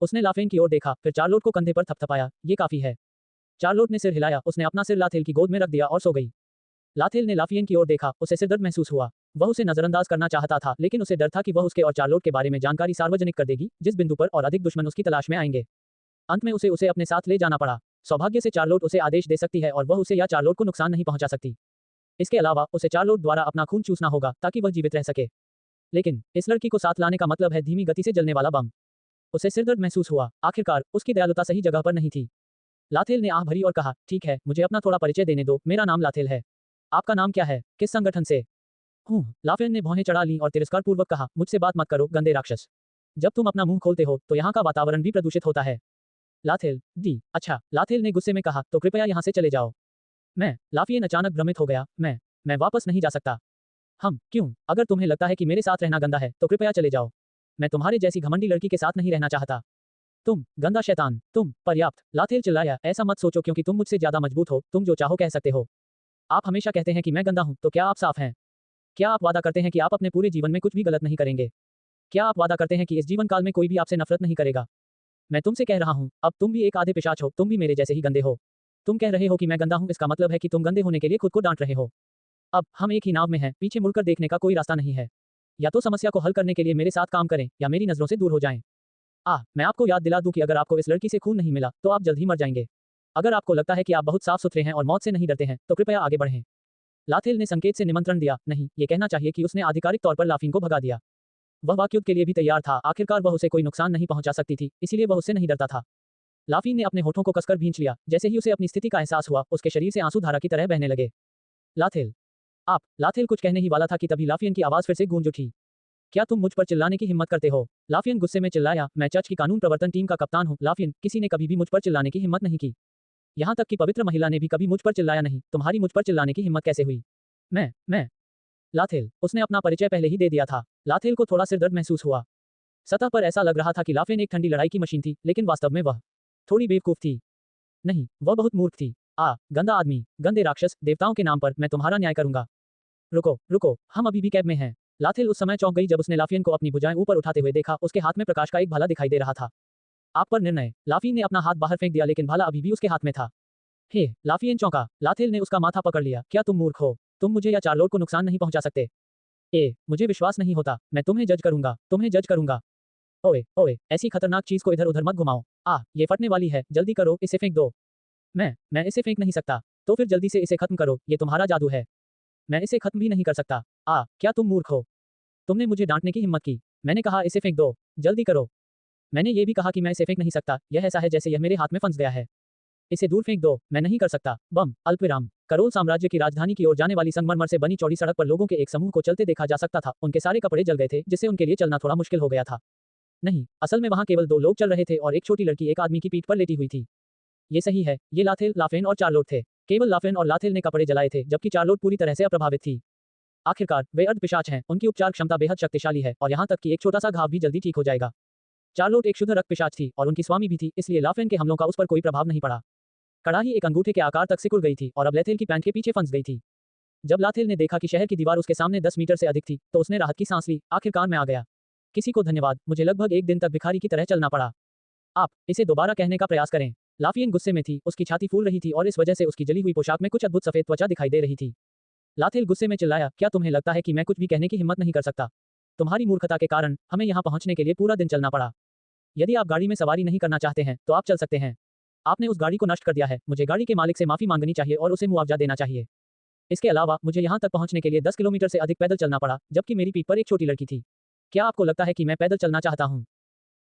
उसने लाफेन की ओर देखा, फिर चार्लोट को कंधे पर थपथपाया। ये काफी है। चार्लोट ने सिर हिलाया, उसने अपना सिर लाथेल की गोद में रख दिया और सो गई। लाथेल ने लाफियन की ओर देखा, उसे सिरदर्द महसूस हुआ। वह उसे नजरअंदाज करना चाहता था, लेकिन उसे डर था कि वह उसके और चार्लोट के बारे में जानकारी सार्वजनिक कर देगी, जिस बिंदु पर और अधिक दुश्मन उसकी तलाश में आएंगे। अंत में उसे उसे अपने साथ ले जाना पड़ा। सौभाग्य से चार्लोट उसे आदेश दे सकती है और वह उसे या चार्लोट को नुकसान नहीं पहुंचा सकती। इसके अलावा उसे चार्लोट द्वारा अपना खून चूसना होगा ताकि वह जीवित रह सके। लेकिन इस लड़की को साथ लाने का मतलब है धीमी गति से जलने वाला बम। उसे सिरदर्द महसूस हुआ। आखिरकार उसकी दयालुता सही जगह पर नहीं थी। लाथेल ने आह भरी और कहा, ठीक है, मुझे अपना थोड़ा परिचय देने दो। मेरा नाम लाथेल है। आपका नाम क्या है? किस संगठन से? लाफेन ने भौहें चढ़ा ली और तिरस्कार पूर्वक कहा, मुझसे बात मत करो, गंदे राक्षस। जब तुम अपना मुंह खोलते हो तो यहाँ का वातावरण भी प्रदूषित होता है। लाथेल, दी, अच्छा। लाथेल ने गुस्से में कहा, तो कृपया यहाँ से चले जाओ। लाफियन अचानक भ्रमित हो गया। मैं वापस नहीं जा सकता। क्यों? अगर तुम्हें लगता है कि मेरे साथ रहना गंदा है तो कृपया चले जाओ। मैं तुम्हारे जैसी घमंडी लड़की के साथ नहीं रहना चाहता। तुम गंदा शैतान, तुम। पर्याप्त, लाथेल चिल्लाया, ऐसा मत सोचो क्योंकि तुम मुझसे ज्यादा मजबूत हो, तुम जो चाहो कह सकते हो। आप हमेशा कहते हैं कि मैं गंदा हूं, तो क्या आप साफ हैं? क्या आप वादा करते हैं कि आप अपने पूरे जीवन में कुछ भी गलत नहीं करेंगे? क्या आप वादा करते हैं कि इस जीवन काल में कोई भी आपसे नफरत नहीं करेगा? मैं तुमसे कह रहा हूं, अब तुम भी एक आधे पिशाच हो, तुम भी मेरे जैसे ही गंदे हो। तुम कह रहे हो कि मैं गंदा हूं, इसका मतलब है कि तुम गंदे होने के लिए खुद को डांट रहे हो। अब हम एक ही नाव में हैं, पीछे मुड़कर देखने का कोई रास्ता नहीं है। या तो समस्या को हल करने के लिए मेरे साथ काम करें या मेरी नजरों से दूर हो जाएं। मैं आपको याद दिला दूं कि अगर आपको इस लड़की से खून नहीं मिला तो आप जल्द ही मर जाएंगे। अगर आपको लगता है कि आप बहुत साफ सुथरे हैं और मौत से नहीं डरते हैं तो कृपया आगे बढ़ें। लाथेल ने संकेत से निमंत्रण दिया। नहीं, ये कहना चाहिए कि उसने आधिकारिक तौर पर लाफिन को भगा दिया। वह वाकयुद्ध के लिए भी तैयार था। आखिरकार वह उसे कोई नुकसान नहीं पहुंचा सकती थी, इसीलिए वह उससे नहीं डरता था। लाफिन ने अपने होठों को कसकर भींच लिया। जैसे ही उसे अपनी स्थिति का एहसास हुआ, उसके शरीर से आंसू धारा की तरह बहने लगे। लाथेल, आप। लाथेल कुछ कहने ही वाला था कि तभी लाफियन की आवाज फिर से गूंज उठी। क्या तुम मुझ पर चिल्लाने की हिम्मत करते हो? लाफियन गुस्से में चिल्लाया, मैं चर्च की कानून प्रवर्तन टीम का कप्तान हूं। लाफियन, किसी ने कभी भी मुझ पर चिल्लाने की हिम्मत नहीं की। यहाँ तक कि पवित्र महिला ने भी कभी मुझ पर चिल्लाया नहीं। तुम्हारी मुझ पर चिल्लाने की हिम्मत कैसे हुई? मैं लाथेल, उसने अपना परिचय पहले ही दे दिया था। लाथेल को थोड़ा सिर दर्द महसूस हुआ। सतह पर ऐसा लग रहा था कि लाफियन एक ठंडी लड़ाई की मशीन थी, लेकिन वास्तव में वह थोड़ी बेवकूफ थी। नहीं, वह बहुत मूर्ख थी। गंदा आदमी, गंदे राक्षस, देवताओं के नाम पर मैं तुम्हारा न्याय करूंगा। रुको रुको, हम अभी भी कैब में हैं। लाथेल उस समय चौंक गई जब उसने लाफियन को अपनी भुजाएं ऊपर उठाते हुए देखा। उसके हाथ में प्रकाश का एक भाला दिखाई दे रहा था। आप पर निर्णय। लाफियन ने अपना हाथ बाहर फेंक दिया, लेकिन भाला अभी भी उसके हाथ में था। हे, लाफियन चौंका। लाथेल ने उसका माथा पकड़ लिया। क्या तुम मूर्ख हो? तुम मुझे या चार्लोट को नुकसान नहीं पहुंचा सकते। मुझे विश्वास नहीं होता। मैं तुम्हें जज करूंगा, तुम्हें जज करूंगा। ओए ओए, ऐसी खतरनाक चीज को इधर उधर मत घुमाओ। ये फटने वाली है, जल्दी करो, इसे फेंक दो। मैं इसे फेंक नहीं सकता। तो फिर जल्दी से इसे खत्म करो, ये तुम्हारा जादू है। मैं इसे खत्म भी नहीं कर सकता। क्या तुम मूर्ख हो? तुमने मुझे डांटने की हिम्मत की। मैंने कहा इसे फेंक दो, जल्दी करो। मैंने ये भी कहा कि मैं इसे फेंक नहीं सकता। यह ऐसा है जैसे यह मेरे हाथ में फंस गया है। इसे दूर फेंक दो, मैं नहीं कर सकता। बम, अल्पविराम। करोल साम्राज्य की राजधानी की ओर जाने वाली संगमरमर से बनी चौड़ी सड़क पर लोगों के एक समूह को चलते देखा जा सकता था। उनके सारे कपड़े जल गए थे, जिससे उनके लिए चलना थोड़ा मुश्किल हो गया था। नहीं, असल में वहां केवल 2 लोग चल रहे थे और एक छोटी लड़की एक आदमी की पीठ पर लेटी हुई थी। ये सही है, ये लाथेल, लाफेन और चार्लोट थे। केवल लाफेन और लाथेल ने कपड़े जलाए थे, जबकि चार्लोट पूरी तरह से अप्रभावित थी। आखिरकार वे अर्धपिशाच हैं, उनकी उपचार क्षमता बेहद शक्तिशाली है और यहाँ तक कि एक छोटा सा घाव भी जल्दी ठीक हो जाएगा। चार्लोट एक शुद्ध रक्त पिशाच थी और उनकी स्वामी भी थी, इसलिए लाफेन के हमलों का उस पर कोई प्रभाव नहीं पड़ा। कड़ाही एक अंगूठे के आकार तक सिकुड़ गई थी और अब लाथेल की पैंट के पीछे फंस गई थी। जब लाथेल ने देखा कि शहर की दीवार उसके सामने 10 मीटर से अधिक थी, तो उसने राहत की सांस ली। आखिरकार मैं आ गया। किसी को धन्यवाद, मुझे लगभग 1 दिन तक भिखारी की तरह चलना पड़ा। आप इसे दोबारा कहने का प्रयास करें। लाफियन गुस्से में थी, उसकी छाती फूल रही थी और इस वजह से उसकी जली हुई पोशाक में कुछ अद्भुत सफेद त्वचा दिखाई दे रही थी। लाथेल गुस्से में चिल्लाया, क्या तुम्हें लगता है कि मैं कुछ भी कहने की हिम्मत नहीं कर सकता? तुम्हारी मूर्खता के कारण हमें यहाँ पहुंचने के लिए पूरा दिन चलना पड़ा। यदि आप गाड़ी में सवारी नहीं करना चाहते हैं तो आप चल सकते हैं। आपने उस गाड़ी को नष्ट कर दिया है। मुझे गाड़ी के मालिक से माफी मांगनी चाहिए और उसे मुआवजा देना चाहिए। इसके अलावा मुझे यहाँ तक पहुंचने के लिए 10 किलोमीटर से अधिक पैदल चलना पड़ा, जबकि मेरी पीठ पर एक छोटी लड़की थी। क्या आपको लगता है कि मैं पैदल चलना चाहता हूँ?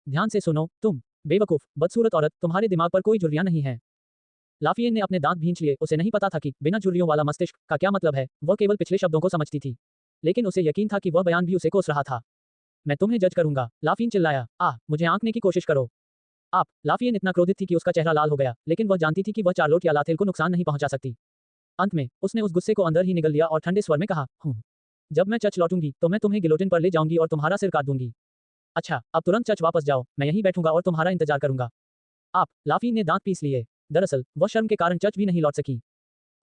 ध्यान से सुनो, तुम बेवकूफ, बदसूरत औरत, तुम्हारे दिमाग पर कोई झुर्रियां नहीं है। लाफियन ने अपने दांत भींच लिए। उसे नहीं पता था कि बिना झुर्रियों वाला मस्तिष्क का क्या मतलब है। वह केवल पिछले शब्दों को समझती थी, लेकिन उसे यकीन था कि वह बयान भी उसे कोस रहा था। मैं तुम्हें जज करूंगा, लाफियन चिल्लाया। मुझे आंकने की कोशिश करो। लाफियन इतना क्रोधित थी कि उसका चेहरा लाल हो गया, लेकिन वह जानती थी कि वह चार्लोट या लाथेल को नुकसान नहीं पहुंचा सकती। अंत में उसने उस गुस्से को अंदर ही निगल लिया और ठंडे स्वर में कहा, जब मैं चर्च लौटूंगी तो मैं तुम्हें गिलोटिन पर ले जाऊंगी और तुम्हारा सिर काट दूंगी। अच्छा, अब तुरंत चर्च वापस जाओ, मैं यहीं बैठूंगा और तुम्हारा इंतजार करूंगा। लाफिन ने दांत पीस लिए। दरअसल वह शर्म के कारण चर्च भी नहीं लौट सकी।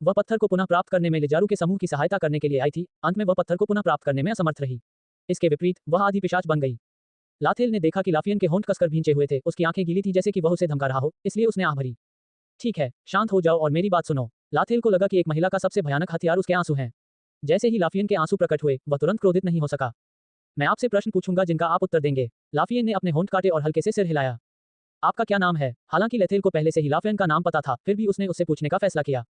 वह पत्थर को पुनः प्राप्त करने में लिजारू के समूह की सहायता करने के लिए आई थी। अंत में वह पत्थर को पुनः प्राप्त करने में असमर्थ रही। इसके विपरीत वह आधी पिशाच बन गई। लाथेल ने देखा कि लाफियन के होंठ कसकर भींचे हुए थे, उसकी आंखें गीली थी जैसे कि वह उसे धमका रहा हो, इसलिए उसने आह भरी। ठीक है, शांत हो जाओ और मेरी बात सुनो। लाथेल को लगा कि एक महिला का सबसे भयानक हथियार उसके आंसू हैं। जैसे ही लाफियन के आंसू प्रकट हुए, वह तुरंत क्रोधित नहीं हो सका। मैं आपसे प्रश्न पूछूंगा जिनका आप उत्तर देंगे। लाफियन ने अपने होंठ काटे और हल्के से सिर हिलाया। आपका क्या नाम है? हालांकि लेथेल को पहले से ही लाफियन का नाम पता था, फिर भी उसने उससे पूछने का फैसला किया।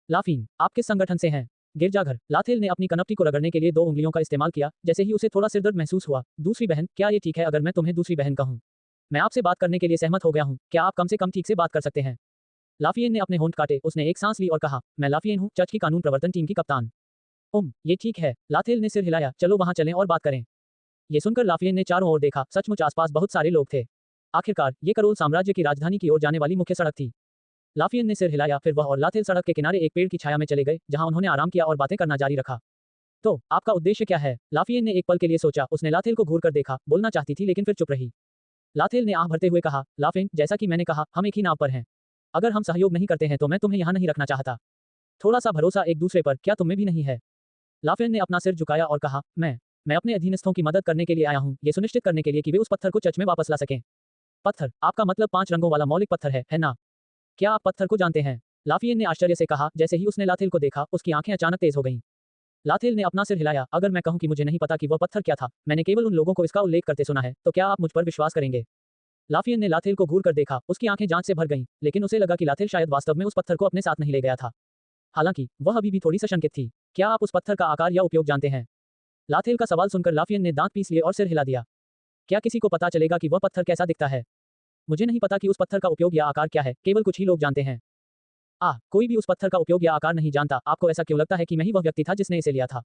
लाफिन, आप किस संगठन से हैं? गिरजाघर। लाथेल ने अपनी कनपटी को रगड़ने के लिए 2 उंगलियों का इस्तेमाल किया, जैसे ही उसे थोड़ा सिरदर्द महसूस हुआ। दूसरी बहन, क्या ये ठीक है अगर मैं तुम्हें दूसरी बहन कहूं? मैं आपसे बात करने के लिए सहमत हो गया हूं, क्या आप कम से कम ठीक से बात कर सकते हैं? लाफियन ने अपने होंठ काटे, उसने एक सांस ली और कहा, मैं लाफियन हूं, चर्च की कानून प्रवर्तन टीम की कप्तान। ये ठीक है। लाथेल ने सिर हिलाया, चलो वहां चलें और बात करें। ये सुनकर लाफियन ने चारों ओर देखा, सचमुच आसपास बहुत सारे लोग थे। आखिरकार, ये करोल साम्राज्य की राजधानी की ओर जाने वाली मुख्य सड़क थी। लाफियन ने सिर हिलाया, फिर वह और लाथेल सड़क के किनारे एक पेड़ की छाया में चले गए, जहां उन्होंने आराम किया और बातें करना जारी रखा। तो आपका उद्देश्य क्या है? लाफियन ने एक पल के लिए सोचा, उसने लाथेल को घूर कर देखा, बोलना चाहती थी लेकिन फिर चुप रही। लाथेल ने आह भरते हुए कहा, लाफिन, जैसा कि मैंने कहा, हम एक ही नाव पर हैं। अगर हम सहयोग नहीं करते हैं तो मैं तुम्हें यहाँ नहीं रखना चाहता। थोड़ा सा भरोसा एक दूसरे पर क्या तुम्हें भी नहीं है? लाफियन ने अपना सिर झुकाया और कहा, मैं अपने अधीनस्थों की मदद करने के लिए आया हूँ, ये सुनिश्चित करने के लिए कि वे उस पत्थर को चर्च में वापस ला सकें। पत्थर, आपका मतलब 5 रंगों वाला मौलिक पत्थर है ना? क्या आप पत्थर को जानते हैं? लाफियन ने आश्चर्य से कहा, जैसे ही उसने लाथेल को देखा, उसकी आंखें अचानक तेज हो गईं। लाथेल ने अपना सिर हिलाया, अगर मैं कहूं कि मुझे नहीं पता कि वह पत्थर क्या था, मैंने केवल उन लोगों को इसका उल्लेख करते सुना है, तो क्या आप मुझ पर विश्वास करेंगे? लाफियन ने लाथेल को घूर कर देखा, उसकी आंखें जांच से भर गईं, लेकिन उसे लगा कि लाथेल शायद वास्तव में उस पत्थर को अपने साथ नहीं ले गया था। हालांकि वह अभी भी थोड़ी सशंकित थी। क्या आप उस पत्थर का आकार या उपयोग जानते हैं? लाथेल का सवाल सुनकर लाफियन ने दांत पीस लिए और सिर हिला दिया। क्या किसी को पता चलेगा कि वह पत्थर कैसा दिखता है? मुझे नहीं पता कि उस पत्थर का उपयोग या आकार क्या है, केवल कुछ ही लोग जानते हैं। कोई भी उस पत्थर का उपयोग या आकार नहीं जानता, आपको ऐसा क्यों लगता है कि मैं ही वह व्यक्ति था जिसने इसे लिया था?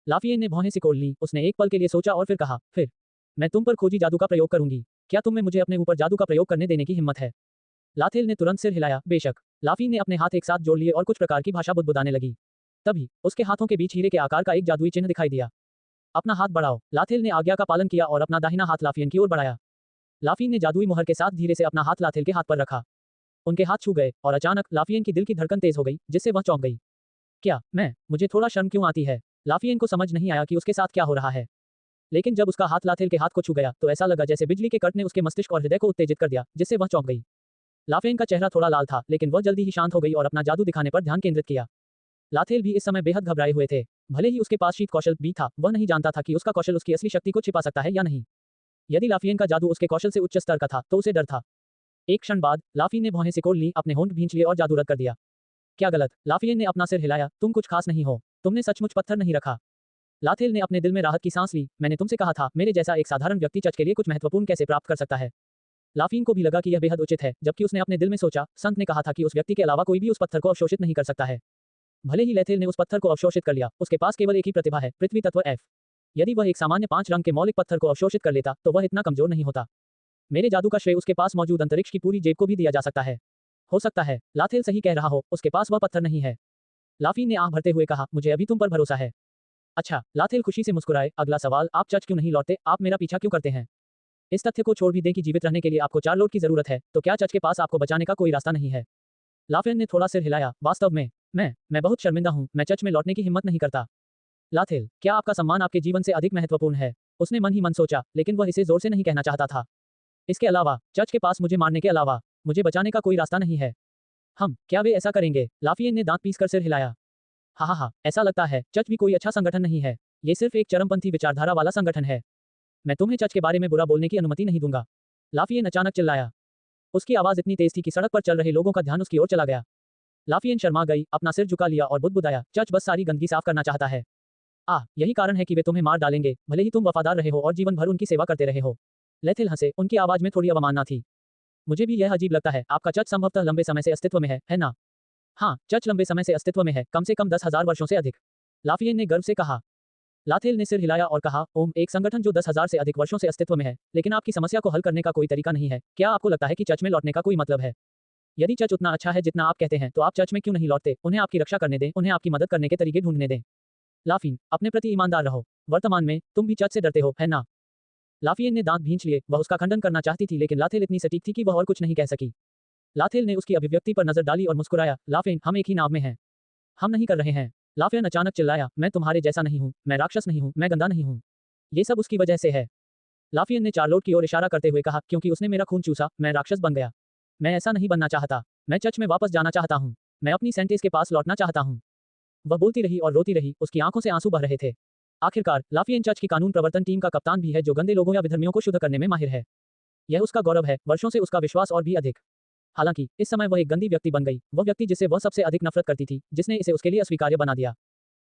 लाफियन ने भौहें सिकोड़ ली, उसने एक पल के लिए सोचा और फिर कहा, फिर मैं तुम पर खोजी जादू का प्रयोग करूंगी। क्या तुम में मुझे अपने ऊपर जादू का प्रयोग करने देने की हिम्मत है? लाथेल ने तुरंत सिर हिलाया, बेशक। लाफिन ने अपने हाथ एक साथ जोड़ लिए और कुछ प्रकार की भाषा बुदबुदाने लगी। तभी उसके हाथों के बीच हीरे के आकार का एक जादुई चिन्ह दिखाई दिया। अपना हाथ बढ़ाओ। लाथेल ने आज्ञा का पालन किया और अपना दाहिना हाथ लाफियन की ओर बढ़ाया। लाफिन ने जादुई मुहर के साथ धीरे से अपना हाथ लाथेल के हाथ पर रखा। उनके हाथ छू गए और अचानक लाफियन की दिल की धड़कन तेज हो गई, जिससे वह चौंक गई। क्या मुझे थोड़ा शर्म क्यों आती है? लाफियन को समझ नहीं आया कि उसके साथ क्या हो रहा है। लेकिन जब उसका हाथ लाथेल के हाथ को छू गया, तो ऐसा लगा जैसे बिजली के कट ने उसके मस्तिष्क और हृदय को उत्तेजित कर दिया, जिससे वह चौंक गई। लाफियन का चेहरा थोड़ा लाल था, लेकिन वह जल्दी ही शांत हो गई और अपना जादू दिखाने पर ध्यान केंद्रित किया। लाथेल भी इस समय बेहद घबराए हुए थे। भले ही उसके पास शीत कौशल भी था, वह नहीं जानता था कि उसका कौशल उसकी असली शक्ति को छिपा सकता है या नहीं। यदि लाफियन का जादू उसके कौशल से उच्च स्तर का था, तो उसे डर था। एक क्षण बाद लाफियन ने भौहें सिकोड़ ली, अपने होंठ भींच लिए और जादू रद्द कर दिया। क्या गलत? लाफियन ने अपना सिर हिलाया, तुम कुछ खास नहीं हो, तुमने सचमुच पत्थर नहीं रखा। लाथेल ने अपने दिल में राहत की सांस ली, मैंने तुमसे कहा था, मेरे जैसा एक साधारण व्यक्ति चर्च के लिए कुछ महत्वपूर्ण कैसे प्राप्त कर सकता है। लाफिन को भी लगा कि यह बेहद उचित है, जबकि उसने अपने दिल में सोचा, संत ने कहा था कि उस व्यक्ति के अलावा कोई भी उस पत्थर को अवशोषित नहीं कर सकता है। भले ही लेथेल ने उस पत्थर को अवशोषित कर लिया, उसके पास केवल एक ही प्रतिभा है, पृथ्वी तत्व F। यदि वह एक सामान्य 5 रंग के मौलिक पत्थर को अवशोषित कर लेता, तो वह इतना कमजोर नहीं होता। मेरे जादू का श्रेय उसके पास मौजूद अंतरिक्ष की पूरी जेब को भी दिया जा सकता है। हो सकता है लाथेल सही कह रहा हो, उसके पास वह पत्थर नहीं है। लाफिन ने आंख भरते हुए कहा, मुझे अभी तुम पर भरोसा है। अच्छा, लाथेल खुशी से मुस्कुराए, अगला सवाल, आप चर्च क्यों नहीं लौटते, आप मेरा पीछा क्यों करते हैं? इस तथ्य को छोड़ भी दें कि जीवित रहने के लिए आपको 4 लोड की जरूरत है, तो क्या चर्च के पास आपको बचाने का कोई रास्ता नहीं है? लाफियन ने थोड़ा सिर हिलाया, वास्तव में मैं बहुत शर्मिंदा हूं, मैं चर्च में लौटने की हिम्मत नहीं करता। लाथेल, क्या आपका सम्मान आपके जीवन से अधिक महत्वपूर्ण है? उसने मन ही मन सोचा, लेकिन वह इसे जोर से नहीं कहना चाहता था। इसके अलावा चर्च के पास मुझे मारने के अलावा मुझे बचाने का कोई रास्ता नहीं है। क्या वे ऐसा करेंगे? लाफियन ने दांत पीसकर सिर हिलाया। हाँ, ऐसा लगता है चर्च भी कोई अच्छा संगठन नहीं है, ये सिर्फ एक चरमपंथी विचारधारा वाला संगठन है। मैं तुम्हें चर्च के बारे में बुरा बोलने की अनुमति नहीं दूंगा। लाफियन अचानक चिल्लाया। उसकी आवाज इतनी तेज थी कि सड़क पर चल रहे लोगों का ध्यान उसकी ओर चला गया। लाफियन शर्मा गई, अपना सिर झुका लिया और बुदबुदाया, चर्च बस सारी गंदगी साफ करना चाहता है। यही कारण है कि वे तुम्हें मार डालेंगे, भले ही तुम वफादार रहे हो और जीवन भर उनकी सेवा करते रहे हो। लेथेल हंसे, उनकी आवाज में थोड़ी अवमानना थी। मुझे भी यह अजीब लगता है, आपका चर्च संभवतः लंबे समय से अस्तित्व में है ना? हाँ, चर्च लंबे समय से अस्तित्व में है, कम से कम 10,000 वर्षों से अधिक। लाफियन ने गर्व से कहा। लाथेल ने सिर हिलाया और कहा, एक संगठन जो 10,000 से अधिक वर्षों से अस्तित्व में है, लेकिन आपकी समस्या को हल करने का कोई तरीका नहीं है। क्या आपको लगता है कि चर्च में लौटने का कोई मतलब है? यदि चर्च उतना अच्छा है जितना आप कहते हैं, तो आप चर्च में क्यों नहीं लौटते? उन्हें आपकी रक्षा करने दें, उन्हें आपकी मदद करने के तरीके ढूंढने दें। लाफिन, अपने प्रति ईमानदार रहो। वर्तमान में तुम भी चर्च से डरते हो, है ना? लाफियन ने दांत भींच लिए, वह उसका खंडन करना चाहती थी, लेकिन लाथेल इतनी सटीक थी कि वह और कुछ नहीं कह सकी। लाथेल ने उसकी अभिव्यक्ति पर नजर डाली और मुस्कुराया, लाफिन, हम एक ही नाव में हैं। हम नहीं कर रहे हैं। लाफियन अचानक चिल्लाया, मैं तुम्हारे जैसा नहीं हूँ, मैं राक्षस नहीं हूँ, मैं गंदा नहीं हूँ। ये सब उसकी वजह से है। लाफियन ने चार्लोट की ओर इशारा करते हुए कहा, क्योंकि उसने मेरा खून चूसा, मैं राक्षस बन गया। मैं ऐसा नहीं बनना चाहता। मैं चर्च में वापस जाना चाहता हूँ। मैं अपनी सेंटेस के पास लौटना चाहता हूँ। वह बोलती रही और रोती रही, उसकी आंखों से आंसू बह रहे थे। आखिरकार, लाफियन चर्च की कानून प्रवर्तन टीम का कप्तान भी है जो गंदे लोगों या विधर्मियों को शुद्ध करने में माहिर है। यह उसका गौरव है, वर्षों से उसका विश्वास और भी अधिक। हालांकि इस समय वह एक गंदी व्यक्ति बन गई, वह व्यक्ति जिससे वह सबसे अधिक नफरत करती थी, जिसने इसे उसके लिए अस्वीकार्य बना दिया।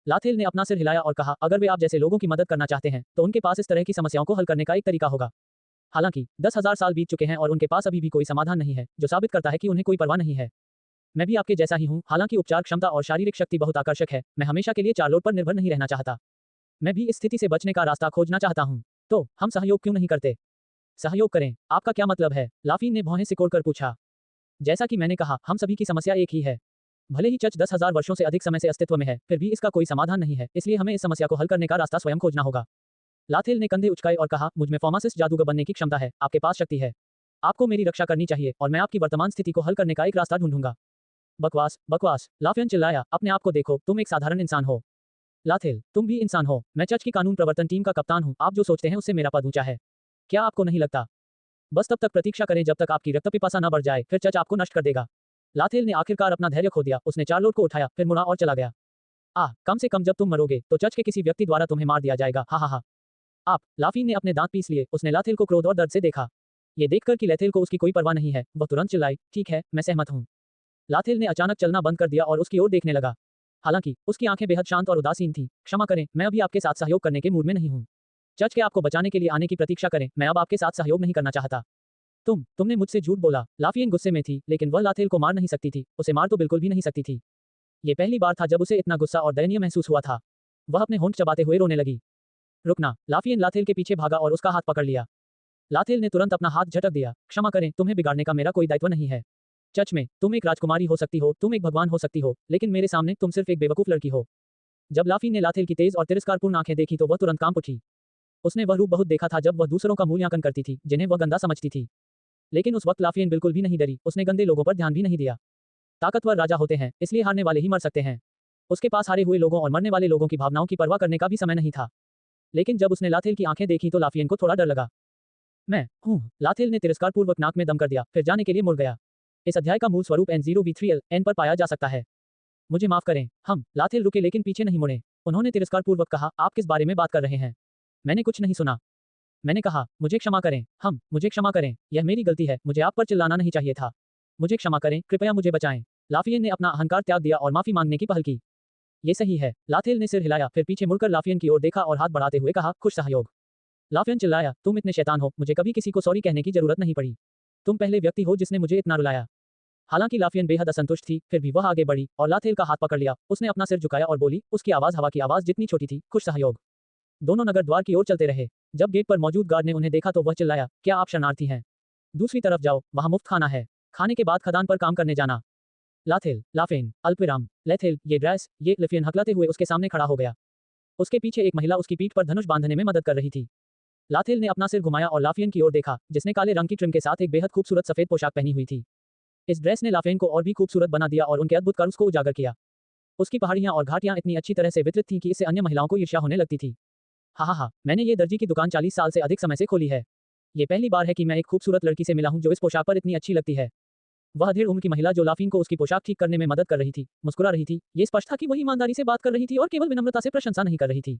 लाथेल ने अपना सिर हिलाया और कहा, अगर वे आप जैसे लोगों की मदद करना चाहते हैं तो उनके पास इस तरह की समस्याओं को हल करने का एक तरीका होगा। हालांकि 10,000 साल बीत चुके हैं और उनके पास अभी भी कोई समाधान नहीं है, जो साबित करता है कि उन्हें कोई परवाह नहीं है। मैं भी आपके जैसा ही हूँ, हालांकि उपचार क्षमता और शारीरिक शक्ति बहुत आकर्षक है, मैं हमेशा के लिए चार्लोट पर निर्भर नहीं रहना चाहता। मैं भी इस स्थिति से बचने का रास्ता खोजना चाहता हूँ। तो हम सहयोग क्यों नहीं करते? सहयोग करें, आपका क्या मतलब है? लाफीन ने भौहें सिकोड़कर पूछा। जैसा कि मैंने कहा, हम सभी की समस्या एक ही है। भले ही चर्च 10,000 वर्षों से अधिक समय से अस्तित्व में है, फिर भी इसका कोई समाधान नहीं है, इसलिए हमें इस समस्या को हल करने का रास्ता स्वयं खोजना होगा। लाथेल ने कंधे उचकाए और कहा, मुझ में फार्मासिस्ट जादूगर बनने की क्षमता है, आपके पास शक्ति है। आपको मेरी रक्षा करनी चाहिए और मैं आपकी वर्तमान स्थिति को हल करने का एक रास्ता ढूंढूंगा। बकवास, बकवास, लाफियन चिल्लाया, अपने आप को देखो, तुम एक साधारण इंसान हो। लाथेल, तुम भी इंसान हो। मैं चर्च की कानून प्रवर्तन टीम का कप्तान हूँ, आप जो सोचते हैं उससे मेरा पद ऊंचा है। क्या आपको नहीं लगता? बस तब तक प्रतीक्षा करें जब तक आपकी रक्त पिपासा न बढ़ जाए, फिर चर्च आपको नष्ट कर देगा। लाथेल ने आखिरकार अपना धैर्य खो दिया, उसने चार्लोट को उठाया, फिर मुड़ा और चला गया। कम से कम जब तुम मरोगे तो चर्च के किसी व्यक्ति द्वारा तुम्हें मार दिया जाएगा, हा हा हा। आप, लाफीन ने अपने दांत पीस लिए, उसने लाथेल को क्रोध और दर्द से देखा। ये देखकर कि लाथेल को उसकी कोई परवाह नहीं है, वह तुरंत चिल्लाई, ठीक है, मैं सहमत हूँ। लाथेल ने अचानक चलना बंद कर दिया और उसकी ओर देखने लगा। हालांकि उसकी आंखें बेहद शांत और उदासीन थीं। क्षमा करें, मैं अभी आपके साथ सहयोग करने के मूड में नहीं हूँ। चर्च के आपको बचाने के लिए आने की प्रतीक्षा करें, मैं अब आपके साथ सहयोग नहीं करना चाहता। तुमने मुझसे झूठ बोला। लाफियन गुस्से में थी, लेकिन वह लाथेल को मार नहीं सकती थी, उसे मार तो बिल्कुल भी नहीं सकती थी। ये पहली बार था जब उसे इतना गुस्सा और दयनीय महसूस हुआ था। वह अपने होंठ चबाते हुए रोने लगी। रुकना, लाफियन लाथेल के पीछे भागा और उसका हाथ पकड़ लिया। लाथेल ने तुरंत अपना हाथ झटक दिया। क्षमा करें, तुम्हें बिगाड़ने का मेरा कोई दायित्व नहीं है। चर्च में तुम एक राजकुमारी हो सकती हो, तुम एक भगवान हो सकती हो, लेकिन मेरे सामने तुम सिर्फ एक बेवकूफ लड़की हो। जब लाफिन ने लाथेल की तेज और तिरस्कारपूर्ण आंखें देखी तो वह तुरंत कांप उठी। उसने वह रूप बहुत देखा था जब वह दूसरों का मूल्यांकन करती थी, जिन्हें वह गंदा समझती थी। लेकिन उस वक्त लाफियन बिल्कुल भी नहीं डरी, उसने गंदे लोगों पर ध्यान भी नहीं दिया। ताकतवर राजा होते हैं, इसलिए हारने वाले ही मर सकते हैं। उसके पास हारे हुए लोगों और मरने वाले लोगों की भावनाओं की परवाह करने का भी समय नहीं था। लेकिन जब उसने लाथेल की आंखें देखी तो लाफियन को थोड़ा डर लगा। मैं हूँ, लाथेल ने तिरस्कारपूर्वक नाक में दम कर दिया, फिर जाने के लिए मुड़ गया। इस अध्याय का मूल स्वरूप N0V3L N पर पाया जा सकता है। मुझे माफ करें, हम, लाथेल रुके लेकिन पीछे नहीं मुड़े। उन्होंने तिरस्कारपूर्वक कहा, आप किस बारे में बात कर रहे हैं? मैंने कुछ नहीं सुना। मैंने कहा, मुझे क्षमा करें, मुझे क्षमा करें, यह मेरी गलती है, मुझे आप पर चिल्लाना नहीं चाहिए था। मुझे क्षमा करें, कृपया मुझे बचाएं। लाफियन ने अपना अहंकार त्याग दिया और माफी मांगने की पहल की। ये सही है, लाथेल ने सिर हिलाया, फिर पीछे मुड़कर लाफियन की ओर देखा और हाथ बढ़ाते हुए कहा, खुश सहयोग। लाफियन चिल्लाया, तुम इतने शैतान हो, मुझे कभी किसी को सॉरी कहने की जरूरत नहीं पड़ी। तुम पहले व्यक्ति हो जिसने मुझे इतना रुलाया। हालांकि लाफियन बेहद असंतुष्ट थी, फिर भी वह आगे बढ़ी और लाथेल का हाथ पकड़ लिया। उसने अपना सिर झुकाया और बोली, उसकी आवाज हवा की आवाज जितनी छोटी थी, खुश सहयोग। दोनों नगर द्वार की ओर चलते रहे। जब गेट पर मौजूद गार्ड ने उन्हें देखा तो वह चिल्लाया, क्या आप शरणार्थी हैं? दूसरी तरफ जाओ, वहां मुफ्त खाना है। खाने के बाद खदान पर काम करने जाना। लाथेल, लाफेन, अल्पविराम, लेथेल, ये ड्रेस, ये लिफियन हकलाते हुए उसके सामने खड़ा हो गया। उसके पीछे एक महिला उसकी पीठ पर धनुष बांधने में मदद कर रही थी। लाथेल ने अपना सिर घुमाया और लाफियन की ओर देखा, जिसने काले रंग की ट्रिम के साथ एक बेहद खूबसूरत सफेद पोशाक पहनी हुई थी। इस ड्रेस ने लाफेन को और भी खूबसूरत बना दिया और उनके अद्भुत कर्व्स को उजागर किया। उसकी पहाड़ियां और घाटियां इतनी अच्छी तरह से वितरित थीं कि इससे अन्य महिलाओं को ईर्ष्या होने लगती थी। हा, मैंने ये दर्जी की दुकान 40 साल से अधिक समय से खोली है। ये पहली बार है कि मैं एक खूबसूरत लड़की से मिला हूं जो इस पोशाक पर इतनी अच्छी लगती है। वह अधेड़ उम्र की महिला जो लाफिन को उसकी पोशाक ठीक करने में मदद कर रही थी, मुस्कुरा रही थी। ये स्पष्ट था कि वह ईमानदारी से बात कर रही थी और केवल विनम्रता से प्रशंसा नहीं कर रही थी।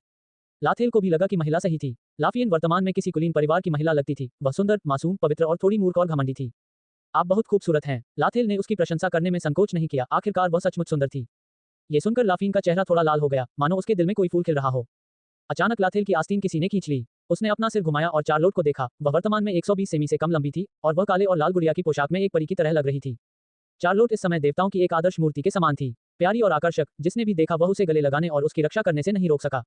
लाथेल को भी लगा कि महिला सही थी। लाफियन वर्तमान में किसी कुलीन परिवार की महिला लगती थी। वह सुंदर, मासूम, पवित्र और थोड़ी मूर्ख और घमंडी थी। आप बहुत खूबसूरत हैं। लाथेल ने उसकी प्रशंसा करने में संकोच नहीं किया, आखिरकार वह सचमुच सुंदर थी। ये सुनकर लाफिन का चेहरा थोड़ा लाल हो गया, मानो उसके दिल में कोई फूल खिल रहा हो। अचानक लाथेल की आस्तीन किसी ने खींच ली। उसने अपना सिर घुमाया और चार्लोट को देखा। वह वर्तमान में 120 सेमी से कम लंबी थी और वह काले और लाल गुड़िया की पोशाक में एक परी की तरह लग रही थी। चार्लोट इस समय देवताओं की एक आदर्श मूर्ति के समान थी, प्यारी और आकर्षक। जिसने भी देखा वह उसे गले लगाने और उसकी रक्षा करने से नहीं रोक सका।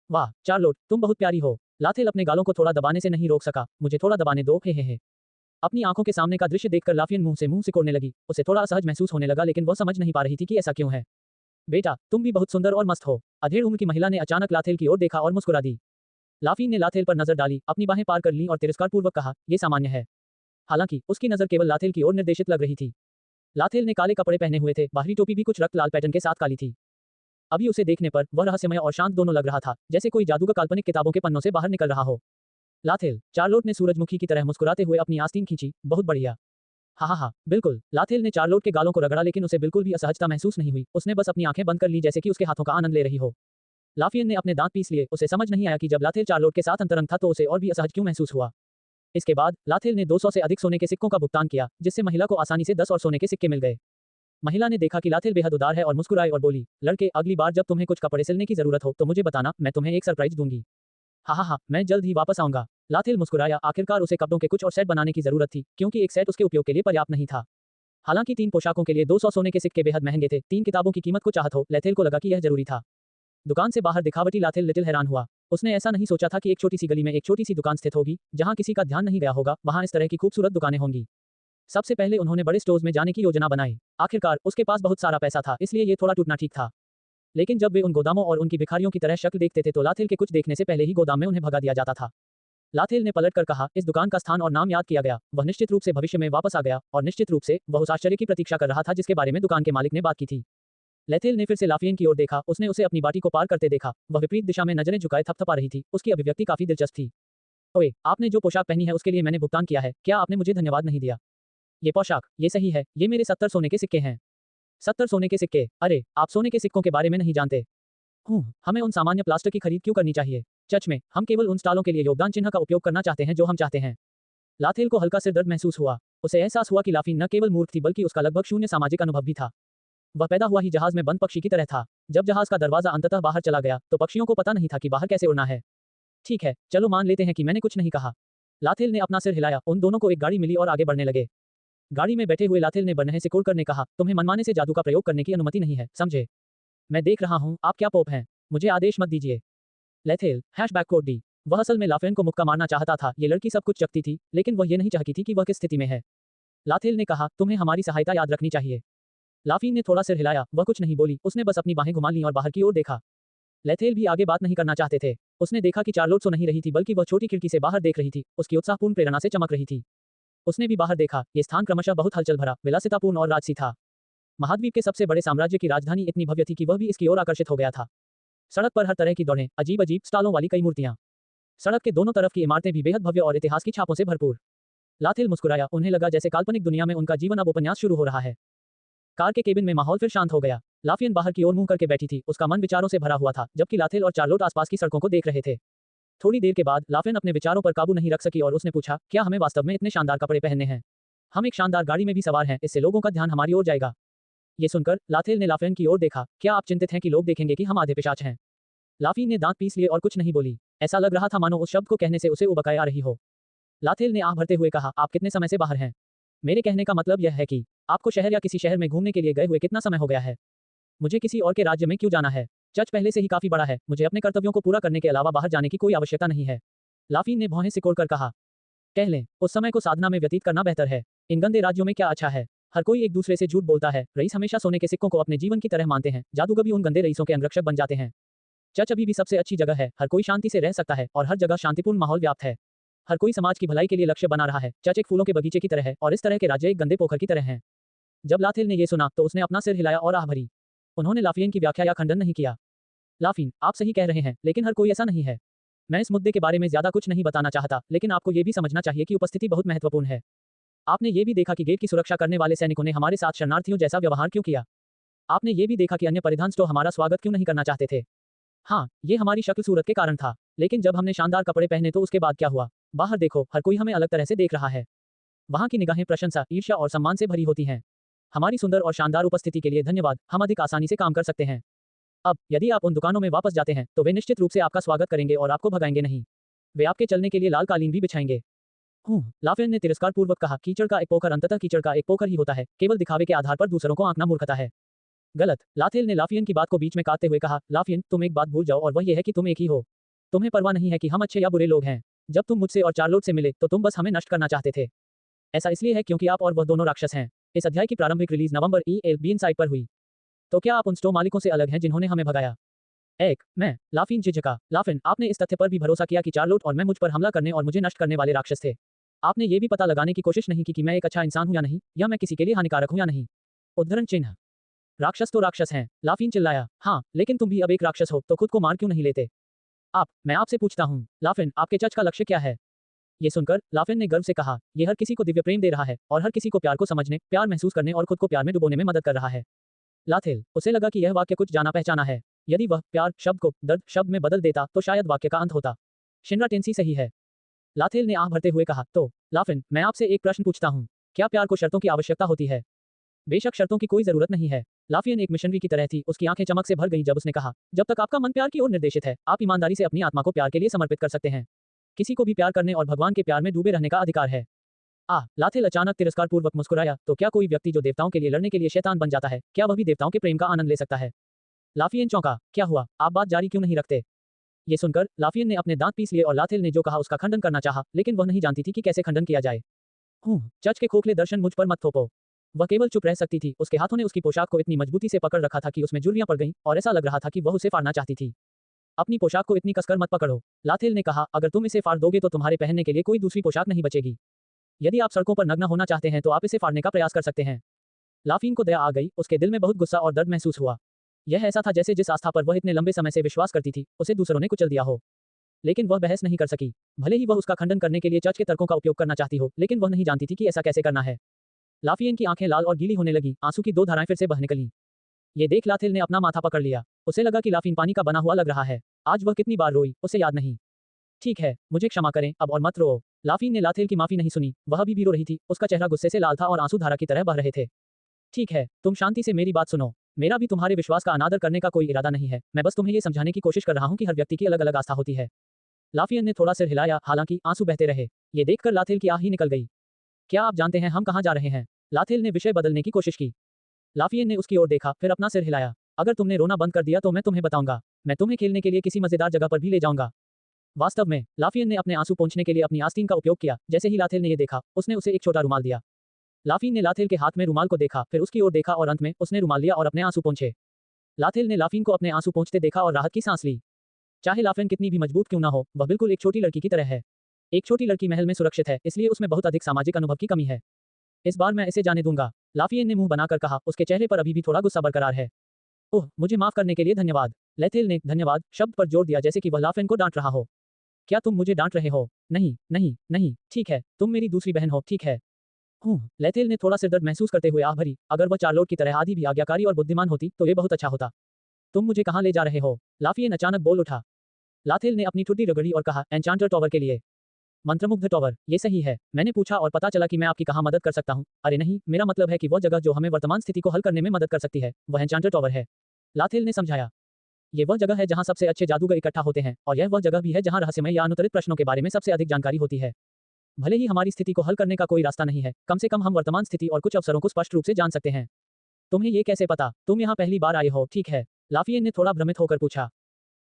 वाह चार्लोट, तुम बहुत प्यारी हो। लाथेल अपने गालों को थोड़ा दबाने से नहीं रोक सका। मुझे थोड़ा दबाने दो, हे। अपनी आंखों के सामने का दृश्य देखकर लाफियन मुंह से मुंह सिकोड़ने लगी। उसे थोड़ा असहज महसूस होने लगा, लेकिन वह समझ नहीं पा रही थी कि ऐसा क्यों है। बेटा, तुम भी बहुत सुंदर और मस्त हो। अधेड़ उम्र की महिला ने अचानक लाथेल की ओर देखा और मुस्कुरा दी। लाफिन ने लाथेल पर नजर डाली, अपनी बाहें पार कर लीं और तिरस्कारपूर्वक कहा, यह सामान्य है। हालांकि उसकी नजर केवल लाथेल की ओर निर्देशित लग रही थी। लाथेल ने काले कपड़े पहने हुए थे, बाहरी टोपी भी कुछ रक्त लाल पैटर्न के साथ काली थी। अभी उसे देखने पर वह रहस्यमय और शांत दोनों लग रहा था, जैसे कोई जादूगर काल्पनिक किताबों के पन्नों से बाहर निकल रहा हो। लाथेल, चार्लोट ने सूरजमुखी की तरह मुस्कुराते हुए अपनी आस्तीन खींची, बहुत बढ़िया। हा, बिल्कुल। लाथेल ने चार्लोट के गालों को रगड़ा लेकिन उसे बिल्कुल भी असहजता महसूस नहीं हुई, उसने बस अपनी आंखें बंद कर ली जैसे कि उसके हाथों का आनंद ले रही हो। लाफियन ने अपने दांत पीस लिए, उसे समझ नहीं आया कि जब लाथेल चार्लोट के साथ अंतरंग था तो उसे और भी असहज क्यों महसूस हुआ। इसके बाद लाथेल ने 200 से अधिक सोने के सिक्कों का भुगतान किया, जिससे महिला को आसानी से 10 और सोने के सिक्के मिल गए। महिला ने देखा कि लाथेल बेहद उदार है और मुस्कुराई और बोली, लड़के, अगली बार जब तुम्हें कुछ कपड़े सिलने की जरूरत हो तो मुझे बताना, मैं तुम्हें एक सरप्राइज दूंगी। हा, मैं जल्द ही वापस आऊंगा। लाथेल मुस्कुराया, आखिरकार उसे कपड़ों के कुछ और सेट बनाने की जरूरत थी, क्योंकि एक सेट उसके उपयोग के लिए पर्याप्त नहीं था। हालांकि 3 पोशाकों के लिए 200 सोने के सिक्के बेहद महंगे थे, 3 किताबों की कीमत को चाहत हो, लाथेल को लगा कि यह जरूरी था। दुकान से बाहर दिखावटी लाथेल लिटिल हैरान हुआ। उसने ऐसा नहीं सोचा था कि एक छोटी सी गली में एक छोटी सी दुकान स्थित होगी, जहां किसी का ध्यान नहीं गया होगा, वहां इस तरह की खूबसूरत दुकानें होंगी। सबसे पहले उन्होंने बड़े स्टोर्स में जाने की योजना बनाई। आखिरकार उसके पास बहुत सारा पैसा था, इसलिए ये थोड़ा टूटना ठीक था। लेकिन जब वे उन गोदामों और उनकी भिखारियों की तरह शक्ल देखते थे तो लाथेल के कुछ देखने से पहले ही गोदाम में उन्हें भगा दिया जाता था। लाथेल ने पलटकर कहा, इस दुकान का स्थान और नाम याद किया गया। वह निश्चित रूप से भविष्य में वापस आ गया, और निश्चित रूप से वह उस आश्चर्य की प्रतीक्षा कर रहा था जिसके बारे में दुकान के मालिक ने बात की थी। लेथेल ने फिर से लाफियन की ओर देखा, उसने उसे अपनी बाटी को पार करते देखा। वह विपरीत दिशा में नजरें झुकाए थपथपा रही थी, उसकी अभिव्यक्ति काफी दिलचस्प थी। ओए, आपने जो पोशाक पहनी है उसके लिए मैंने भुगतान किया है, क्या आपने मुझे धन्यवाद नहीं दिया? ये पोशाक, ये सही है, ये मेरे 70 सोने के सिक्के हैं। 70 सोने के सिक्के? अरे, आप सोने के सिक्कों के बारे में नहीं जानते। हमें उन सामान्य प्लास्टर की खरीद क्यों करनी चाहिए? चच में, हम केवल उन स्टॉलों के लिए योगदान चिन्ह का उपयोग करना चाहते हैं जो हम चाहते हैं। लाथेल को हल्का सिर दर्द महसूस हुआ। उसे एहसास हुआ कि लाफिन न केवल मूर्ख थी बल्कि उसका लगभग शून्य सामाजिक अनुभव भी था। वह पैदा हुआ ही जहाज में बंद पक्षी की तरह था। जब जहाज का दरवाजा अंततः बाहर चला गया तो पक्षियों को पता नहीं था कि बाहर कैसे उड़ना है। ठीक है, चलो मान लेते हैं कि मैंने कुछ नहीं कहा। लाथेल ने अपना सिर हिलाया, उन दोनों को एक गाड़ी मिली और आगे बढ़ने लगे। गाड़ी में बैठे हुए लाथेल ने बरनहे सिकोड़कर ने कहा, तुम्हें मनमाने से जादू का प्रयोग करने की अनुमति नहीं है, समझे? मैं देख रहा हूँ, आप क्या पोप हैं? मुझे आदेश मत दीजिए। लेथेल, हैशबैक कोड डी। वह असल में लाफेन को मुक्का मारना चाहता था, ये लड़की सब कुछ चाहती थी, लेकिन वह ये नहीं चाहती थी कि वह किस स्थिति में है। लाथेल ने कहा, तुम्हें हमारी सहायता याद रखनी चाहिए। लाफीन ने थोड़ा सिर हिलाया, वह कुछ नहीं बोली, उसने बस अपनी बाहें घुमा लीं और बाहर की ओर देखा। लेथेल भी आगे बात नहीं करना चाहते थे। उसने देखा कि चार्लोट सो नहीं रही थी बल्कि वह छोटी खिड़की से बाहर देख रही थी, उसकी उत्साहपूर्ण प्रेरणा से चमक रही थी। उसने भी बाहर देखा, ये स्थान क्रमशः बहुत हलचल भरा, विलासितापूर्ण और राजसी था। महाद्वीप के सबसे बड़े साम्राज्य की राजधानी इतनी भव्य थी कि वह भी इसकी ओर आकर्षित हो गया था। सड़क पर हर तरह की दौड़ें, अजीब अजीब स्टालों वाली कई मूर्तियां। सड़क के दोनों तरफ की इमारतें भी बेहद भव्य और इतिहास की छापों से भरपूर। लाथेल मुस्कुराया, उन्हें लगा जैसे काल्पनिक दुनिया में उनका जीवन अब उपन्यास शुरू हो रहा है। कार के केबिन में माहौल फिर शांत हो गया। लाफियन बाहर की ओर मुंह करके बैठी थी, उसका मन विचारों से भरा हुआ था, जबकि लाथेल और चार्लोट आसपास की सड़कों को देख रहे थे। थोड़ी देर के बाद लाफियन अपने विचारों पर काबू नहीं रख सकी और उसने पूछा, क्या हमें वास्तव में इतने शानदार कपड़े पहनने हैं? हम एक शानदार गाड़ी में भी सवार हैं, इससे लोगों का ध्यान हमारी ओर जाएगा। ये सुनकर लाथेल ने लाफियन की ओर देखा, क्या आप चिंतित हैं कि लोग देखेंगे कि हम आधे पिशाच हैं? लाफियन ने दांत पीस लिए और कुछ नहीं बोली। ऐसा लग रहा था मानो उस शब्द को कहने से उसे उबकाई आ रही हो। लाथेल ने आह भरते हुए कहा, आप कितने समय से बाहर हैं? मेरे कहने का मतलब यह है कि आपको शहर या किसी शहर में घूमने के लिए गए हुए कितना समय हो गया है? मुझे किसी और के राज्य में क्यों जाना है? चर्च पहले से ही काफी बड़ा है, मुझे अपने कर्तव्यों को पूरा करने के अलावा बाहर जाने की कोई आवश्यकता नहीं है। लाफिन ने भौहें सिकोड़कर कहा, कह लें, उस समय को साधना में व्यतीत करना बेहतर है। इन गंदे राज्यों में क्या अच्छा है? हर कोई एक दूसरे से झूठ बोलता है, रईस हमेशा सोने के सिक्कों को अपने जीवन की तरह मानते हैं, जादूगर भी उन गंदे रईसों के अंगरक्षक बन जाते हैं। चर्च अभी भी सबसे अच्छी जगह है, हर कोई शांति से रह सकता है और हर जगह शांतिपूर्ण माहौल व्याप्त है। हर कोई समाज की भलाई के लिए लक्ष्य बना रहा है। चर्च एक फूलों के बगीचे की तरह है और इस तरह के राज्य एक गंदे पोखर की तरह हैं। जब लाथेल ने यह सुना तो उसने अपना सिर हिलाया और आह भरी। उन्होंने लाफियन की व्याख्या या खंडन नहीं किया। लाफिन, आप सही कह रहे हैं, लेकिन हर कोई ऐसा नहीं है। मैं इस मुद्दे के बारे में ज्यादा कुछ नहीं बताना चाहता, लेकिन आपको यह भी समझना चाहिए कि उपस्थिति बहुत महत्वपूर्ण है। आपने ये भी देखा कि गेट की सुरक्षा करने वाले सैनिकों ने हमारे साथ शरणार्थियों जैसा व्यवहार क्यों किया। आपने ये भी देखा कि अन्य परिधान स्टोर हमारा स्वागत क्यों नहीं करना चाहते थे। हाँ, ये हमारी शक्ल सूरत के कारण था, लेकिन जब हमने शानदार कपड़े पहने तो उसके बाद क्या हुआ? बाहर देखो, हर कोई हमें अलग तरह से देख रहा है। वहां की निगाहें प्रशंसा, ईर्ष्या और सम्मान से भरी होती हैं। हमारी सुंदर और शानदार उपस्थिति के लिए धन्यवाद, हम अधिक आसानी से काम कर सकते हैं। अब यदि आप उन दुकानों में वापस जाते हैं तो वे निश्चित रूप से आपका स्वागत करेंगे और आपको भगाएंगे नहीं। वे आपके चलने के लिए लाल कालीन भी बिछाएंगे। लाफियन ने तिरस्कार पूर्वक कहा, कीचड़ का एक पोखर अंततः कीचड़ का एक पोखर ही होता है, केवल दिखावे के आधार पर दूसरों को आंकना मूर्खता है। गलत। लाथेल ने लाफियन की बात को बीच में काटते हुए कहा, लाफियन, तुम एक बात भूल जाओ और वह यह है कि तुम एक ही हो। तुम्हें परवाह नहीं है कि हम अच्छे या बुरे लोग हैं। जब तुम मुझसे और चार्लोट से मिले तो तुम बस हमें नष्ट करना चाहते थे। ऐसा इसलिए है क्योंकि आप और वह दोनों राक्षस हैं। इस अध्याय की प्रारंभिक रिलीज नवंबर ELBN साइट पर हुई। तो क्या आप उन स्टोर मालिकों से अलग हैं जिन्होंने हमें भगाया? मैं। लाफिन झिझका। लाफिन, आपने इस तथ्य पर भी भरोसा किया कि चार्लोट और मैं मुझ पर हमला करने और मुझे नष्ट करने वाले राक्षस थे। आपने ये भी पता लगाने की कोशिश नहीं की कि मैं एक अच्छा इंसान हूं या नहीं, या मैं किसी के लिए हानिकारक हूं या नहीं। उद्धरण चिन्ह। राक्षस तो राक्षस हैं, लाफिन चिल्लाया। हाँ, लेकिन तुम भी अब एक राक्षस हो, तो खुद को मार क्यों नहीं लेते? मैं आपसे पूछता हूँ, लाफिन, आपके चर्च का लक्ष्य क्या है? ये सुनकर लाफेन ने गर्व से कहा, यह हर किसी को दिव्य प्रेम दे रहा है और हर किसी को प्यार को समझने, प्यार महसूस करने और खुद को प्यार में डुबोने में मदद कर रहा है। लाथेल, उसे लगा कि यह वाक्य कुछ जाना पहचाना है। यदि वह प्यार शब्द को दर्द शब्द में बदल देता तो शायद वाक्य का अंत होता। शिनरा टेंसी सही है। लाथेल ने आह भरते हुए कहा, तो लाफेन, मैं आपसे एक प्रश्न पूछता हूँ, क्या प्यार को शर्तों की आवश्यकता होती है? बेशक शर्तों की कोई जरूरत नहीं है। लाफियन एक मिशनरी की तरह थी, उसकी आंखें चमक से भर गईं जब उसने कहा, जब तक आपका मन प्यार की ओर निर्देशित है, आप ईमानदारी से अपनी आत्मा को प्यार के लिए समर्पित कर सकते हैं। किसी को भी प्यार करने और भगवान के प्यार में डूबे रहने का अधिकार है। लाथेल अचानक तिरस्कारपूर्वक मुस्कुराया, तो क्या कोई व्यक्ति जो देवताओं के लिए लड़ने के लिए शैतान बन जाता है, क्या वह भी देवताओं के प्रेम का आनंद ले सकता है? लाफियन चौंका, क्या हुआ, आप बात जारी क्यों नहीं रखते? ये सुनकर लाफियन ने अपने दांत पीस लिए और लाथेल ने जो कहा उसका खंडन करना चाहा, लेकिन वह नहीं जानती थी कि कैसे खंडन किया जाए। चर्च के खोखले दर्शन मुझ पर मत थोपो। वह केवल चुप रह सकती थी, उसके हाथों ने उसकी पोशाक को इतनी मजबूती से पकड़ रखा था कि उसमें झुर्रियां पड़ गईं और ऐसा लग रहा था कि वह उसे फाड़ना चाहती थी। अपनी पोशाक को इतनी कसकर मत पकड़ो, लाथेल ने कहा, अगर तुम इसे फाड़ दोगे तो तुम्हारे पहनने के लिए कोई दूसरी पोशाक नहीं बचेगी। यदि आप सड़कों पर नग्न होना चाहते हैं तो आप इसे फाड़ने का प्रयास कर सकते हैं। लाफिन को दया आ गई, उसके दिल में बहुत गुस्सा और दर्द महसूस हुआ। यह ऐसा था जैसे जिस आस्था पर वह इतने लंबे समय से विश्वास करती थी, उसे दूसरों ने कुचल दिया हो। लेकिन वह बहस नहीं कर सकी। भले ही वह उसका खंडन करने के लिए चर्च के तर्कों का उपयोग करना चाहती हो, लेकिन वह नहीं जानती थी कि ऐसा कैसे करना है। लाफियन की आंखें लाल और गीली होने लगी, आंसू की 2 धाराएं फिर से बह निकलीं। ये देख लाथेल ने अपना माथा पकड़ लिया। उसे लगा कि लाफिन पानी का बना हुआ लग रहा है। आज वह कितनी बार रोई, उसे याद नहीं। ठीक है, मुझे क्षमा करें, अब और मत रो। लाफिन ने लाथेल की माफी नहीं सुनी, वह अभी भी रो रही थी, उसका चेहरा गुस्से से लाल था और आंसू धारा की तरह बह रहे थे। ठीक है, तुम शांति से मेरी बात सुनो। मेरा भी तुम्हारे विश्वास का अनादर करने का कोई इरादा नहीं है, मैं बस तुम्हें ये समझाने की कोशिश कर रहा हूँ कि हर व्यक्ति की अलग अलग आस्था होती है। लाफियन ने थोड़ा सिर हिलाया, हालांकि आंसू बहते रहे। ये देखकर लाथेल की आह ही निकल गई। क्या आप जानते हैं हम कहाँ जा रहे हैं? लाथेल ने विषय बदलने की कोशिश की। लाफियन ने उसकी ओर देखा, फिर अपना सिर हिलाया। अगर तुमने रोना बंद कर दिया तो मैं तुम्हें बताऊंगा। मैं तुम्हें खेलने के लिए किसी मजेदार जगह पर भी ले जाऊंगा। वास्तव में लाफियन ने अपने आंसू पोंछने के लिए अपनी आस्तीन का उपयोग किया। जैसे ही लाथेल ने ये देखा, उसने उसे एक छोटा रुमाल दिया। लाफिन ने लाथेल के हाथ में रुमाल को देखा, फिर उसकी ओर देखा और अंत में उसने रुमाल लिया और अपने आंसू पोंछे। लाथेल ने लाफिन को अपने आंसू पोंछते देखा और राहत की सांस ली। चाहे लाफिन कितनी भी मजबूत क्यों ना हो, वह बिल्कुल एक छोटी लड़की की तरह है। एक छोटी लड़की महल में सुरक्षित है, इसलिए उसमें बहुत अधिक सामाजिक अनुभव की कमी है। इस बार मैं इसे जाने दूंगा, लाफियन ने मुंह बनाकर कहा, उसके चेहरे पर अभी भी थोड़ा गुस्सा बरकरार है। ओह, मुझे माफ करने के लिए धन्यवाद। लाथेल ने धन्यवाद शब्द पर जोर दिया जैसे कि वह लाफिन को डांट रहा हो। क्या तुम मुझे डांट रहे हो? नहीं नहीं नहीं, ठीक है, तुम मेरी दूसरी बहन हो, ठीक है। लाथेल ने थोड़ा सिरदर्द महसूस करते हुए आह भरी, अगर वह चार्लोट की तरह आधी भी आज्ञाकारी और बुद्धिमान होती तो ये बहुत अच्छा होता। तुम मुझे कहाँ ले जा रहे हो? लाफियन अचानक बोल उठा। लाथेल ने अपनी ठुड्डी रगड़ी और कहा, एन्चांटर टॉवर के लिए। मंत्रमुग्ध टॉवर, ये सही है। मैंने पूछा और पता चला कि मैं आपकी कहाँ मदद कर सकता हूँ। अरे नहीं, मेरा मतलब है कि वह जगह जो हमें वर्तमान स्थिति को हल करने में मदद कर सकती है, वह एन्चांटर टॉवर है। लाथेल ने समझाया। ये वह जगह है जहाँ सबसे अच्छे जादूगर इकट्ठा होते हैं, और यह वह जगह भी है जहाँ रहस्यमय या अनुत्तरित प्रश्नों के बारे में सबसे अधिक जानकारी होती है। भले ही हमारी स्थिति को हल करने का कोई रास्ता नहीं है, कम से कम हम वर्तमान स्थिति और कुछ अवसरों को स्पष्ट रूप से जान सकते हैं। तुम्हें ये कैसे पता? तुम यहाँ पहली बार आए हो, ठीक है? लाफियन ने थोड़ा भ्रमित होकर पूछा।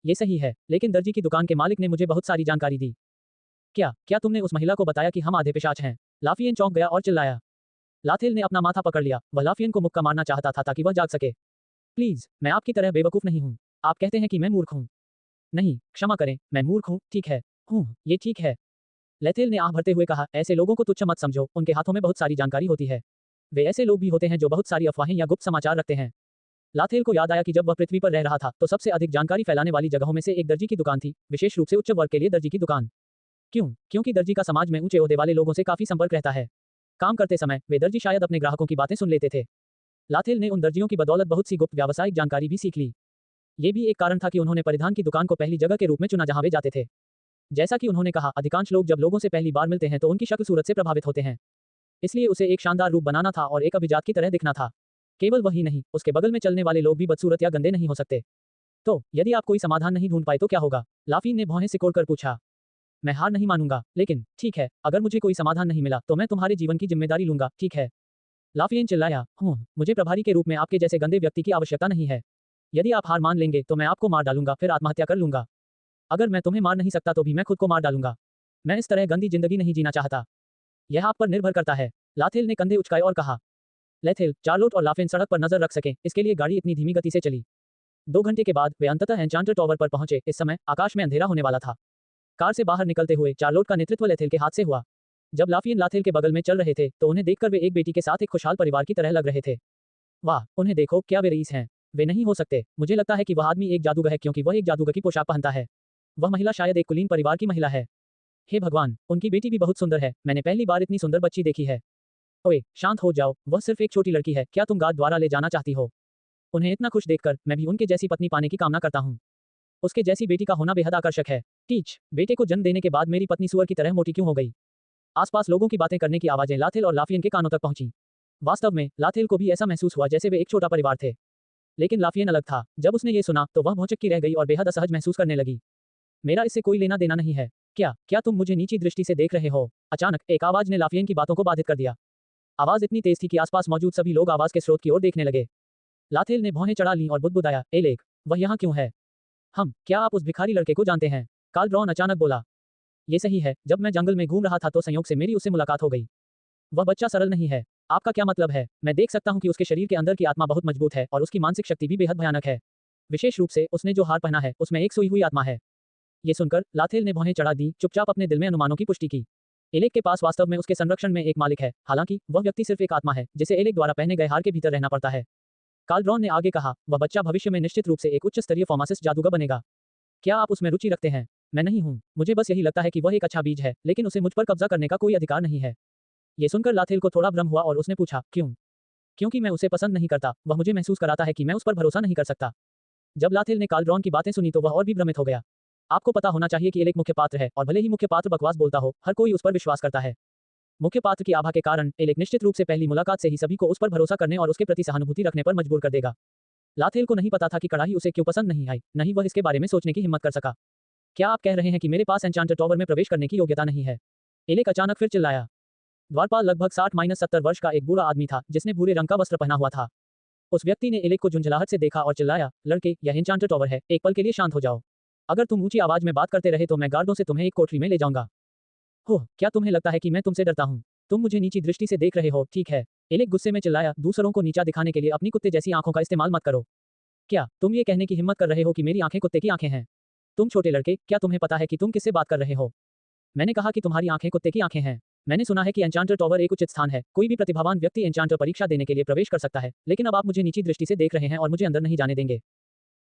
ये सही है, लेकिन दर्जी की दुकान के मालिक ने मुझे बहुत सारी जानकारी दी। क्या तुमने उस महिला को बताया कि हम आधे पिशाच हैं? लाफियन चौंक गया और चिल्लाया। लाथेल ने अपना माथा पकड़ लिया, वह लाफियन को मुक्का मारना चाहता था ताकि वह जाग सके। प्लीज, मैं आपकी तरह बेवकूफ नहीं हूँ। आप कहते हैं कि मैं मूर्ख हूँ। नहीं, क्षमा करें, मैं मूर्ख हूँ, ठीक है। ये ठीक है। लाथेल ने आह भरते हुए कहा, ऐसे लोगों को तुच्छ मत समझो, उनके हाथों में बहुत सारी जानकारी होती है। वे ऐसे लोग भी होते हैं जो बहुत सारी अफवाहें या गुप्त समाचार रखते हैं। लाथेल को याद आया कि जब वह पृथ्वी पर रह रहा था तो सबसे अधिक जानकारी फैलाने वाली जगहों में से एक दर्जी की दुकान थी, विशेष रूप से उच्च वर्ग के लिए दर्जी की दुकान। क्यों? क्योंकि दर्जी का समाज में ऊंचे ओहदे वाले लोगों से काफी संपर्क रहता है। काम करते समय वे दर्जी शायद अपने ग्राहकों की बातें सुन लेते थे। लाथेल ने उन दर्जियों की बदौलत बहुत सी गुप्त व्यावसायिक जानकारी भी सीख ली। ये भी एक कारण था कि उन्होंने परिधान की दुकान को पहली जगह के रूप में चुना जहां वे जाते थे। जैसा कि उन्होंने कहा, अधिकांश लोग जब लोगों से पहली बार मिलते हैं तो उनकी शक्ल सूरत से प्रभावित होते हैं। इसलिए उसे एक शानदार रूप बनाना था और एक अभिजात की तरह दिखना था। केवल वही नहीं, उसके बगल में चलने वाले लोग भी बदसूरत या गंदे नहीं हो सकते। तो यदि आप कोई समाधान नहीं ढूंढ पाए तो क्या होगा? लाफिन ने भौहें सिकोड़कर पूछा। मैं हार नहीं मानूंगा, लेकिन ठीक है, अगर मुझे कोई समाधान नहीं मिला तो मैं तुम्हारे जीवन की जिम्मेदारी लूंगा, ठीक है? लाफियन चिल्लाया, मुझे प्रभारी के रूप में आपके जैसे गंदे व्यक्ति की आवश्यकता नहीं है। यदि आप हार मान लेंगे तो मैं आपको मार डालूंगा, फिर आत्महत्या कर लूंगा। अगर मैं तुम्हें मार नहीं सकता तो भी मैं खुद को मार डालूंगा। मैं इस तरह गंदी जिंदगी नहीं जीना चाहता। यह आप पर निर्भर करता है। लाथेल ने कंधे उचकाए और कहा। लाथेल, चार्लोट और लाफिन सड़क पर नजर रख सकें, इसके लिए गाड़ी इतनी धीमी गति से चली। 2 घंटे के बाद वे अंततः एन्चांटर टॉवर पर पहुंचे। इस समय आकाश में अंधेरा होने वाला था। कार से बाहर निकलते हुए चार्लोट का नेतृत्व लाथेल के हाथ से हुआ। जब लाफियन लाथेल के बगल में चल रहे थे तो उन्हें देखकर वे एक बेटी के साथ एक खुशहाल परिवार की तरह लग रहे थे। वाह, उन्हें देखो, क्या वे रईस हैं? वे नहीं हो सकते। मुझे लगता है कि वह आदमी एक जादूगर है क्योंकि वह एक जादूगर की पोशाक पहनता है। वह महिला शायद एक कुलीन परिवार की महिला है। हे भगवान, उनकी बेटी भी बहुत सुंदर है, मैंने पहली बार इतनी सुंदर बच्ची देखी है। ओए, शांत हो जाओ, वह सिर्फ एक छोटी लड़की है, क्या तुम गार्ड द्वारा ले जाना चाहती हो? उन्हें इतना खुश देखकर मैं भी उनके जैसी पत्नी पाने की कामना करता हूँ। उसके जैसी बेटी का होना बेहद आकर्षक है। टीच, बेटे को जन्म देने के बाद मेरी पत्नी सुअर की तरह मोटी क्यों हो गई? आसपास लोगों की बातें करने की आवाजें लाथेल और लाफियन के कानों तक पहुंची। वास्तव में लाथेल को भी ऐसा महसूस हुआ जैसे वे एक छोटा परिवार थे। लेकिन लाफियन अलग था। जब उसने ये सुना तो वह भौचक्की रह गई और बेहद असहज महसूस करने लगी। मेरा इससे कोई लेना देना नहीं है। क्या तुम मुझे नीची दृष्टि से देख रहे हो? अचानक एक आवाज ने लाफियन की बातों को बाधित कर दिया। आवाज इतनी तेज थी कि आसपास मौजूद सभी लोग आवाज के स्रोत की ओर देखने लगे। लाथेल ने भौहें चढ़ा लीं और बुदबुदाया, एलेक, वह यहाँ क्यों है? क्या आप उस भिखारी लड़के को जानते हैं? काल्ड्रॉन अचानक बोला। ये सही है, जब मैं जंगल में घूम रहा था तो संयोग से मेरी उससे मुलाकात हो गई। वह बच्चा सरल नहीं है। आपका क्या मतलब है? मैं देख सकता हूँ कि उसके शरीर के अंदर की आत्मा बहुत मजबूत है और उसकी मानसिक शक्ति भी बेहद भयानक है। विशेष रूप से उसने जो हार पहना है उसमें एक सोई हुई आत्मा है। ये सुनकर लाथेल ने भौहें चढ़ा दी, चुपचाप अपने दिल में अनुमानों की पुष्टि की। एलेक के पास वास्तव में उसके संरक्षण में एक मालिक है, हालांकि वह व्यक्ति सिर्फ एक आत्मा है जिसे एलेक द्वारा पहने गए हार के भीतर रहना पड़ता है। काल्ड्रॉन ने आगे कहा, वह बच्चा भविष्य में निश्चित रूप से एक उच्च स्तरीय फार्मासिस्ट जादूगर बनेगा। क्या आप उसमें रुचि रखते हैं? मैं नहीं हूँ, मुझे बस यही लगता है कि वह एक अच्छा बीज है, लेकिन उसे मुझ पर कब्जा करने का कोई अधिकार नहीं है। ये सुनकर लाथेल को थोड़ा भ्रम हुआ और उसने पूछा, क्यों? क्योंकि मैं उसे पसंद नहीं करता, वह मुझे महसूस कराता है कि मैं उस पर भरोसा नहीं कर सकता। जब लाथेल ने काल्ड्रॉन की बातें सुनी तो वह और भी भ्रमित हो गया। आपको पता होना चाहिए कि एलेक मुख्य पात्र है और भले ही मुख्य पात्र बकवास बोलता हो, हर कोई उस पर विश्वास करता है। मुख्य पात्र की आभा के कारण एलेक निश्चित रूप से पहली मुलाकात से ही सभी को उस पर भरोसा करने और उसके प्रति सहानुभूति रखने पर मजबूर कर देगा। लाथेल को नहीं पता था कि कड़ाही उसे क्यों पसंद नहीं आई, नहीं वह इसके बारे में सोचने की हिम्मत कर सका। क्या आप कह रहे हैं कि मेरे पास एन्चांटेड टॉवर में प्रवेश करने की योग्यता नहीं है? एलेक अचानक फिर चिल्लाया। द्वारपाल लगभग 60-70 वर्ष का एक बूढ़ा आदमी था जिसने भूरे रंग का वस्त्र पहना हुआ था। उस व्यक्ति ने एलेक को झुंझलाहट से देखा और चिल्लाया, लड़के, यह एन्चांटेड टॉवर है, एक पल के लिए शांत हो जाओ। अगर तुम ऊंची आवाज में बात करते रहे तो मैं गार्डों से तुम्हें एक कोठरी में ले जाऊंगा। क्या तुम्हें लगता है कि मैं तुमसे डरता हूँ? तुम मुझे नीची दृष्टि से देख रहे हो, ठीक है? एलेक गुस्से में चिल्लाया, दूसरों को नीचा दिखाने के लिए अपनी कुत्ते जैसी आंखों का इस्तेमाल मत करो। क्या तुम ये कहने की हिम्मत कर रहे हो कि मेरी आंखें कुत्ते की आंखें हैं? तुम छोटे लड़के, क्या तुम्हें पता है कि तुम किससे बात कर रहे हो? मैंने कहा कि तुम्हारी आंखें कुत्ते की आंखें हैं। मैंने सुना है कि एन्चांटर टॉवर एक उचित स्थान है, कोई भी प्रतिभावान व्यक्ति एन्चांटर परीक्षा देने के लिए प्रवेश कर सकता है, लेकिन अब आप मुझे नीची दृष्टि से देख रहे हैं और मुझे अंदर नहीं जाने देंगे।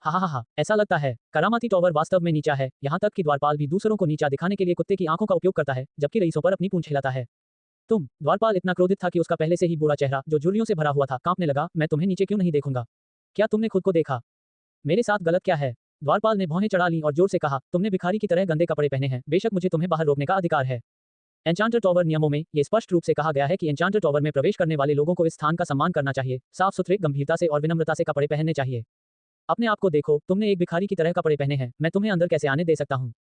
हा, ऐसा लगता है करामाती टॉवर वास्तव में नीचा है, यहाँ तक कि द्वारपाल भी दूसरों को नीचा दिखाने के लिए कुत्ते की आंखों का उपयोग करता है, जबकि रईसों पर अपनी पूंछ हिलाता है। द्वारपाल इतना क्रोधित था कि उसका पहले से ही बुरा चेहरा, जो झुर्रियों से भरा हुआ था, कांपने लगा। मैं तुम्हें नीचे क्यों नहीं देखूंगा? क्या तुमने खुद को देखा? मेरे साथ गलत क्या है? द्वारपाल ने भौहें चढ़ा ली और जोर से कहा, तुमने भिखारी की तरह गंदे कपड़े पहने हैं, बेशक मुझे तुम्हें बाहर रोकने का अधिकार है। एन्चांटर टॉवर नियमों में ये स्पष्ट रूप से कहा गया है कि एन्चांटर टॉवर में प्रवेश करने वाले लोगों को इस स्थान का सम्मान करना चाहिए, साफ सुथरे, गंभीरता से और विनम्रता से कपड़े पहनने चाहिए। अपने आप को देखो, तुमने एक भिखारी की तरह कपड़े पहने हैं, मैं तुम्हें अंदर कैसे आने दे सकता हूँ?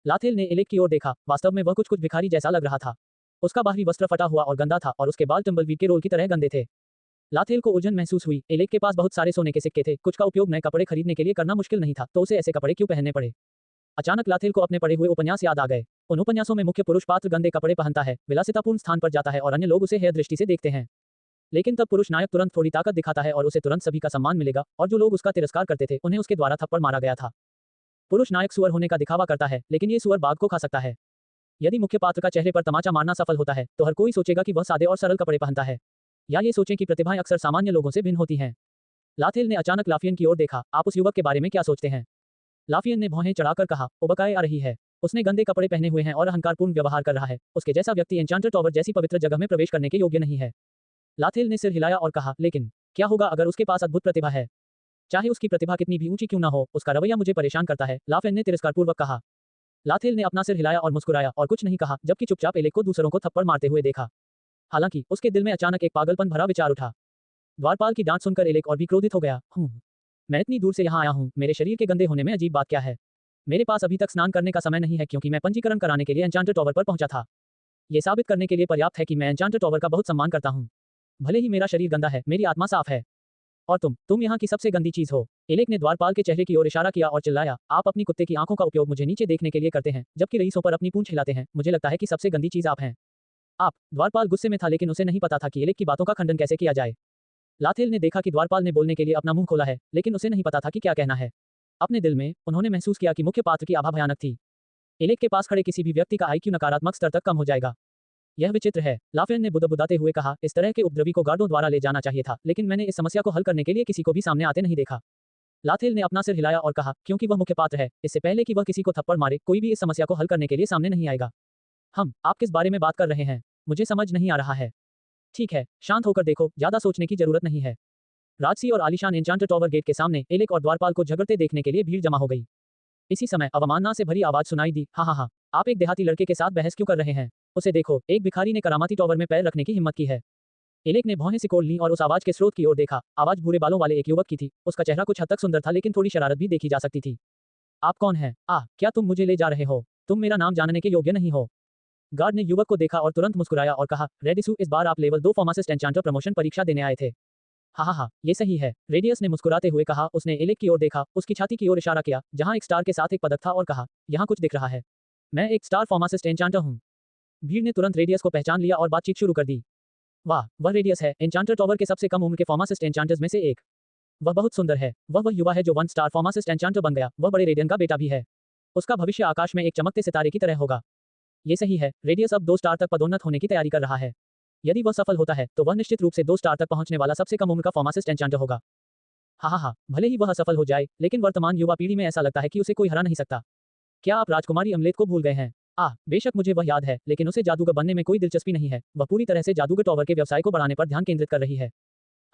लाथेल ने एलेक की ओर देखा, वास्तव में वह कुछ भिखारी जैसा लग रहा था। उसका बाहरी वस्त्र फटा हुआ और गंदा था और उसके बाल टम्बलवीड के रोल की तरह गंदे थे। लाथेल को उलझन महसूस हुई। एलेक के पास बहुत सारे सोने के सिक्के थे, कुछ का उपयोग नए कपड़े खरीदने के लिए करना मुश्किल नहीं था, तो उसे ऐसे कपड़े क्यों पहनने पड़े? अचानक लाथेल को अपने पढ़े हुए उपन्यास याद आ गए। उन उपन्यासों में मुख्य पुरुष पात्र गंदे कपड़े पहनता है, विलासितापूर्ण स्थान पर जाता है और अन्य लोग उसे हेय दृष्टि से देखते हैं। लेकिन तब पुरुष नायक तुरंत थोड़ी ताकत दिखाता है और उसे तुरंत सभी का सम्मान मिलेगा, और जो लोग उसका तिरस्कार करते थे उन्हें उसके द्वारा थप्पड़ मारा गया था। पुरुष नायक सुअर होने का दिखावा करता है, लेकिन ये सुअर बाघ को खा सकता है। यदि मुख्य पात्र का चेहरे पर तमाचा मारना सफल होता है तो हर कोई सोचेगा कि वह सादे और सरल कपड़े पहनता है, या ये सोचें कि प्रतिभाएं अक्सर सामान्य लोगों से भिन्न होती हैं। लाथेल ने अचानक लाफियन की ओर देखा, आप उस युवक के बारे में क्या सोचते हैं? लाफियन ने भौहें चढ़ाकर कहा, उबकाए आ रही है। उसने गंदे कपड़े पहने हुए हैं और अहंकारपूर्ण व्यवहार कर रहा है। उसके जैसा व्यक्ति एन्चांटर टॉवर जैसी पवित्र जगह में प्रवेश करने के योग्य नहीं है। लाथेल ने सिर हिलाया और कहा, लेकिन क्या होगा अगर उसके पास अद्भुत प्रतिभा है? चाहे उसकी प्रतिभा कितनी भी ऊंची क्यों ना हो, उसका रवैया मुझे परेशान करता है, लाफियन ने तिरस्कारपूर्वक कहा। लाथेल ने अपना सिर हिलाया और मुस्कुराया और कुछ नहीं कहा, जबकि चुपचाप एलेक को दूसरों को थप्पड़ मारते हुए देखा। हालांकि उसके दिल में अचानक एक पागलपन भरा विचार उठा। द्वारपाल की डांट सुनकर एलेक और भी क्रोधित हो गया। मैं इतनी दूर से यहाँ आया हूँ, मेरे शरीर के गंदे होने में अजीब बात क्या है? मेरे पास अभी तक स्नान करने का समय नहीं है क्योंकि मैं पंजीकरण कराने के लिए एन्चांटर टॉवर पर पहुंचा था। यह साबित करने के लिए पर्याप्त है कि मैं एन्चांटर टॉवर का बहुत सम्मान करता हूँ। भले ही मेरा शरीर गंदा है, मेरी आत्मा साफ है। और तुम यहाँ की सबसे गंदी चीज हो। एलेक ने द्वारपाल के चेहरे की ओर इशारा किया और चिल्लाया, आप अपनी कुत्ते की आंखों का उपयोग मुझे नीचे देखने के लिए करते हैं, जबकि रईसों पर अपनी पूंछ हिलाते हैं। मुझे लगता है कि सबसे गंदी चीज आप हैं। आप। द्वारपाल गुस्से में था, लेकिन उसे नहीं पता था कि एलेक की बातों का खंडन कैसे किया जाए। लाथेल ने देखा कि द्वारपाल ने बोलने के लिए अपना मुंह खोला है, लेकिन उसे नहीं पता था कि क्या कहना है। अपने दिल में उन्होंने महसूस किया कि मुख्य पात्र की आभा भयानक थी। एलेक के पास खड़े किसी भी व्यक्ति का आईक्यू नकारात्मक स्तर तक कम हो जाएगा। यह विचित्र है, लाफियन ने बुदबुदाते हुए कहा, इस तरह के उपद्रवी को गार्डों द्वारा ले जाना चाहिए था, लेकिन मैंने इस समस्या को हल करने के लिए किसी को भी सामने आते नहीं देखा। लाथेल ने अपना सिर हिलाया और कहा, क्योंकि वह मुख्य पात्र है, इससे पहले कि वह किसी को थप्पड़ मारे, कोई भी इस समस्या को हल करने के लिए सामने नहीं आएगा। आप किस बारे में बात कर रहे हैं? मुझे समझ नहीं आ रहा है। ठीक है, शांत होकर देखो, ज्यादा सोचने की जरूरत नहीं है। राजसी और आलीशान एन्चांटेड टॉवर गेट के सामने एलेक और द्वारपाल को झगड़ते देखने के लिए भीड़ जमा हो गई। इसी समय अवमानना से भरी आवाज सुनाई दी, हाँ हाँ हाँ, आप एक देहाती लड़के के साथ बहस क्यों कर रहे हैं? उसे देखो, एक भिखारी ने करामाती टॉवर में पैर रखने की हिम्मत की है। एलेक ने भौहें सिकोड़ ली और उस आवाज के स्रोत की ओर देखा। आवाज भूरे बालों वाले एक युवक की थी। उसका चेहरा कुछ हद तक सुंदर था, लेकिन थोड़ी शरारत भी देखी जा सकती थी। आप कौन हैं? क्या तुम मुझे ले जा रहे हो? तुम मेरा नाम जानने के योग्य नहीं हो। गार्ड ने युवक को देखा और तुरंत मुस्कुराया और कहा, रेडिसू, इस बार आप लेवल 2 फार्मासिस्ट एन्चांटर प्रमोशन परीक्षा देने आए थे। हाँ हाँ हाँ, ये सही है, रेडियस ने मुस्कुराते हुए कहा। उसने एलेक की ओर देखा, उसकी छाती की ओर इशारा किया, जहां एक स्टार के साथ एक पदक था, और कहा, यहाँ कुछ दिख रहा है। मैं एक स्टार फार्मासिस्ट एन्चांटर हूँ। भीड़ ने तुरंत रेडियस को पहचान लिया और बातचीत शुरू कर दी। वाह, वह रेडियस है, एन्चांटर टॉवर के सबसे कम उम्र के फार्मासिस्ट एन्चांटर्स में से एक। वह बहुत सुंदर है। वह युवा है जो 1 स्टार फार्मासिस्ट एन्चांटर बन गया। वह बड़े रेडियन का बेटा भी है। उसका भविष्य आकाश में एक चमकते सितारे की तरह होगा। ये सही है, रेडियस अब 2 स्टार तक पदोन्नत होने की तैयारी कर रहा है। यदि वह सफल होता है तो वह निश्चित रूप से 2 स्टार तक पहुंचने वाला सबसे कम उम्र का फार्मासिस्ट एन्चांटर होगा। हाँ हाँ हाँ, भले ही वह असफल हो जाए, लेकिन वर्तमान युवा पीढ़ी में ऐसा लगता है कि उसे कोई हरा नहीं सकता। क्या आप राजकुमारी अमलेट को भूल गए हैं? बेशक मुझे वह याद है, लेकिन उसे जादूगर बनने में कोई दिलचस्पी नहीं है। वह पूरी तरह से जादूगर टॉवर के व्यवसाय को बढ़ाने पर ध्यान केंद्रित कर रही है।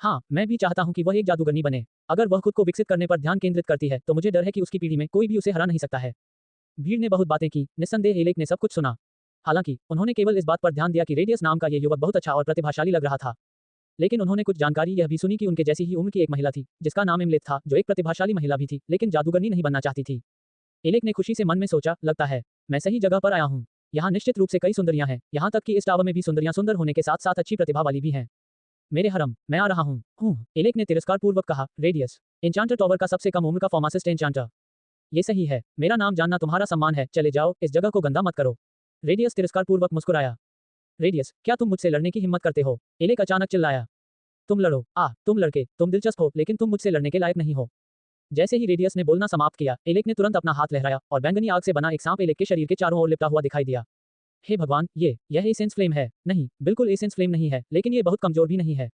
हाँ, मैं भी चाहता हूँ कि वह एक जादूगरनी बने। अगर वह खुद को विकसित करने पर ध्यान केंद्रित करती है तो मुझे डर है कि उसकी पीढ़ी में कोई भी उसे हरा नहीं सकता है। भीड़ ने बहुत बातें की। निस्संदेह एलेक ने सब कुछ सुना। हालांकि उन्होंने केवल इस बात पर ध्यान दिया कि रेडियस नाम का ये युवक बहुत अच्छा और प्रतिभाशाली लग रहा था। लेकिन उन्होंने कुछ जानकारी यह भी सुनी कि उनके जैसी ही उम्र की एक महिला थी, जिसका नाम इमलेट था, जो एक प्रतिभाशाली महिला भी थी, लेकिन जादूगरनी नहीं बनना चाहती थी। एलेक ने खुशी से मन में सोचा, लगता है मैं सही जगह पर आया हूँ। यहाँ निश्चित रूप से कई सुंदरियां हैं, यहाँ तक कि इस टावर में भी सुंदरियां सुंदर होने के साथ साथ अच्छी प्रतिभा वाली भी हैं। मेरे हरम, मैं आ रहा हूँ। एलेक ने तिरस्कार पूर्वक कहा। रेडियस, एन्चांटर टॉवर का सबसे कम उम्र का फार्मासिस्ट एन्चांटर। ये सही है, मेरा नाम जानना तुम्हारा सम्मान है, चले जाओ, इस जगह को गंदा मत करो। रेडियस तिरस्कार पूर्वक मुस्कुराया। रेडियस, क्या तुम मुझसे लड़ने की हिम्मत करते हो? एलेक अचानक चिल्लाया। तुम लड़ो। तुम लड़के, तुम दिलचस्प हो, लेकिन तुम मुझसे लड़ने के लायक नहीं हो। जैसे ही रेडियस ने बोलना समाप्त किया, एलेक ने तुरंत अपना हाथ लहराया और बैंगनी आग से बना एक सांप एलेक के शरीर के चारों ओर लिपटा हुआ दिखाई दिया। हे भगवान, यह एसेंस फ्लेम है। नहीं, बिल्कुल एसेंस फ्लेम नहीं है, लेकिन ये बहुत कमजोर भी नहीं है।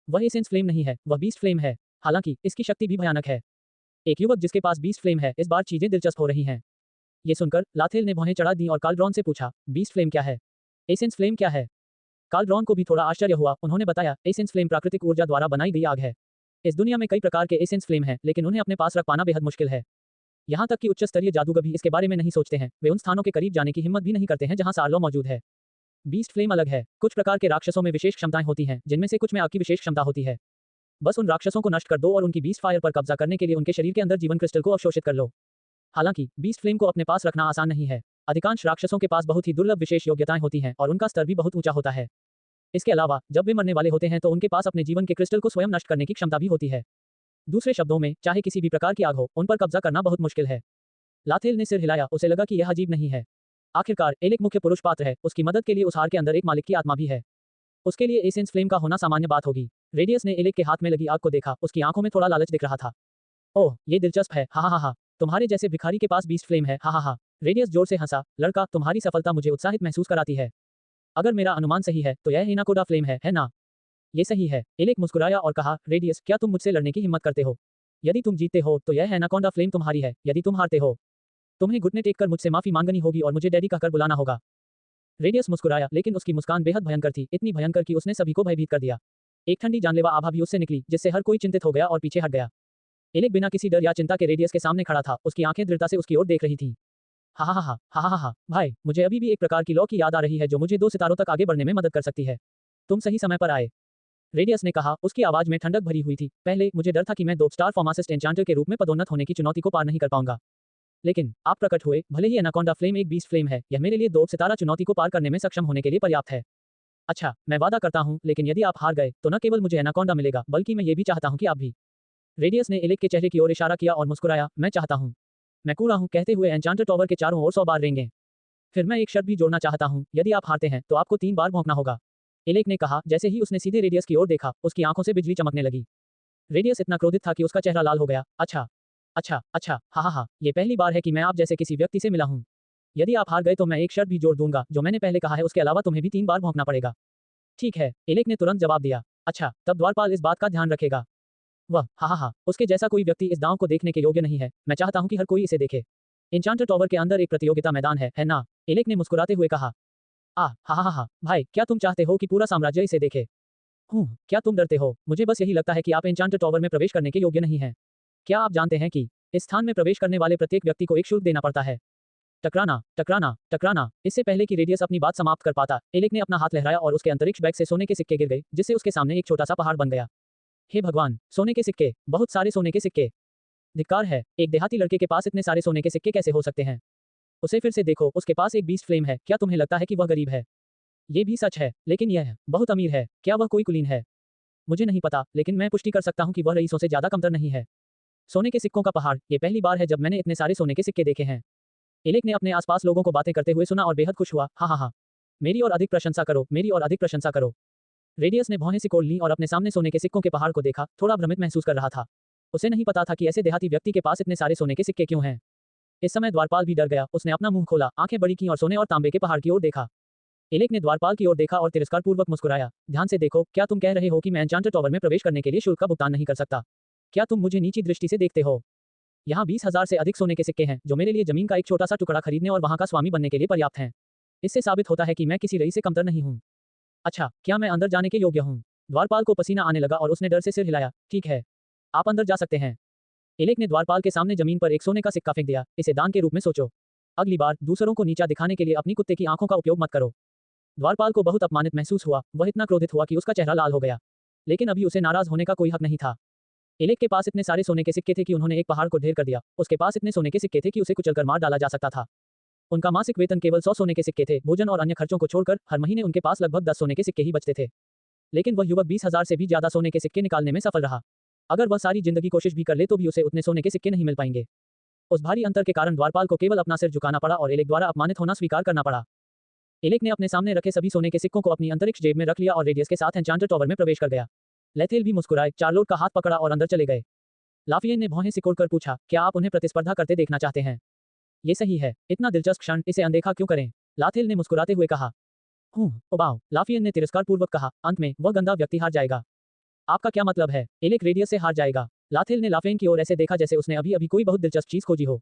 वह एसेंस फ्लेम नहीं है, वह बीस्ट फ्लेम है। हालांकि इसकी शक्ति भी भयानक है। एक युवक जिसके पास बीस्ट फ्लेम है, इस बार चीजें दिलचस्प हो रही हैं। ये सुनकर लाथेल ने भौहें चढ़ा दी और काल्ड्रॉन से पूछा, बीस्ट फ्लेम क्या है? एसेंस फ्लेम क्या है? काल्ड्रॉन को भी थोड़ा आश्चर्य हुआ। उन्होंने बताया, एसेंस फ्लेम प्राकृतिक ऊर्जा द्वारा बनाई गई आग है। इस दुनिया में कई प्रकार के एसेंस फ्लेम हैं, लेकिन उन्हें अपने पास रख पाना बेहद मुश्किल है। यहाँ तक कि उच्च स्तरीय जादूगर भी इसके बारे में नहीं सोचते हैं। वे उन स्थानों के करीब जाने की हिम्मत भी नहीं करते हैं जहाँ सार्लो मौजूद है। बीस्ट फ्लेम अलग है। कुछ प्रकार के राक्षसों में विशेष क्षमताएं होती हैं, जिनमें से कुछ में आग की विशेष क्षमता होती है। बस उन राक्षसों को नष्ट कर दो और उनकी बीस्ट फायर पर कब्जा करने के लिए उनके शरीर के अंदर जीवन क्रिस्टल को अवशोषित कर लो। हालांकि बीस्ट फ्लेम को अपने पास रखना आसान नहीं है। अधिकांश राक्षसों के पास बहुत ही दुर्लभ विशेष योग्यताएं होती हैं और उनका स्तर भी बहुत ऊंचा होता है। इसके अलावा जब वे मरने वाले होते हैं तो उनके पास अपने जीवन के क्रिस्टल को स्वयं नष्ट करने की क्षमता भी होती है। दूसरे शब्दों में, चाहे किसी भी प्रकार की आग हो, उन पर कब्जा करना बहुत मुश्किल है। लाथेल ने सिर हिलाया। उसे लगा कि यह अजीब नहीं है। आखिरकार एलेक मुख्य पुरुष पात्र है, उसकी मदद के लिए उस हार के अंदर एक मालिक की आत्मा भी है। उसके लिए एसेंस फ्लेम का होना सामान्य बात होगी। रेडियस ने एलेक के हाथ में लगी आग को देखा। उसकी आंखों में थोड़ा लालच दिख रहा था। ओह, ये दिलचस्प है। हा हा हा, तुम्हारे जैसे भिखारी के पास बीस्ट फ्लेम है। हा हा हा। रेडियस जोर से हंसा। लड़का, तुम्हारी सफलता मुझे उत्साहित महसूस कराती है। अगर मेरा अनुमान सही है तो यह एनाकोडा फ्लेम है ना? ये सही है। एलेक मुस्कुराया और कहा, रेडियस, क्या तुम मुझसे लड़ने की हिम्मत करते हो? यदि तुम जीतते हो तो यह एनाकोंडा फ्लेम तुम्हारी है। यदि तुम हारते हो, तुम्हें घुटने टेक कर मुझसे माफी मांगनी होगी और मुझे डैडी कहकर बुलाना होगा। रेडियस मुस्कुराया, लेकिन उसकी मुस्कान बेहद भयंकर थी, इतनी भयंकर कि उसने सभी को भयभीत कर दिया। एक ठंडी जानलेवा आभा भी उससे निकली, जिससे हर कोई चिंतित हो गया और पीछे हट गया। एलेक बिना किसी डर या चिंता के रेडियस के सामने खड़ा था। उसकी आंखें दृढ़ता से उसकी ओर देख रही थीं। हा हा हा हा हा हा हा, भाई, मुझे अभी भी एक प्रकार की लॉ की याद आ रही है जो मुझे 2 सितारों तक आगे बढ़ने में मदद कर सकती है। तुम सही समय पर आए, रेडियस ने कहा। उसकी आवाज में ठंडक भरी हुई थी। पहले मुझे डर था कि मैं 2 स्टार फार्मासिस्ट एन्चांटर के रूप में पदोन्नत होने की चुनौती को पार नहीं कर पाऊंगा, लेकिन आप प्रकट हुए। भले ही एनाकोंडा फ्लेम एक बीस्ट फ्लेम है, यह मेरे लिए 2 सितारा चुनौती को पार करने में सक्षम होने के लिए पर्याप्त है। अच्छा, मैं वादा करता हूँ, लेकिन यदि आप हार गए तो न केवल मुझे एनाकोंडा मिलेगा, बल्कि मैं ये भी चाहता हूँ कि आप भी। रेडियस ने एलेक के चेहरे की ओर इशारा किया और मुस्कुराया। मैं चाहता हूँ, मैं कूड़ा हूँ, कहते हुए एन्चांटर टॉवर के चारों ओर 100 बार रेंगे। फिर मैं एक शर्त भी जोड़ना चाहता हूँ, यदि आप हारते हैं तो आपको 3 बार भौंकना होगा। एलेक ने कहा। जैसे ही उसने सीधे रेडियस की ओर देखा, उसकी आंखों से बिजली चमकने लगी। रेडियस इतना क्रोधित था कि उसका चेहरा लाल हो गया। अच्छा अच्छा अच्छा, हा हा हा, ये पहली बार है कि मैं आप जैसे किसी व्यक्ति से मिला हूँ। यदि आप हार गए तो मैं एक शर्त भी जोड़ दूंगा, जो मैंने पहले कहा है, उसके अलावा तुम्हें भी 3 बार भौंकना पड़ेगा। ठीक है, एलेक ने तुरंत जवाब दिया। अच्छा, तब द्वारपाल इस बात का ध्यान रखेगा। वह, हा हा हा, उसके जैसा कोई व्यक्ति इस दांव को देखने के योग्य नहीं है। मैं चाहता हूँ कि हर कोई इसे देखे। एन्चांटर टॉवर के अंदर एक प्रतियोगिता मैदान है ना? एलेक ने मुस्कुराते हुए कहा। भाई, क्या तुम चाहते हो कि पूरा साम्राज्य इसे देखे? क्या तुम डरते हो? मुझे बस यही लगता है कि आप एन्चांटेड टॉवर में प्रवेश करने के योग्य नहीं हैं। क्या आप जानते हैं कि इस स्थान में प्रवेश करने वाले प्रत्येक व्यक्ति को एक शुल्क देना पड़ता है? टकराना, टकराना, टकराना। इससे पहले कि रेडियस अपनी बात समाप्त कर पाता, एलेक ने अपना हाथ लहराया और उसके अंतरिक्ष बैग से सोने के सिक्के गिर गए, जिससे उसके सामने एक छोटा सा पहाड़ बन गया। हे भगवान, सोने के सिक्के, बहुत सारे सोने के सिक्के। धिक्कार है, एक देहाती लड़के के पास इतने सारे सोने के सिक्के कैसे हो सकते हैं? उसे फिर से देखो, उसके पास एक बीस्ट फ्लेम है। क्या तुम्हें लगता है कि वह गरीब है? ये भी सच है, लेकिन यह बहुत अमीर है। क्या वह कोई कुलीन है? मुझे नहीं पता, लेकिन मैं पुष्टि कर सकता हूँ कि वह रईसों से ज्यादा कमतर नहीं है। सोने के सिक्कों का पहाड़, ये पहली बार है जब मैंने इतने सारे सोने के सिक्के देखे हैं। एलेक ने अपने आसपास लोगों को बातें करते हुए सुना और बेहद खुश हुआ। हाँ। मेरी और अधिक प्रशंसा करो, मेरी और अधिक प्रशंसा करो। रेडियस ने भौहें सिकोड़ ली और अपने सामने सोने के सिक्कों के पहाड़ को देखा, थोड़ा भ्रमित महसूस कर रहा था। उसे नहीं पता था कि ऐसे देहाती व्यक्ति के पास इतने सारे सोने के सिक्के क्यों हैं। इस समय द्वारपाल भी डर गया, उसने अपना मुंह खोला, आंखें बड़ी की और सोने और तांबे के पहाड़ की ओर देखा। एलेक ने द्वारपाल की ओर देखा और तिरस्कारपूर्वक मुस्कुराया। ध्यान से देखो, क्या तुम कह रहे हो कि मैं एन्चांटेड टॉवर में प्रवेश करने के लिए शुल्क का भुगतान नहीं कर सकता? क्या तुम मुझे नीची दृष्टि से देखते हो? यहाँ 20,000 से अधिक सोने के सिक्के हैं, जो मेरे लिए जमीन का एक छोटा सा टुकड़ा खरीदने और वहां का स्वामी बनने के लिए पर्याप्त हैं। इससे साबित होता है कि मैं किसी रईस से कमतर नहीं हूँ। अच्छा, क्या मैं अंदर जाने के योग्य हूँ? द्वारपाल को पसीना आने लगा और उसने डर से सिर हिलाया। ठीक है, आप अंदर जा सकते हैं। एलेक ने द्वारपाल के सामने जमीन पर एक सोने का सिक्का फेंक दिया। इसे दान के रूप में सोचो। अगली बार दूसरों को नीचा दिखाने के लिए अपनी कुत्ते की आंखों का उपयोग मत करो। द्वारपाल को बहुत अपमानित महसूस हुआ, वह इतना क्रोधित हुआ कि उसका चेहरा लाल हो गया। लेकिन अभी उसे नाराज होने का कोई हक नहीं था। एलेक के पास इतने सारे सोने के सिक्के थे कि उन्होंने एक पहाड़ को ढेर कर दिया। उसके पास इतने सोने के सिक्के थे कि उसे कुचलकर मार डाला जा सकता था। उनका मासिक वेतन केवल 100 सोने के सिक्के थे। भोजन और अन्य खर्चों को छोड़कर हर महीने उनके पास लगभग 10 सोने के सिक्के ही बचते थे। लेकिन वह युवक 20,000 से भी ज्यादा सोने के सिक्के निकालने में सफल रहा। अगर वह सारी जिंदगी कोशिश भी कर ले तो भी उसे उतने सोने के सिक्के नहीं मिल पाएंगे। उस भारी अंतर के कारण द्वारपाल को केवल अपना सिर झुकाना पड़ा और एलेक द्वारा अपमानित होना स्वीकार करना पड़ा। एलेक ने अपने सामने रखे सभी सोने के सिक्कों को अपनी अंतरिक्ष जेब में रख लिया और रेडियस के साथ एन्चांटेड टॉवर में प्रवेश कर गया। लेथेल भी मुस्कुराए, चार्लोट का हाथ पकड़ा और अंदर चले गए। लाफियन ने भौहें सिकोड़कर पूछा, क्या आप उन्हें प्रतिस्पर्धा करते देखना चाहते हैं? ये सही है, इतना दिलचस्प क्षण, इसे अनदेखा क्यों करें? लाथेल ने मुस्कुराते हुए कहा। ओबाओ, लाफियन ने तिरस्कारपूर्वक कहा, अंत में वह गंदा व्यक्ति हार जाएगा। आपका क्या मतलब है? एलेक रेडियस से हार जाएगा। लाथेल ने लाफियन की ओर ऐसे देखा जैसे उसने अभी अभी कोई बहुत दिलचस्प चीज खोजी हो।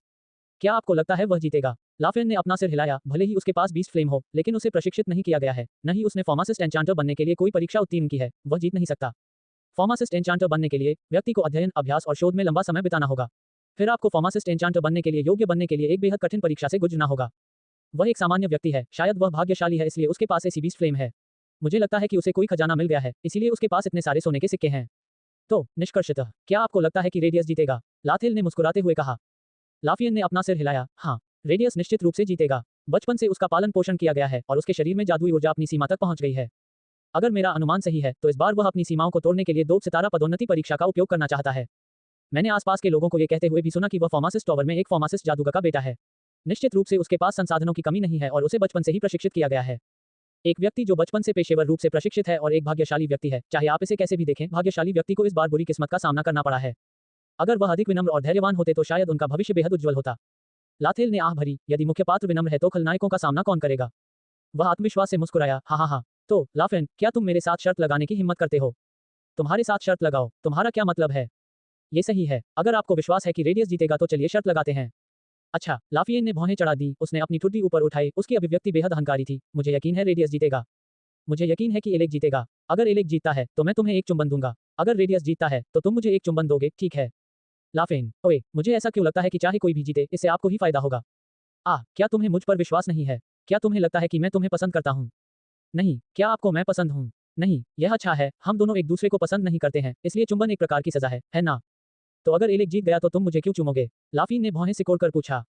क्या आपको लगता है वह जीतेगा? लाफियन ने अपना सिर हिलाया, भले ही उसके पास बीस्ट फ्लेम हो, लेकिन उसे प्रशिक्षित नहीं किया गया है, न ही उसने फार्मासिस्ट एन्चांटर बनने के लिए कोई परीक्षा उत्तीर्ण की है, वह जीत नहीं सकता। फार्मासिस्ट एन्चांटर बनने के लिए व्यक्ति को अध्ययन, अभ्यास और शोध में लंबा समय बिताना होगा। फिर आपको फार्मासिस्ट एन्चांटर बनने के लिए योग्य बनने के लिए एक बेहद कठिन परीक्षा से गुजरना होगा। वह एक सामान्य व्यक्ति है, शायद वह भाग्यशाली है इसलिए उसके पास ऐसी बीस्ट फ्लेम है। मुझे लगता है कि उसे कोई खजाना मिल गया है, इसीलिए उसके पास इतने सारे सोने के सिक्के हैं। तो निष्कर्षतः क्या आपको लगता है कि रेडियस जीतेगा? लाथेल ने मुस्कुराते हुए कहा। लाफियन ने अपना सिर हिलाया। हाँ, रेडियस निश्चित रूप से जीतेगा। बचपन से उसका पालन पोषण किया गया है और उसके शरीर में जादुई ऊर्जा अपनी सीमा तक पहुंच गई है। अगर मेरा अनुमान सही है तो इस बार वह अपनी सीमाओं को तोड़ने के लिए 2 सितारा पदोन्नति परीक्षा का उपयोग करना चाहता है। मैंने आसपास के लोगों को ये कहते हुए भी सुना कि वह फार्मासिस्ट टॉवर में एक फार्मासिस्ट जादूगर का बेटा है। निश्चित रूप से उसके पास संसाधनों की कमी नहीं है और उसे बचपन से ही प्रशिक्षित किया गया है। एक व्यक्ति जो बचपन से पेशेवर रूप से प्रशिक्षित है और एक भाग्यशाली व्यक्ति है, चाहे आप इसे कैसे भी देखें, भाग्यशाली व्यक्ति को इस बार बुरी किस्मत का सामना करना पड़ा है। अगर वह अधिक विनम्र और धैर्यवान होते तो शायद उनका भविष्य बेहद उज्जवल होता। लाथेल ने आह भरी, यदि मुख्य पात्र विनम्र है तो खलनायकों का सामना कौन करेगा? वह आत्मविश्वास से मुस्कुराया। हाँ। तो लाफियन, क्या तुम मेरे साथ शर्त लगाने की हिम्मत करते हो? तुम्हारे साथ शर्त लगाओ, तुम्हारा क्या मतलब है? ये सही है, अगर आपको विश्वास है कि रेडियस जीतेगा तो चलिए शर्त लगाते हैं। अच्छा, लाफियन ने भौहें चढ़ा दी, उसने अपनी ठुड्डी ऊपर उठाई, उसकी अभिव्यक्ति बेहद अहंकारी थी। मुझे यकीन है रेडियस जीतेगा। मुझे यकीन है कि एलेक जीतेगा। अगर एलेक जीतता है तो मैं तुम्हें एक चुंबन दूंगा। अगर रेडियस जीतता है तो तुम मुझे एक चुंबन दोगे, ठीक है? लाफियन, ओए, मुझे ऐसा क्यों लगता है कि चाहे कोई भी जीते, इससे आपको ही फायदा होगा। क्या तुम्हें मुझ पर विश्वास नहीं है? क्या तुम्हें लगता है कि मैं तुम्हें पसंद करता हूँ? नहीं, क्या आपको मैं पसंद हूँ? नहीं, यह अच्छा है, हम दोनों एक दूसरे को पसंद नहीं करते हैं, इसलिए चुंबन एक प्रकार की सजा है ना? तो अगर एलेक जीत गया तो तुम मुझे क्यों चूमोगे? लाफियन ने भौहें सिकोड़कर पूछा।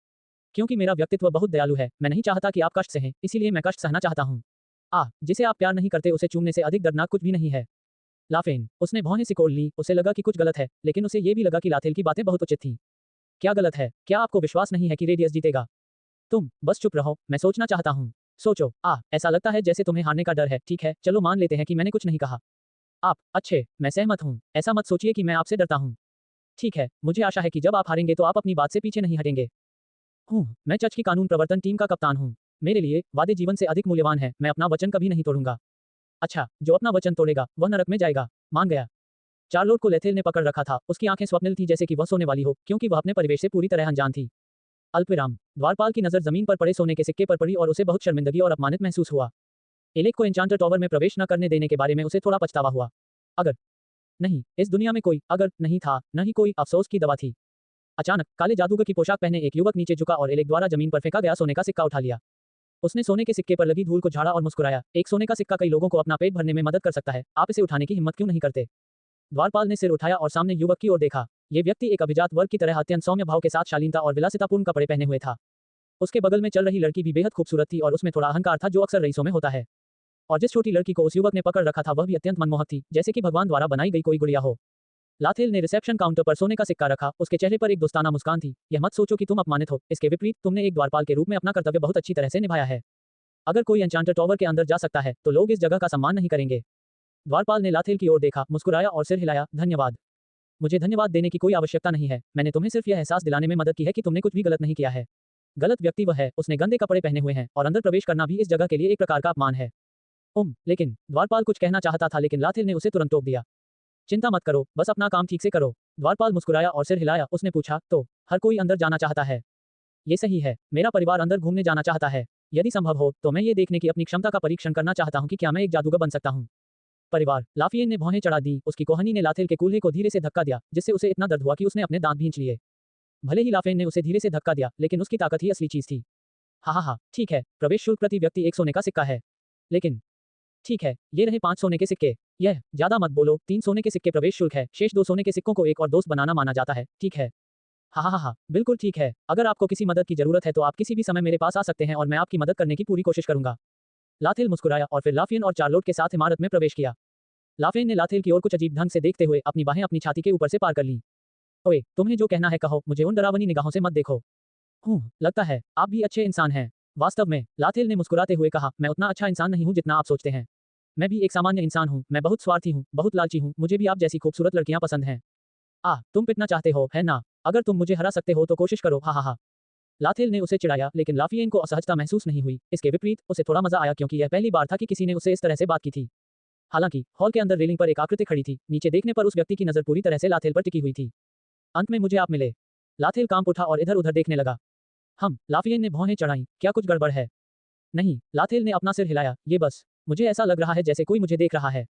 क्योंकि मेरा व्यक्तित्व बहुत दयालु है, मैं नहीं चाहता कि आप कष्ट सहें, इसीलिए मैं कष्ट सहना चाहता हूँ। जिसे आप प्यार नहीं करते उसे चूमने से अधिक दर्दनाक कुछ भी नहीं है। लाफियन, उसने भौहें सिकोड़ ली, उसे लगा कि कुछ गलत है, लेकिन उसे ये भी लगा कि लाथेल की बातें बहुत उचित थीं। क्या गलत है? क्या आपको विश्वास नहीं है कि रेडियस जीतेगा? तुम बस चुप रहो, मैं सोचना चाहता हूँ। सोचो। ऐसा लगता है जैसे तुम्हें हारने का डर है। ठीक है, चलो मान लेते हैं कि मैंने कुछ नहीं कहा। अच्छे, मैं सहमत हूँ। ऐसा मत सोचिए कि मैं आपसे डरता हूँ। ठीक है, मुझे आशा है कि जब आप हारेंगे तो आप अपनी बात से पीछे नहीं हटेंगे। मैं चर्च की कानून प्रवर्तन टीम का कप्तान हूँ। मेरे लिए वादे जीवन से अधिक मूल्यवान है, मैं अपना वचन कभी नहीं तोड़ूंगा। अच्छा, जो अपना वचन तोड़ेगा वह नरक में जाएगा। मान गया। चार्लोट को लेथेल ने पकड़ रखा था, उसकी आंखें स्वप्निल थी जैसे कि वह सोने वाली हो, क्योंकि वह अपने परिवेश से पूरी तरह अनजान थी। अल्पविराम। द्वारपाल की नजर जमीन पर पड़े सोने के सिक्के पर पड़ी और उसे बहुत शर्मिंदगी और अपमानित महसूस हुआ। एलेक को एन्चांटर टॉवर में प्रवेश न करने देने के बारे में उसे थोड़ा पछतावा हुआ। अगर नहीं, इस दुनिया में कोई अगर नहीं था, न ही कोई अफसोस की दवा थी। अचानक काले जादूगर की पोशाक पहने एक युवक नीचे झुका और एलेक द्वारा जमीन पर फेंका गया सोने का सिक्का उठा लिया। उसने सोने के सिक्के पर लगी धूल को झाड़ा और मुस्कुराया। एक सोने का सिक्का कई लोगों को अपना पेट भरने में मदद कर सकता है, आप इसे उठाने की हिम्मत क्यों नहीं करते? द्वारपाल ने सिर उठाया और सामने युवक की ओर देखा। ये व्यक्ति एक अभिजात वर्ग की तरह अत्यंत सौम्य भाव के साथ शालीनता और विलासितापूर्ण कपड़े पहने हुए था। उसके बगल में चल रही लड़की भी बेहद खूबसूरत थी और उसमें थोड़ा अहंकार था जो अक्सर रईसों में होता है। और जिस छोटी लड़की को उस युवक ने पकड़ रखा था वह भी अत्यंत मनमोहक थी, जैसे कि भगवान द्वारा बनाई गई कोई गुड़िया हो। लाथेल ने रिसेप्शन काउंटर पर सोने का सिक्का रखा, उसके चेहरे पर एक दोस्ताना मुस्कान थी। यह मत सोचो कि तुम अपमानित हो, इसके विपरीत तुमने एक द्वारपाल के रूप में अपना कर्तव्य बहुत अच्छी तरह से निभाया है। अगर कोई एन्चांटर टॉवर के अंदर जा सकता है तो लोग इस जगह का सम्मान नहीं करेंगे। द्वारपाल ने लाथेल की ओर देखा, मुस्कुराया और सिर हिलाया। धन्यवाद। मुझे धन्यवाद देने की कोई आवश्यकता नहीं है, मैंने तुम्हें सिर्फ यह एहसास दिलाने में मदद की है कि तुमने कुछ भी गलत नहीं किया है। गलत व्यक्ति वह है, उसने गंदे कपड़े पहने हुए हैं और अंदर प्रवेश करना भी इस जगह के लिए एक प्रकार का अपमान है। लेकिन द्वारपाल कुछ कहना चाहता था लेकिन लाथेल ने उसे तुरंत टोक दिया। चिंता मत करो, बस अपना काम ठीक से करो। द्वारपाल मुस्कुराया और सिर हिलाया। उसने पूछा, तो हर कोई अंदर जाना चाहता है? ये सही है, मेरा परिवार अंदर घूमने जाना चाहता है। यदि संभव हो तो मैं ये देखने की अपनी क्षमता का परीक्षण करना चाहता हूँ कि क्या मैं एक जादूगर बन सकता हूँ। परिवार। लाफियन ने भौहें चढ़ा दी। उसकी कोहनी ने लाथेल के कूल्हे को धीरे से धक्का दिया, जिससे उसे इतना दर्द हुआ कि उसने अपने दांत भींच लिए। भले ही लाफेन ने उसे धीरे से धक्का दिया, लेकिन उसकी ताकत ही असली चीज थी। हा, ठीक है, प्रवेश शुल्क प्रति व्यक्ति 1 सोने का सिक्का है। लेकिन ठीक है, ये रहे 5 सोने के सिक्के। यह ज्यादा मत बोलो, 3 सोने के सिक्के प्रवेश शुल्क है, शेष 2 सोने के सिक्कों को एक और दोस्त बनाना माना जाता है, ठीक है? हा, बिल्कुल ठीक है। अगर आपको किसी मदद की जरूरत है तो आप किसी भी समय मेरे पास आ सकते हैं और मैं आपकी मदद करने की पूरी कोशिश करूंगा। लाथेल मुस्कुराया और फिर लाफियन और चार्लोट के साथ इमारत में प्रवेश किया। लाफेन ने लाथेल की ओर कुछ अजीब ढंग से देखते हुए अपनी बाहें अपनी छाती के ऊपर से पार कर लीं। ओए, तुम्हें जो कहना है कहो, मुझे उन डरावनी निगाहों से मत देखो। लगता है आप भी अच्छे इंसान हैं। वास्तव में, लाथेल ने मुस्कुराते हुए कहा, मैं उतना अच्छा इंसान नहीं हूँ जितना आप सोचते हैं। मैं भी एक सामान्य इंसान हूँ, मैं बहुत स्वार्थी हूँ, बहुत लालची हूँ, मुझे भी आप जैसी खूबसूरत लड़कियां पसंद हैं। तुम पिटना चाहते हो, है ना? अगर तुम मुझे हरा सकते हो तो कोशिश करो, हा। लाथेल ने उसे चिढ़ाया, लेकिन लाफियन को असहजता महसूस नहीं हुई। इसके विपरीत उसे थोड़ा मजा आया क्योंकि यह पहली बार था कि किसी ने उससे इस तरह से बात की थी। हालांकि हॉल के अंदर रेलिंग पर एक आकृति खड़ी थी, नीचे देखने पर उस व्यक्ति की नजर पूरी तरह से लाथेल पर टिकी हुई थी। अंत में मुझे आप मिले। लाथेल कांप उठा और इधर उधर देखने लगा। लाफियन ने भौहें चढ़ाई, क्या कुछ गड़बड़ है? नहीं, लाथेल ने अपना सिर हिलाया, ये बस मुझे ऐसा लग रहा है जैसे कोई मुझे देख रहा है।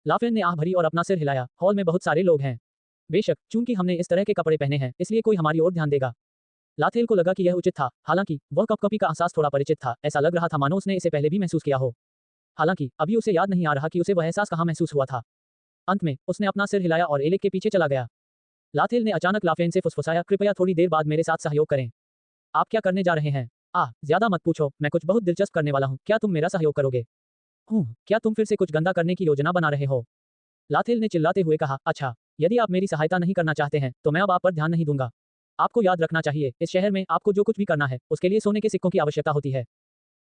लाफियन ने आह भरी और अपना सिर हिलाया। हॉल में बहुत सारे लोग हैं। बेशक, चूंकि हमने इस तरह के कपड़े पहने हैं, इसलिए कोई हमारी ओर ध्यान देगा। लाथेल को लगा कि यह उचित था, हालांकि वह कपकपी का एहसास थोड़ा परिचित था, ऐसा लग रहा था मानो उसने इसे पहले भी महसूस किया हो। हालांकि अभी उसे याद नहीं आ रहा कि उसे वह एहसास कहाँ महसूस हुआ था। अंत में उसने अपना सिर हिलाया और एलेक के पीछे चला गया। लाथेल ने अचानक लाफेन से फुसफुसाया, कृपया थोड़ी देर बाद मेरे साथ सहयोग करें। आप क्या करने जा रहे हैं? ज्यादा मत पूछो, मैं कुछ बहुत दिलचस्प करने वाला हूँ, क्या तुम मेरा सहयोग करोगे? क्या तुम फिर से कुछ गंदा करने की योजना बना रहे हो? लाथेल ने चिल्लाते हुए कहा, अच्छा, यदि आप मेरी सहायता नहीं करना चाहते हैं तो मैं अब आप पर ध्यान नहीं दूंगा। आपको याद रखना चाहिए, इस शहर में आपको जो कुछ भी करना है उसके लिए सोने के सिक्कों की आवश्यकता होती है।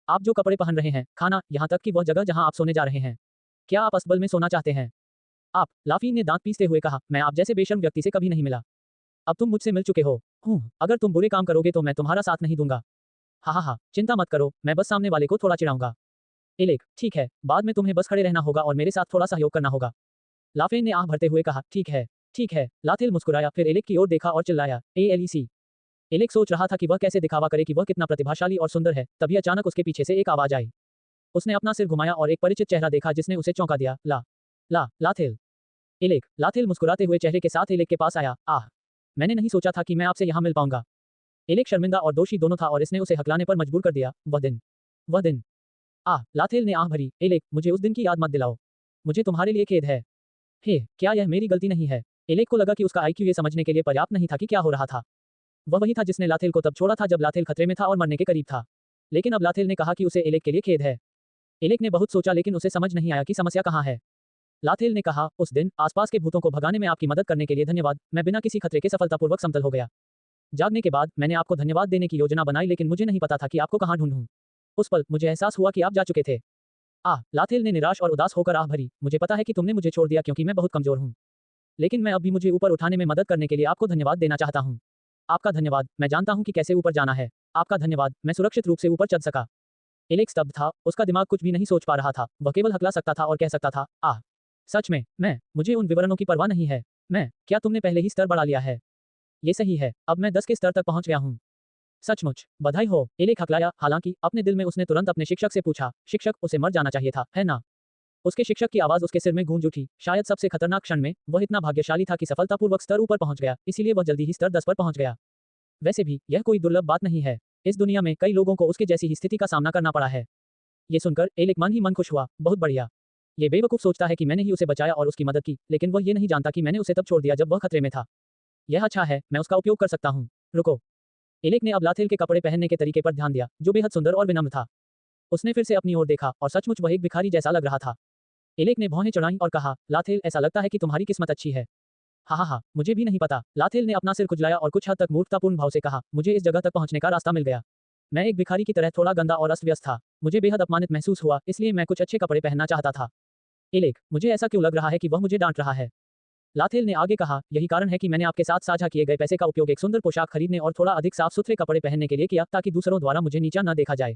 आप जो कपड़े पहन रहे हैं, खाना, यहाँ तक कि वह जगह जहाँ आप सोने जा रहे हैं, क्या आप अस्तबल में सोना चाहते हैं? लाफीन ने दांत पीसते हुए कहा, मैं आप जैसे बेशर्म व्यक्ति से कभी नहीं मिला। अब तुम मुझसे मिल चुके हो। अगर तुम बुरे काम करोगे तो मैं तुम्हारा साथ नहीं दूंगा। हा, चिंता मत करो, मैं बस सामने वाले को थोड़ा चिढ़ाऊंगा। एलेक, ठीक है, बाद में तुम्हें बस खड़े रहना होगा और मेरे साथ थोड़ा सहयोग करना होगा। लाफेन ने आह भरते हुए कहा, ठीक है। लाथेल मुस्कुराया, फिर एलेक की ओर देखा और चिल्लाया, एलेक। एलेक सोच रहा था कि वह कैसे दिखावा करे कि वह कितना प्रतिभाशाली और सुंदर है, तभी अचानक उसके पीछे से एक आवाज आई। उसने अपना सिर घुमाया और एक परिचित चेहरा देखा जिसने उसे चौंका दिया। लाथेल। एलेक। लाथेल मुस्कुराते हुए चेहरे के साथ एलेक के पास आया। मैंने नहीं सोचा था कि मैं आपसे यहाँ मिल पाऊंगा। एलेक शर्मिंदा और दोषी दोनों था और इसने उसे हकलाने पर मजबूर कर दिया। वह दिन। लाथेल ने आह भरी, एलेक, मुझे उस दिन की याद मत दिलाओ। मुझे तुम्हारे लिए खेद है। क्या यह मेरी गलती नहीं है? एलेक को लगा कि उसका आईक्यू ये समझने के लिए पर्याप्त नहीं था कि क्या हो रहा था। वह वही था जिसने लाथेल को तब छोड़ा था जब लाथेल खतरे में था और मरने के करीब था। लेकिन अब लाथेल ने कहा कि उसे एलेक के लिए खेद है। एलेक ने बहुत सोचा लेकिन उसे समझ नहीं आया कि समस्या कहाँ है। लाथेल ने कहा, उस दिन आसपास के भूतों को भगाने में आपकी मदद करने के लिए धन्यवाद। मैं बिना किसी खतरे के सफलतापूर्वक समतल हो गया। जागने के बाद मैंने आपको धन्यवाद देने की योजना बनाई लेकिन मुझे नहीं पता था कि आपको कहाँ ढूंढूं। उस पल मुझे एहसास हुआ कि आप जा चुके थे। लाथेल ने निराश और उदास होकर आह भरी, मुझे पता है कि तुमने मुझे छोड़ दिया क्योंकि मैं बहुत कमजोर हूँ। लेकिन मैं अब भी मुझे ऊपर उठाने में मदद करने के लिए आपको धन्यवाद देना चाहता हूँ। आपका धन्यवाद, मैं जानता हूँ कि कैसे ऊपर जाना है। आपका धन्यवाद, मैं सुरक्षित रूप से ऊपर चढ़ सका। एलेक स्तब्ध था, उसका दिमाग कुछ भी नहीं सोच पा रहा था। वह केवल हकला सकता था और कह सकता था, सच में, मुझे उन विवरणों की परवाह नहीं है। क्या तुमने पहले ही स्तर बढ़ा लिया है? ये सही है, अब मैं 10 के स्तर तक पहुंच गया हूँ। सचमुच बधाई हो, एलेक हकलाया। हालांकि अपने दिल में उसने तुरंत अपने शिक्षक से पूछा, शिक्षक, उसे मर जाना चाहिए था, है ना? उसके शिक्षक की आवाज उसके सिर में गूंज उठी। शायद सबसे खतरनाक क्षण में वह इतना भाग्यशाली था कि सफलतापूर्वक स्तर ऊपर पहुंच गया, इसीलिए वह जल्दी ही स्तर 10 पर पहुंच गया। वैसे भी यह कोई दुर्लभ बात नहीं है। इस दुनिया में कई लोगों को उसके जैसी ही स्थिति का सामना करना पड़ा है। ये सुनकर एलेक मन ही मन खुश हुआ, बहुत बढ़िया। ये बेवकूफ सोचता है कि मैंने ही उसे बचाया और उसकी मदद की, लेकिन वह ये नहीं जानता कि मैंने उसे तब छोड़ दिया जब वह खतरे में था। यह अच्छा है, मैं उसका उपयोग कर सकता हूँ। रुको। एलेक ने अब लाथेल के कपड़े पहनने के तरीके पर ध्यान दिया, जो बेहद सुंदर और विनम्र था। उसने फिर से अपनी ओर देखा और सचमुच वह एक भिखारी जैसा लग रहा था। एलेक ने भौहें चढ़ाईं और कहा, लाथेल, ऐसा लगता है कि तुम्हारी किस्मत अच्छी है। हा, मुझे भी नहीं पता। लाथेल ने अपना सिर खुजलाया और कुछ हद तक मूर्खतापूर्ण भाव से कहा, मुझे इस जगह तक पहुंचने का रास्ता मिल गया। मैं एक भिखारी की तरह थोड़ा गंदा और अस्त व्यस्त था। मुझे बेहद अपमानित महसूस हुआ, इसलिए मैं कुछ अच्छे कपड़े पहनना चाहता था। एलेक, मुझे ऐसा क्यों लग रहा है कि वह मुझे डांट रहा है? लाथेल ने आगे कहा, यही कारण है कि मैंने आपके साथ साझा किए गए पैसे का उपयोग एक सुंदर पोशाक खरीदने और थोड़ा अधिक साफ सुथरे कपड़े पहनने के लिए किया, ताकि दूसरों द्वारा मुझे नीचा न देखा जाए।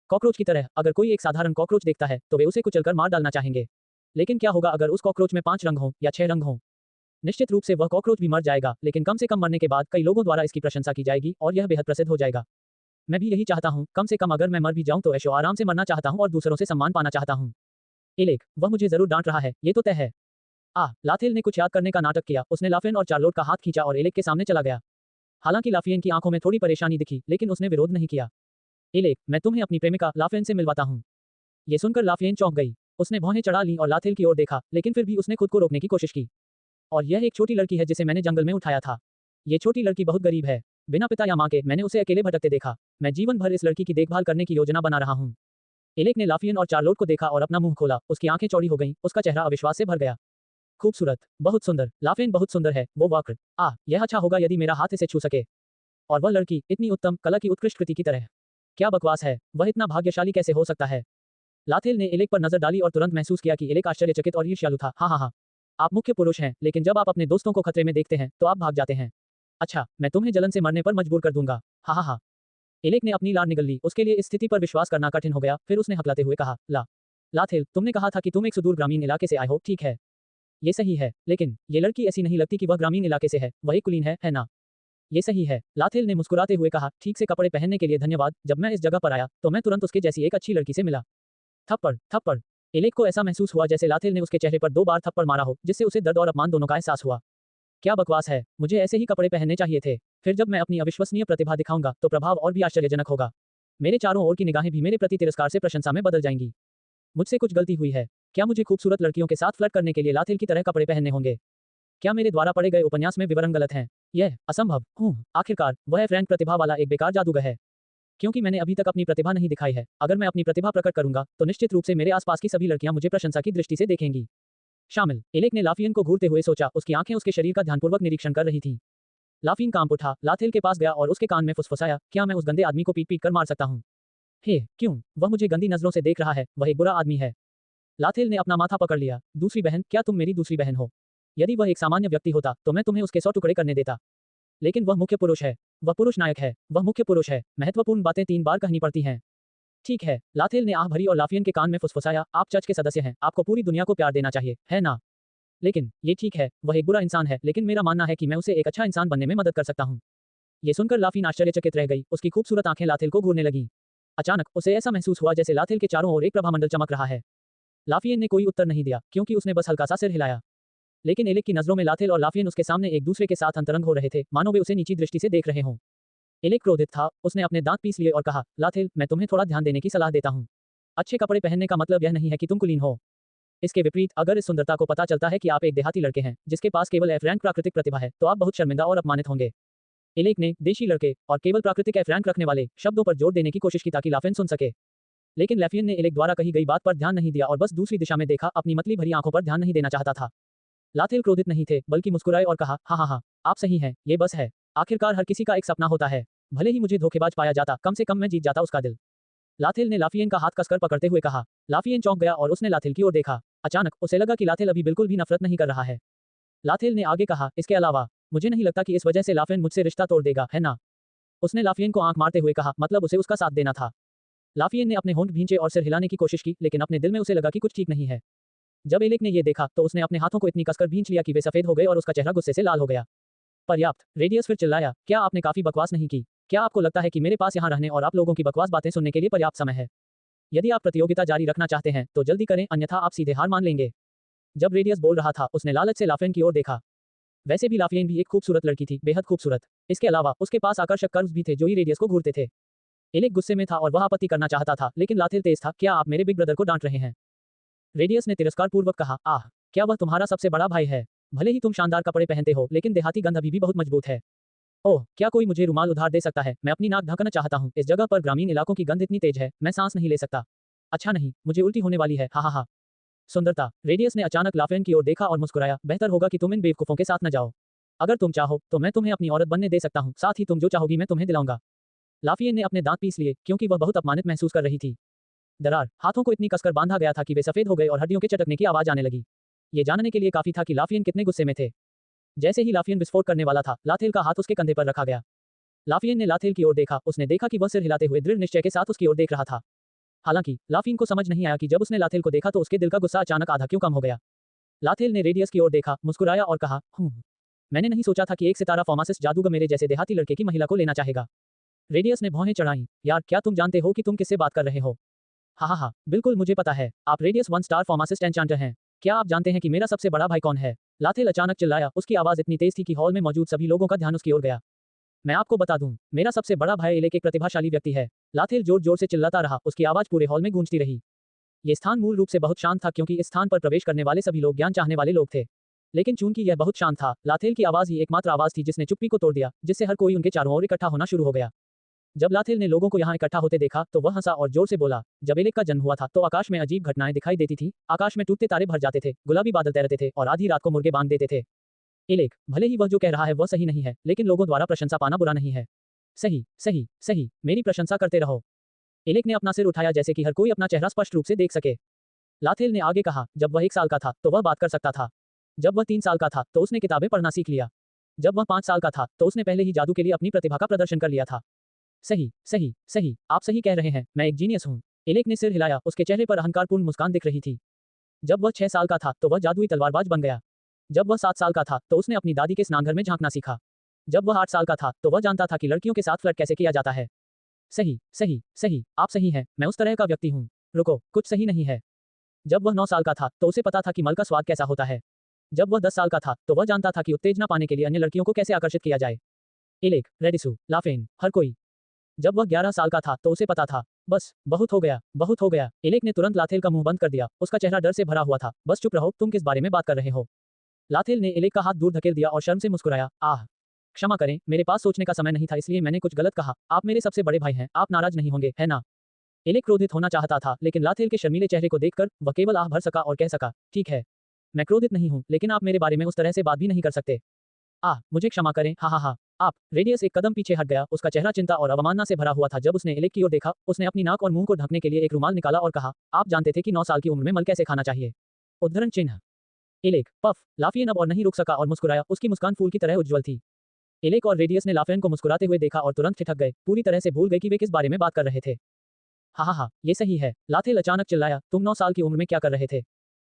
कॉकरोच की तरह, अगर कोई एक साधारण कॉकरोच देखता है तो वे उसे कुचलकर मार डालना चाहेंगे। लेकिन क्या होगा अगर उस कॉकरोच में 5 रंग हों या 6 रंग हों? निश्चित रूप से वह कॉकरोच भी मर जाएगा, लेकिन कम से कम मरने के बाद कई लोगों द्वारा इसकी प्रशंसा की जाएगी और यह बेहद प्रसिद्ध हो जाएगा। मैं भी यही चाहता हूँ, कम से कम अगर मैं मर भी जाऊं तो ऐशो आराम से मरना चाहता हूँ और दूसरों से सम्मान पाना चाहता हूँ। एलेक, वह मुझे जरूर डांट रहा है, ये तो तय है। लाथेल ने कुछ याद करने का नाटक किया। उसने लाफियन और चार्लोट का हाथ खींचा और एलेक के सामने चला गया। हालांकि लाफियन की आंखों में थोड़ी परेशानी दिखी, लेकिन उसने विरोध नहीं किया। एलेक, मैं तुम्हें अपनी प्रेमिका लाफियन से मिलवाता हूँ। ये सुनकर लाफियन चौंक गई। उसने भौहें चढ़ा ली और लाथेल की ओर देखा, लेकिन फिर भी उसने खुद को रोकने की कोशिश की। और यह एक छोटी लड़की है जिसे मैंने जंगल में उठाया था। ये छोटी लड़की बहुत गरीब है। बिना पिता या माँ के मैंने उसे अकेले भटकते देखा। मैं जीवन भर इस लड़की की देखभाल करने की योजना बना रहा हूँ। एलेक ने लाफियन और चार्लोट को देखा और अपना मुंह खोला। उसकी आंखें चौड़ी हो गईं, उसका चेहरा अविश्वास से भर गया। खूबसूरत, बहुत सुंदर, लाफियन बहुत सुंदर है, वो वक्र। यह अच्छा होगा यदि मेरा हाथ इसे छू सके। और वह लड़की इतनी उत्तम, कला की उत्कृष्ट कृति की तरह। क्या बकवास है, वह इतना भाग्यशाली कैसे हो सकता है? लाथेल ने एलेक पर नजर डाली और तुरंत महसूस किया कि एलेक आश्चर्यचकित और ईर्ष्यालु था। हाँ, आप मुख्य पुरुष हैं, लेकिन जब आप अपने दोस्तों को खतरे में देखते हैं तो आप भाग जाते हैं। अच्छा, मैं तुम्हें जलन से मरने पर मजबूर कर दूंगा। हाँ। एलेक ने अपनी लार निगल ली। उसके लिए इस स्थिति पर विश्वास करना कठिन हो गया। फिर उसने हकलाते हुए कहा, लाथेल, तुमने कहा था कि तुम एक सुदूर ग्रामीण इलाके से आए हो, ठीक है? ये सही है, लेकिन ये लड़की ऐसी नहीं लगती कि वह ग्रामीण इलाके से है। वह एक कुलीन है ना? ये सही है, लाथेल ने मुस्कुराते हुए कहा, ठीक से कपड़े पहनने के लिए धन्यवाद। जब मैं इस जगह पर आया तो मैं तुरंत उसके जैसी एक अच्छी लड़की से मिला। थप्पड़। एलेक को ऐसा महसूस हुआ जैसे लाथेल ने उसके चेहरे पर 2 बार थप्पड़ मारा हो, जिससे उसे दर्द और अपमान दोनों का एहसास हुआ। क्या बकवास है, मुझे ऐसे ही कपड़े पहनने चाहिए थे। फिर जब मैं अपनी अविश्वसनीय प्रतिभा दिखाऊंगा तो प्रभाव और भी आश्चर्यजनक होगा। मेरे चारों ओर की निगाहें भी मेरे प्रति तिरस्कार से प्रशंसा में बदल जाएंगी। मुझसे कुछ गलती हुई है। क्या मुझे खूबसूरत लड़कियों के साथ फ्लर्ट करने के लिए लाथेल की तरह कपड़े पहनने होंगे? क्या मेरे द्वारा पढ़े गए उपन्यास में विवरण गलत हैं? यह असंभव हूँ। आखिरकार वह फ्रैंक प्रतिभा वाला एक बेकार जादूगर है। क्योंकि मैंने अभी तक अपनी प्रतिभा नहीं दिखाई है। अगर मैं अपनी प्रतिभा प्रकट करूंगा तो निश्चित रूप से मेरे आसपास की सभी लड़कियां मुझे प्रशंसा की दृष्टि से देखेंगी। शामिल। एलेक ने लाफियन को घूरते हुए सोचा। उसकी आंखें उसके शरीर का ध्यानपूर्वक निरीक्षण कर रही थीं। लाफियन कांप उठा, लाथेल के पास गया और उसके कान में फुसफुसाया, क्या मैं उस गंदे आदमी को पीट कर मार सकता हूँ? हे, क्यों? वह मुझे गंदी नजरों से देख रहा है, वह एक बुरा आदमी है। लाथेल ने अपना माथा पकड़ लिया। दूसरी बहन? क्या तुम मेरी दूसरी बहन हो? यदि वह एक सामान्य व्यक्ति होता तो मैं तुम्हें उसके 100 टुकड़े करने देता। लेकिन वह मुख्य पुरुष है। वह पुरुष नायक है। वह मुख्य पुरुष है। महत्वपूर्ण बातें 3 बार कहनी पड़ती हैं। ठीक है, लाथेल ने आह भरी और लाफियन के कान में फुसफुसाया, आप चर्च के सदस्य हैं, आपको पूरी दुनिया को प्यार देना चाहिए, है ना? लेकिन ये ठीक है, वह एक बुरा इंसान है, लेकिन मेरा मानना है कि मैं उसे एक अच्छा इंसान बनने में मदद कर सकता हूँ। ये सुनकर लाफियन आश्चर्यचकित रह गई। उसकी खूबसूरत आंखें लाथेल को घूरने लगीं। अचानक उसे ऐसा महसूस हुआ जैसे लाथेल के चारों ओर एक प्रभामंडल चमक रहा है। लाफियन ने कोई उत्तर नहीं दिया, क्योंकि उसने बस हल्का सा सिर हिलाया। लेकिन एलेक की नजरों में लाथेल और लाफियन उसके सामने एक दूसरे के साथ अंतरंग हो रहे थे, मानो वे उसे नीची दृष्टि से देख रहे हों। एलेक क्रोधित था। उसने अपने दांत पीस लिए और कहा, लाथेल, मैं तुम्हें थोड़ा ध्यान देने की सलाह देता हूँ। अच्छे कपड़े पहनने का मतलब यह नहीं है कि तुम कुलीन हो। इसके विपरीत, अगर इस सुंदरता को पता चलता है कि आप एक देहाती लड़के हैं जिसके पास केवल एफ रैंक प्राकृतिक प्रतिभा है, तो आप बहुत शर्मिंदा और अपमानित होंगे। एलेक ने देशी लड़के और केवल प्राकृतिक एफ रैंक रखने वाले शब्दों पर जोर देने की कोशिश की ताकि लाफियन सुन सके। लेकिन लाफियन ने एलेक द्वारा कही गई बात पर ध्यान नहीं दिया और बस दूसरी दिशा में देखा, अपनी मतली भरी आंखों पर ध्यान नहीं देना चाहता था। लाथेल क्रोधित नहीं थे, बल्कि मुस्कुराए और कहा, हाँ, आप सही हैं, ये बस है। आखिरकार हर किसी का एक सपना होता है। भले ही मुझे धोखेबाज पाया जाता, कम से कम मैं जीत जाता उसका दिल। लाथेल ने लाफियन का हाथ कसकर पकड़ते हुए कहा। लाफियन चौंक गया और उसने लाथेल की ओर देखा। अचानक उसे लगा कि लाथेल अभी बिल्कुल भी नफरत नहीं कर रहा है। लाथेल ने आगे कहा, इसके अलावा मुझे नहीं लगता कि इस वजह से लाफियन मुझसे रिश्ता तोड़ देगा, है ना? उसने लाफियन को आंख मारते हुए कहा, मतलब उसे उसका साथ देना था। लाफियन ने अपने होंठ भींचे और सिर हिलाने की कोशिश की, लेकिन अपने दिल में उसे लगा कि कुछ ठीक नहीं है। जब एलेक ने ये देखा तो उसने अपने हाथों को इतनी कसकर भींच लिया कि वे सफेद हो गए और उसका चेहरा गुस्से से लाल हो गया। पर्याप्त, रेडियस फिर चिल्लाया, क्या आपने काफी बकवास नहीं की? क्या आपको लगता है कि मेरे पास यहाँ रहने और आप लोगों की बकवास बातें सुनने के लिए पर्याप्त समय है? यदि आप प्रतियोगिता जारी रखना चाहते हैं तो जल्दी करें, अन्यथा आप सीधे हार मान लेंगे। जब रेडियस बोल रहा था उसने लालच से लाफेन की ओर देखा। वैसे भी लाफेन भी एक खूबसूरत लड़की थी, बेहद खूबसूरत। इसके अलावा उसके पास आकर्षक कर्व्स भी थे जो ही रेडियस को घूरते थे। एलेक गुस्से में था और वह आपत्ति करना चाहता था, लेकिन लाथेल तेज था। क्या आप मेरे बिग ब्रदर को डांट रहे हैं? रेडियस ने तिरस्कारपूर्वक कहा, आह, क्या वह तुम्हारा सबसे बड़ा भाई है? भले ही तुम शानदार कपड़े पहनते हो, लेकिन देहाती गंध अभी भी बहुत मजबूत है। ओह, क्या कोई मुझे रुमाल उधार दे सकता है? मैं अपनी नाक ढकना चाहता हूँ। इस जगह पर ग्रामीण इलाकों की गंध इतनी तेज है, मैं सांस नहीं ले सकता। अच्छा नहीं, मुझे उल्टी होने वाली है। हा हा हा। सुंदरता। रेडियस ने अचानक लाफेन की ओर देखा और मुस्कुराया। बेहतर होगा कि तुम इन बेवकूफों के साथ न जाओ। अगर तुम चाहो तो मैं तुम्हें अपनी औरत बनने दे सकता हूँ, साथ ही तुम जो चाहोगी मैं तुम्हें दिलाऊंगा। लाफियन ने अपने दांत पीस लिए, क्योंकि वह बहुत अपमानित महसूस कर रही थी। दरार, हाथों को इतनी कसकर बांधा गया था कि वे सफेद हो गए और हड्डियों के चटकने की आवाज आने लगी। ये जानने के लिए काफी था कि लाफियन कितने गुस्से में थे। जैसे ही लाफियन विस्फोट करने वाला था, लाथेल का हाथ उसके कंधे पर रखा गया। लाफियन ने लाथेल की ओर देखा, उसने देखा कि वह सिर हिलाते हुए दृढ़ निश्चय के साथ उसकी ओर देख रहा था। हालांकि लाफियन को समझ नहीं आया कि जब उसने लाथेल को देखा तो उसके दिल का गुस्सा अचानक आधा क्यों कम हो गया। लाथेल ने रेडियस की ओर देखा, मुस्कुराया और कहा, मैंने नहीं सोचा था कि एक सितारा फार्मासिस्ट जादूगर मेरे जैसे देहाती लड़के की महिला को लेना चाहेगा। रेडियस ने भौहें चढ़ाई। यार, क्या तुम जानते हो कि तुम किससे बात कर रहे हो? हा हा हा, बिल्कुल मुझे पता है, आप रेडियस 1 स्टार फार्मासिस्ट एन्चांटर हैं। क्या आप जानते हैं कि मेरा सबसे बड़ा भाई कौन है? लाथेल अचानक चिल्लाया, उसकी आवाज इतनी तेज थी कि हॉल में मौजूद सभी लोगों का ध्यान उसकी ओर गया। मैं आपको बता दूं, मेरा सबसे बड़ा भाई एलेक एक प्रतिभाशाली व्यक्ति है। लाथेल जोर जोर से चिल्लाता रहा, उसकी आवाज पूरे हॉल में गूंजती रही। ये स्थान मूल रूप से बहुत शांत था, क्योंकि इस स्थान पर प्रवेश करने वाले सभी लोग ज्ञान चाहने वाले लोग थे। लेकिन चूंकि यह बहुत शांत था, लाथेल की आवाज ही एकमात्र आवाज थी जिसने चुप्पी को तोड़ दिया, जिससे हर कोई उनके चारों ओर इकट्ठा होना शुरू हो गया। जब लाथेल ने लोगों को यहाँ इकट्ठा होते देखा तो वह हंसा और जोर से बोला, जब एलेक का जन्म हुआ था तो आकाश में अजीब घटनाएं दिखाई देती थी। आकाश में टूटते तारे भर जाते थे, गुलाबी बादल तैरते थे और आधी रात को मुर्गे बांध देते थे। एलेक, भले ही वह जो कह रहा है वह सही नहीं है, लेकिन लोगों द्वारा प्रशंसा पाना बुरा नहीं है। सही सही सही, मेरी प्रशंसा करते रहो। एलेक ने अपना सिर उठाया जैसे कि हर कोई अपना चेहरा स्पष्ट रूप से देख सके। लाथेल ने आगे कहा, जब वह 1 साल का था तो वह बात कर सकता था। जब वह 3 साल का था तो उसने किताबें पढ़ना सीख लिया। जब वह 5 साल का था तो उसने पहले ही जादू के लिए अपनी प्रतिभा का प्रदर्शन कर लिया था। सही सही सही, आप सही कह रहे हैं, मैं एक जीनियस हूँ। एलेक ने सिर हिलाया, उसके चेहरे पर अहंकारपूर्ण मुस्कान दिख रही थी। जब वह 6 साल का था तो वह जादुई तलवारबाज बन गया। जब वह 7 साल का था तो उसने अपनी दादी के स्नानघर में झांकना सीखा। जब वह 8 साल का था तो वह जानता था कि लड़कियों के साथ फ्लर्ट कैसे किया जाता है। सही सही सही, आप सही हैं, मैं उस तरह का व्यक्ति हूँ। रुको, कुछ सही नहीं है। जब वह 9 साल का था तो उसे पता था कि मल का स्वाद कैसा होता है। जब वह 10 साल का था तो वह जानता था कि उत्तेजना पाने के लिए अन्य लड़कियों को कैसे आकर्षित किया जाए। एलेक, रेडिसू, लाफेन, हर कोई। जब वह 11 साल का था तो उसे पता था, बस बहुत हो गया, बहुत हो गया। एलेक ने तुरंत लाथेल का मुंह बंद कर दिया, उसका चेहरा डर से भरा हुआ था। बस चुप रहो, तुम किस बारे में बात कर रहे हो? लाथेल ने एलेक का हाथ दूर धकेल दिया और शर्म से मुस्कुराया, आह, क्षमा करें, मेरे पास सोचने का समय नहीं था, इसलिए मैंने कुछ गलत कहा। आप मेरे सबसे बड़े भाई हैं, आप नाराज नहीं होंगे, है ना? एलेक क्रोधित होना चाहता था, लेकिन लाथेल के शर्मीले चेहरे को देखकर वह केवल आह भर सका और कह सका, ठीक है, मैं क्रोधित नहीं हूँ, लेकिन आप मेरे बारे में उस तरह से बात भी नहीं कर सकते। मुझे क्षमा करें, हा हा हा। आप। रेडियस एक कदम पीछे हट गया, उसका चेहरा चिंता और अवमानना से भरा हुआ था। जब उसने एलेक की ओर देखा, उसने अपनी नाक और मुंह को ढकने के लिए एक रुमाल निकाला और कहा, आप जानते थे कि 9 साल की उम्र में मल कैसे खाना चाहिए? उद्धरण चिन्ह। Alec, puff. लाफियन अब और नहीं रुक सका और मुस्कुराया, उसकी मुस्कान फूल की तरह उज्ज्वल थी। एलेक और रेडियस ने लाफियन को मुस्कुराते हुए देखा और तुरंत ठिठक गए, पूरी तरह से भूल गए कि वे किस बारे में बात कर रहे थे। हा हा हा, ये सही है। लाथेल अचानक चिल्लाया, तुम 9 साल की उम्र में क्या कर रहे थे?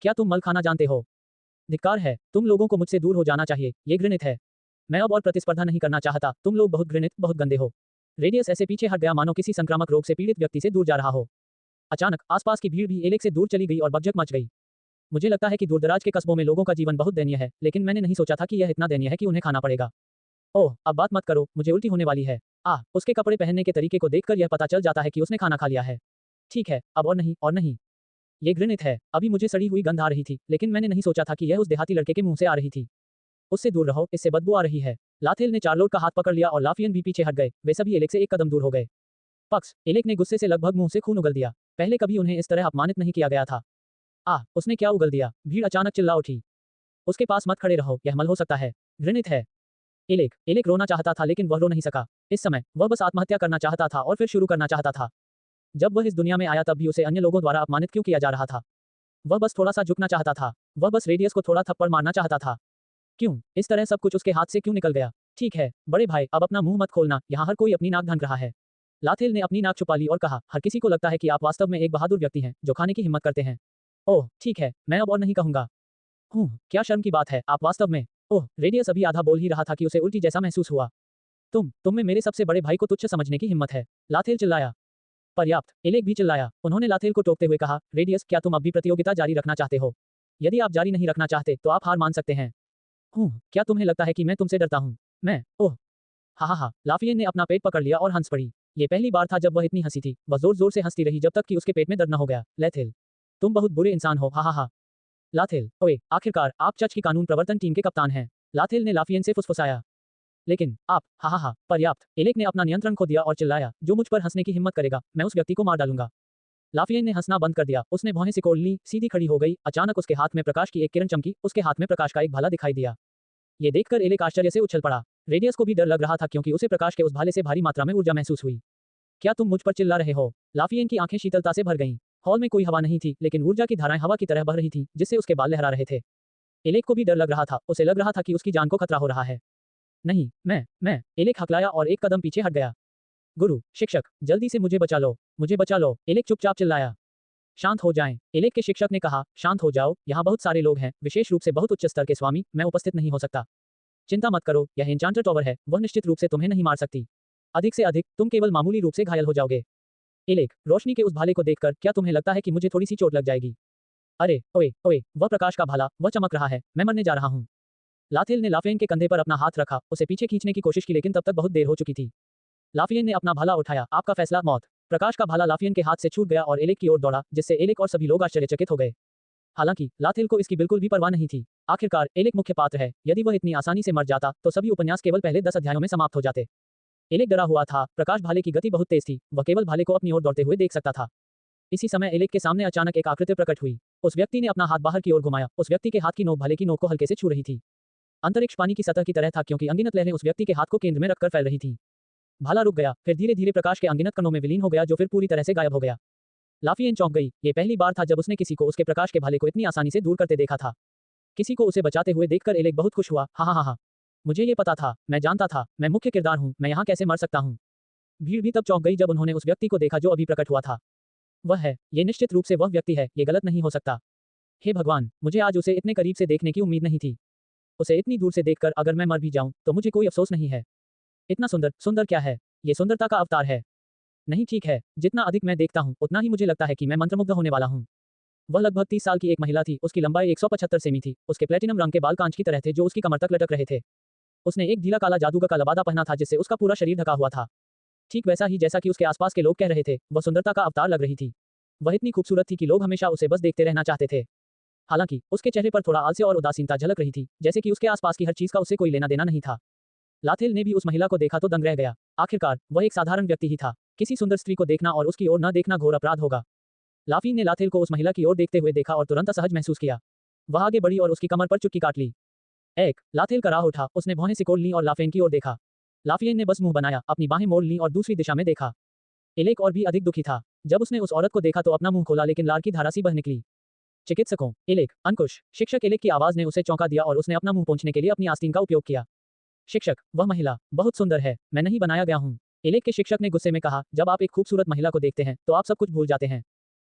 क्या तुम मल खाना जानते हो? धिक्कार है, तुम लोगों को मुझसे दूर हो जाना चाहिए, ये घृणित है। मैं अब और प्रतिस्पर्धा नहीं करना चाहता, तुम लोग बहुत घृणित, बहुत गंदे हो। रेडियस ऐसे पीछे हट गया मानो किसी संक्रामक रोग से पीड़ित व्यक्ति से दूर जा रहा हो। अचानक आसपास की भीड़ भी एलेक से दूर चली गई और बकझक मच गई। मुझे लगता है कि दूरदराज के कस्बों में लोगों का जीवन बहुत दयनीय है, लेकिन मैंने नहीं सोचा था कि यह इतना दयनीय है कि उन्हें खाना पड़ेगा। ओह, अब बात मत करो, मुझे उल्टी होने वाली है। उसके कपड़े पहनने के तरीके को देखकर यह पता चल जाता है कि उसने खाना खा लिया है। ठीक है, अब और नहीं, और नहीं। ये घृणित है, अभी मुझे सड़ी हुई गंध आ रही थी, लेकिन मैंने नहीं सोचा था कि यह उस देहाती लड़के के मुंह से आ रही थी। उससे दूर रहो, इससे बदबू आ रही है। लाथेल ने चार्लोट का हाथ पकड़ लिया और लाफियन भी पीछे हट गए, वे सभी एलेक से एक कदम दूर हो गए। पक्स, एलेक ने गुस्से से लगभग मुंह से खून उगल दिया। पहले कभी उन्हें इस तरह अपमानित नहीं किया गया था। उसने क्या उगल दिया? भीड़ अचानक चिल्ला उठी। उसके पास मत खड़े रहो, यह मल हो सकता है, घृणित है। एलेक रोना चाहता था, लेकिन वह रो नहीं सका। इस समय वह बस आत्महत्या करना चाहता था और फिर शुरू करना चाहता था। जब वह इस दुनिया में आया तब भी उसे अन्य लोगों द्वारा अपमानित क्यों किया जा रहा था? वह बस थोड़ा सा झुकना चाहता था, वह बस रेडियस को थोड़ा थप्पड़ मारना चाहता था। क्यों इस तरह सब कुछ उसके हाथ से क्यों निकल गया? ठीक है, बड़े भाई, अब अपना मुंह मत खोलना, यहाँ हर कोई अपनी नाक ढक रहा है। लाथेल ने अपनी नाक छुपा ली और कहा, हर किसी को लगता है कि आप वास्तव में एक बहादुर व्यक्ति हैं, जो खाने की हिम्मत करते हैं। ओह, ठीक है, मैं अब और नहीं कहूंगा। क्या शर्म की बात है, आप वास्तव में। ओह, रेडियस अभी आधा बोल ही रहा था कि उसे उल्टी जैसा महसूस हुआ। तुम में मेरे सबसे बड़े भाई को तुच्छ समझने की हिम्मत है। लाथेल चिल्लाया। पर्याप्त, एलेक भी चिल्लाया। उन्होंने लाथेल को टोकते हुए कहा, रेडियस, क्या तुम अब भी प्रतियोगिता जारी रखना चाहते हो? यदि आप जारी नहीं रखना चाहते तो आप हार मान सकते हैं। क्या तुम्हें लगता है कि मैं तुमसे डरता हूँ? ओह, हा, लाफियन ने अपना पेट पकड़ लिया और हंस पड़ी। ये पहली बार था जब वह इतनी हंसी थी। वह जोर जोर से हंसती रही जब तक कि उसके पेट में दर्द न हो गया। लेथेल, तुम बहुत बुरे इंसान हो, हा। लाथेल, ओए, आखिरकार आप चर्च की कानून प्रवर्तन टीम के कप्तान हैं। लाथेल ने लाफियन से फुसफुसाया। लेकिन आप, हा, पर्याप्त, एलेक ने अपना नियंत्रण खो दिया और चिल्लाया, जो मुझ पर हंसने की हिम्मत करेगा, मैं उस व्यक्ति को मार डालूंगा। लाफियन ने हंसना बंद कर दिया। उसने भौहें सिकोड़ ली, सीधी खड़ी हो गई। अचानक उसके हाथ में प्रकाश की एक किरण चमकी। उसके हाथ में प्रकाश का एक भाला दिखाई दिया। ये देखकर एलेक आश्चर्य से उछल पड़ा। रेडियस को भी डर लग रहा था क्योंकि उसे प्रकाश के उस भाले से भारी मात्रा में ऊर्जा महसूस हुई। क्या तुम मुझ पर चिल्ला रहे हो? लाफियन की आंखें शीतलता से भर गईं। हॉल में कोई हवा नहीं थी, लेकिन ऊर्जा की धाराएं हवा की तरह बह रही थी, जिससे उसके बाल लहरा रहे थे। एलेक को भी डर लग रहा था। उसे लग रहा था कि उसकी जान को खतरा हो रहा है। नहीं, मैं, एलेक हकलाया और एक कदम पीछे हट गया। गुरु, शिक्षक, जल्दी से मुझे बचा लो, मुझे बचा लो, एलेक चुपचाप चिल्लाया। शांत हो जाएं, एलेक के शिक्षक ने कहा, शांत हो जाओ, यहाँ बहुत सारे लोग हैं, विशेष रूप से बहुत उच्च स्तर के स्वामी, मैं उपस्थित नहीं हो सकता। चिंता मत करो, यह एन्चांटर टॉवर है, वह निश्चित रूप से तुम्हें नहीं मार सकती। अधिक से अधिक, तुम केवल मामूली रूप से घायल हो जाओगे। एलेक, रोशनी के उस भाले को देखकर क्या तुम्हें लगता है कि मुझे थोड़ी सी चोट लग जाएगी? अरे, ओए, वह प्रकाश का भाला, वह चमक रहा है, मैं मरने जा रहा हूँ। लाथेल ने लाफियन के कंधे पर अपना हाथ रखा, उसे पीछे खींचने की कोशिश की लेकिन तब तक बहुत देर हो चुकी थी। लाफियन ने अपना भाला उठाया, आपका फैसला, मौत। प्रकाश का भाला लाफियन के हाथ से छूट गया और एलेक की ओर दौड़ा, जिससे एलेक और सभी लोग आश्चर्यचकित हो गए। हालांकि लाथेल को इसकी बिल्कुल भी परवाह नहीं थी। आखिरकार एलेक मुख्य पात्र है, यदि वह इतनी आसानी से मर जाता तो सभी उपन्यास केवल पहले 10 अध्यायों में समाप्त हो जाते। एलेक डरा हुआ था, प्रकाश भाले की गति बहुत तेज थी, वह केवल भाले को अपनी ओर दौड़ते हुए देख सकता था। इसी समय एलेक के सामने अचानक एक आकृति प्रकट हुई। उस व्यक्ति ने अपना हाथ बाहर की ओर घुमाया। उस व्यक्ति के हाथ की नोक भाले की नोक को हल्के से छू रही थी। अंतरिक्ष पानी की सतह की तरह था क्योंकि अनगिनत लहरें उस व्यक्ति के हाथ को केंद्र में रखकर फैल रही थी। भाला रुक गया, फिर धीरे धीरे प्रकाश के अनगिनत कणों में विलीन हो गया जो फिर पूरी तरह से गायब हो गया। लाफियन चौंक गई। ये पहली बार था जब उसने किसी को उसके प्रकाश के भाले को इतनी आसानी से दूर करते देखा था। किसी को उसे बचाते हुए देखकर एलेक बहुत खुश हुआ। हा, मुझे ये पता था, मैं जानता था, मैं मुख्य किरदार हूँ, मैं यहाँ कैसे मर सकता हूँ। भीड़ भी तब चौंक गई जब उन्होंने उस व्यक्ति को देखा जो अभी प्रकट हुआ था। वह है, ये निश्चित रूप से वह व्यक्ति है, ये गलत नहीं हो सकता। हे भगवान, मुझे आज उसे इतने करीब से देखने की उम्मीद नहीं थी। उसे इतनी दूर से देखकर अगर मैं मर भी जाऊं तो मुझे कोई अफसोस नहीं है। इतना सुंदर क्या है? ये सुंदरता का अवतार है। नहीं, ठीक है, जितना अधिक मैं देखता हूँ उतना ही मुझे लगता है कि मैं मंत्रमुग्ध होने वाला हूँ। वह लगभग 30 साल की एक महिला थी, उसकी लंबाई 175 सेमी थी, उसके प्लेटिनम रंग के बाल कांच की तरह थे जो उसकी कमर तक लटक रहे थे। उसने एक ढीला काला जादूगर का लबादा पहना था जिससे उसका पूरा शरीर ढका हुआ था। ठीक वैसा ही जैसा कि उसके आसपास के लोग कह रहे थे, वह सुंदरता का अवतार लग रही थी। वह इतनी खूबसूरत थी कि लोग हमेशा उसे बस देखते रहना चाहते थे। हालांकि उसके चेहरे पर थोड़ा आलस्य और उदासीनता झलक रही थी, जैसे कि उसके आसपास की हर चीज का उससे कोई लेना देना नहीं था। लाथेल ने भी उस महिला को देखा तो दंग रह गया। आखिरकार वह एक साधारण व्यक्ति ही था। किसी सुंदर स्त्री को देखना और उसकी ओर न देखना घोर अपराध होगा। लाफिन ने लाथेल को उस महिला की ओर देखते हुए देखा और तुरंत असहज महसूस किया। वह आगे बढ़ी और उसकी कमर पर चुटकी काट ली। लाथेल कराह उठा, उसने भौहें सिकोड़ ली और लाफेन की ओर देखा। लाफियन ने बस मुंह बनाया, अपनी बाहें मोड़ ली और दूसरी दिशा में देखा। एलेक और भी अधिक दुखी था। जब उसने उस औरत को देखा तो अपना मुंह खोला लेकिन लार की धारा सी बह निकली। चिकित्सकों, एलेक, अंकुश, शिक्षक। एलेक की आवाज ने उसे चौंका दिया और उसने अपना मुंह पोंछने के लिए अपनी आस्तीन का उपयोग किया। शिक्षक, वह महिला बहुत सुंदर है, मैं नहीं बनाया गया हूँ। एलेक के शिक्षक ने गुस्से में कहा, जब आप एक खूबसूरत महिला को देखते हैं तो आप सब कुछ भूल जाते हैं।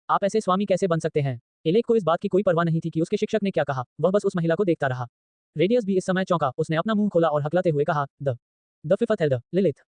आप ऐसे स्वामी कैसे बन सकते हैं? एलेक को इस बात की कोई परवाह नहीं थी कि उसके शिक्षक ने क्या कहा, वह बस उस महिला को देखता रहा। रेडियस भी इस समय चौंका, उसने अपना मुंह खोला और हकलाते हुए कहा, द फिफ्थ एल्डर, लिलिथ।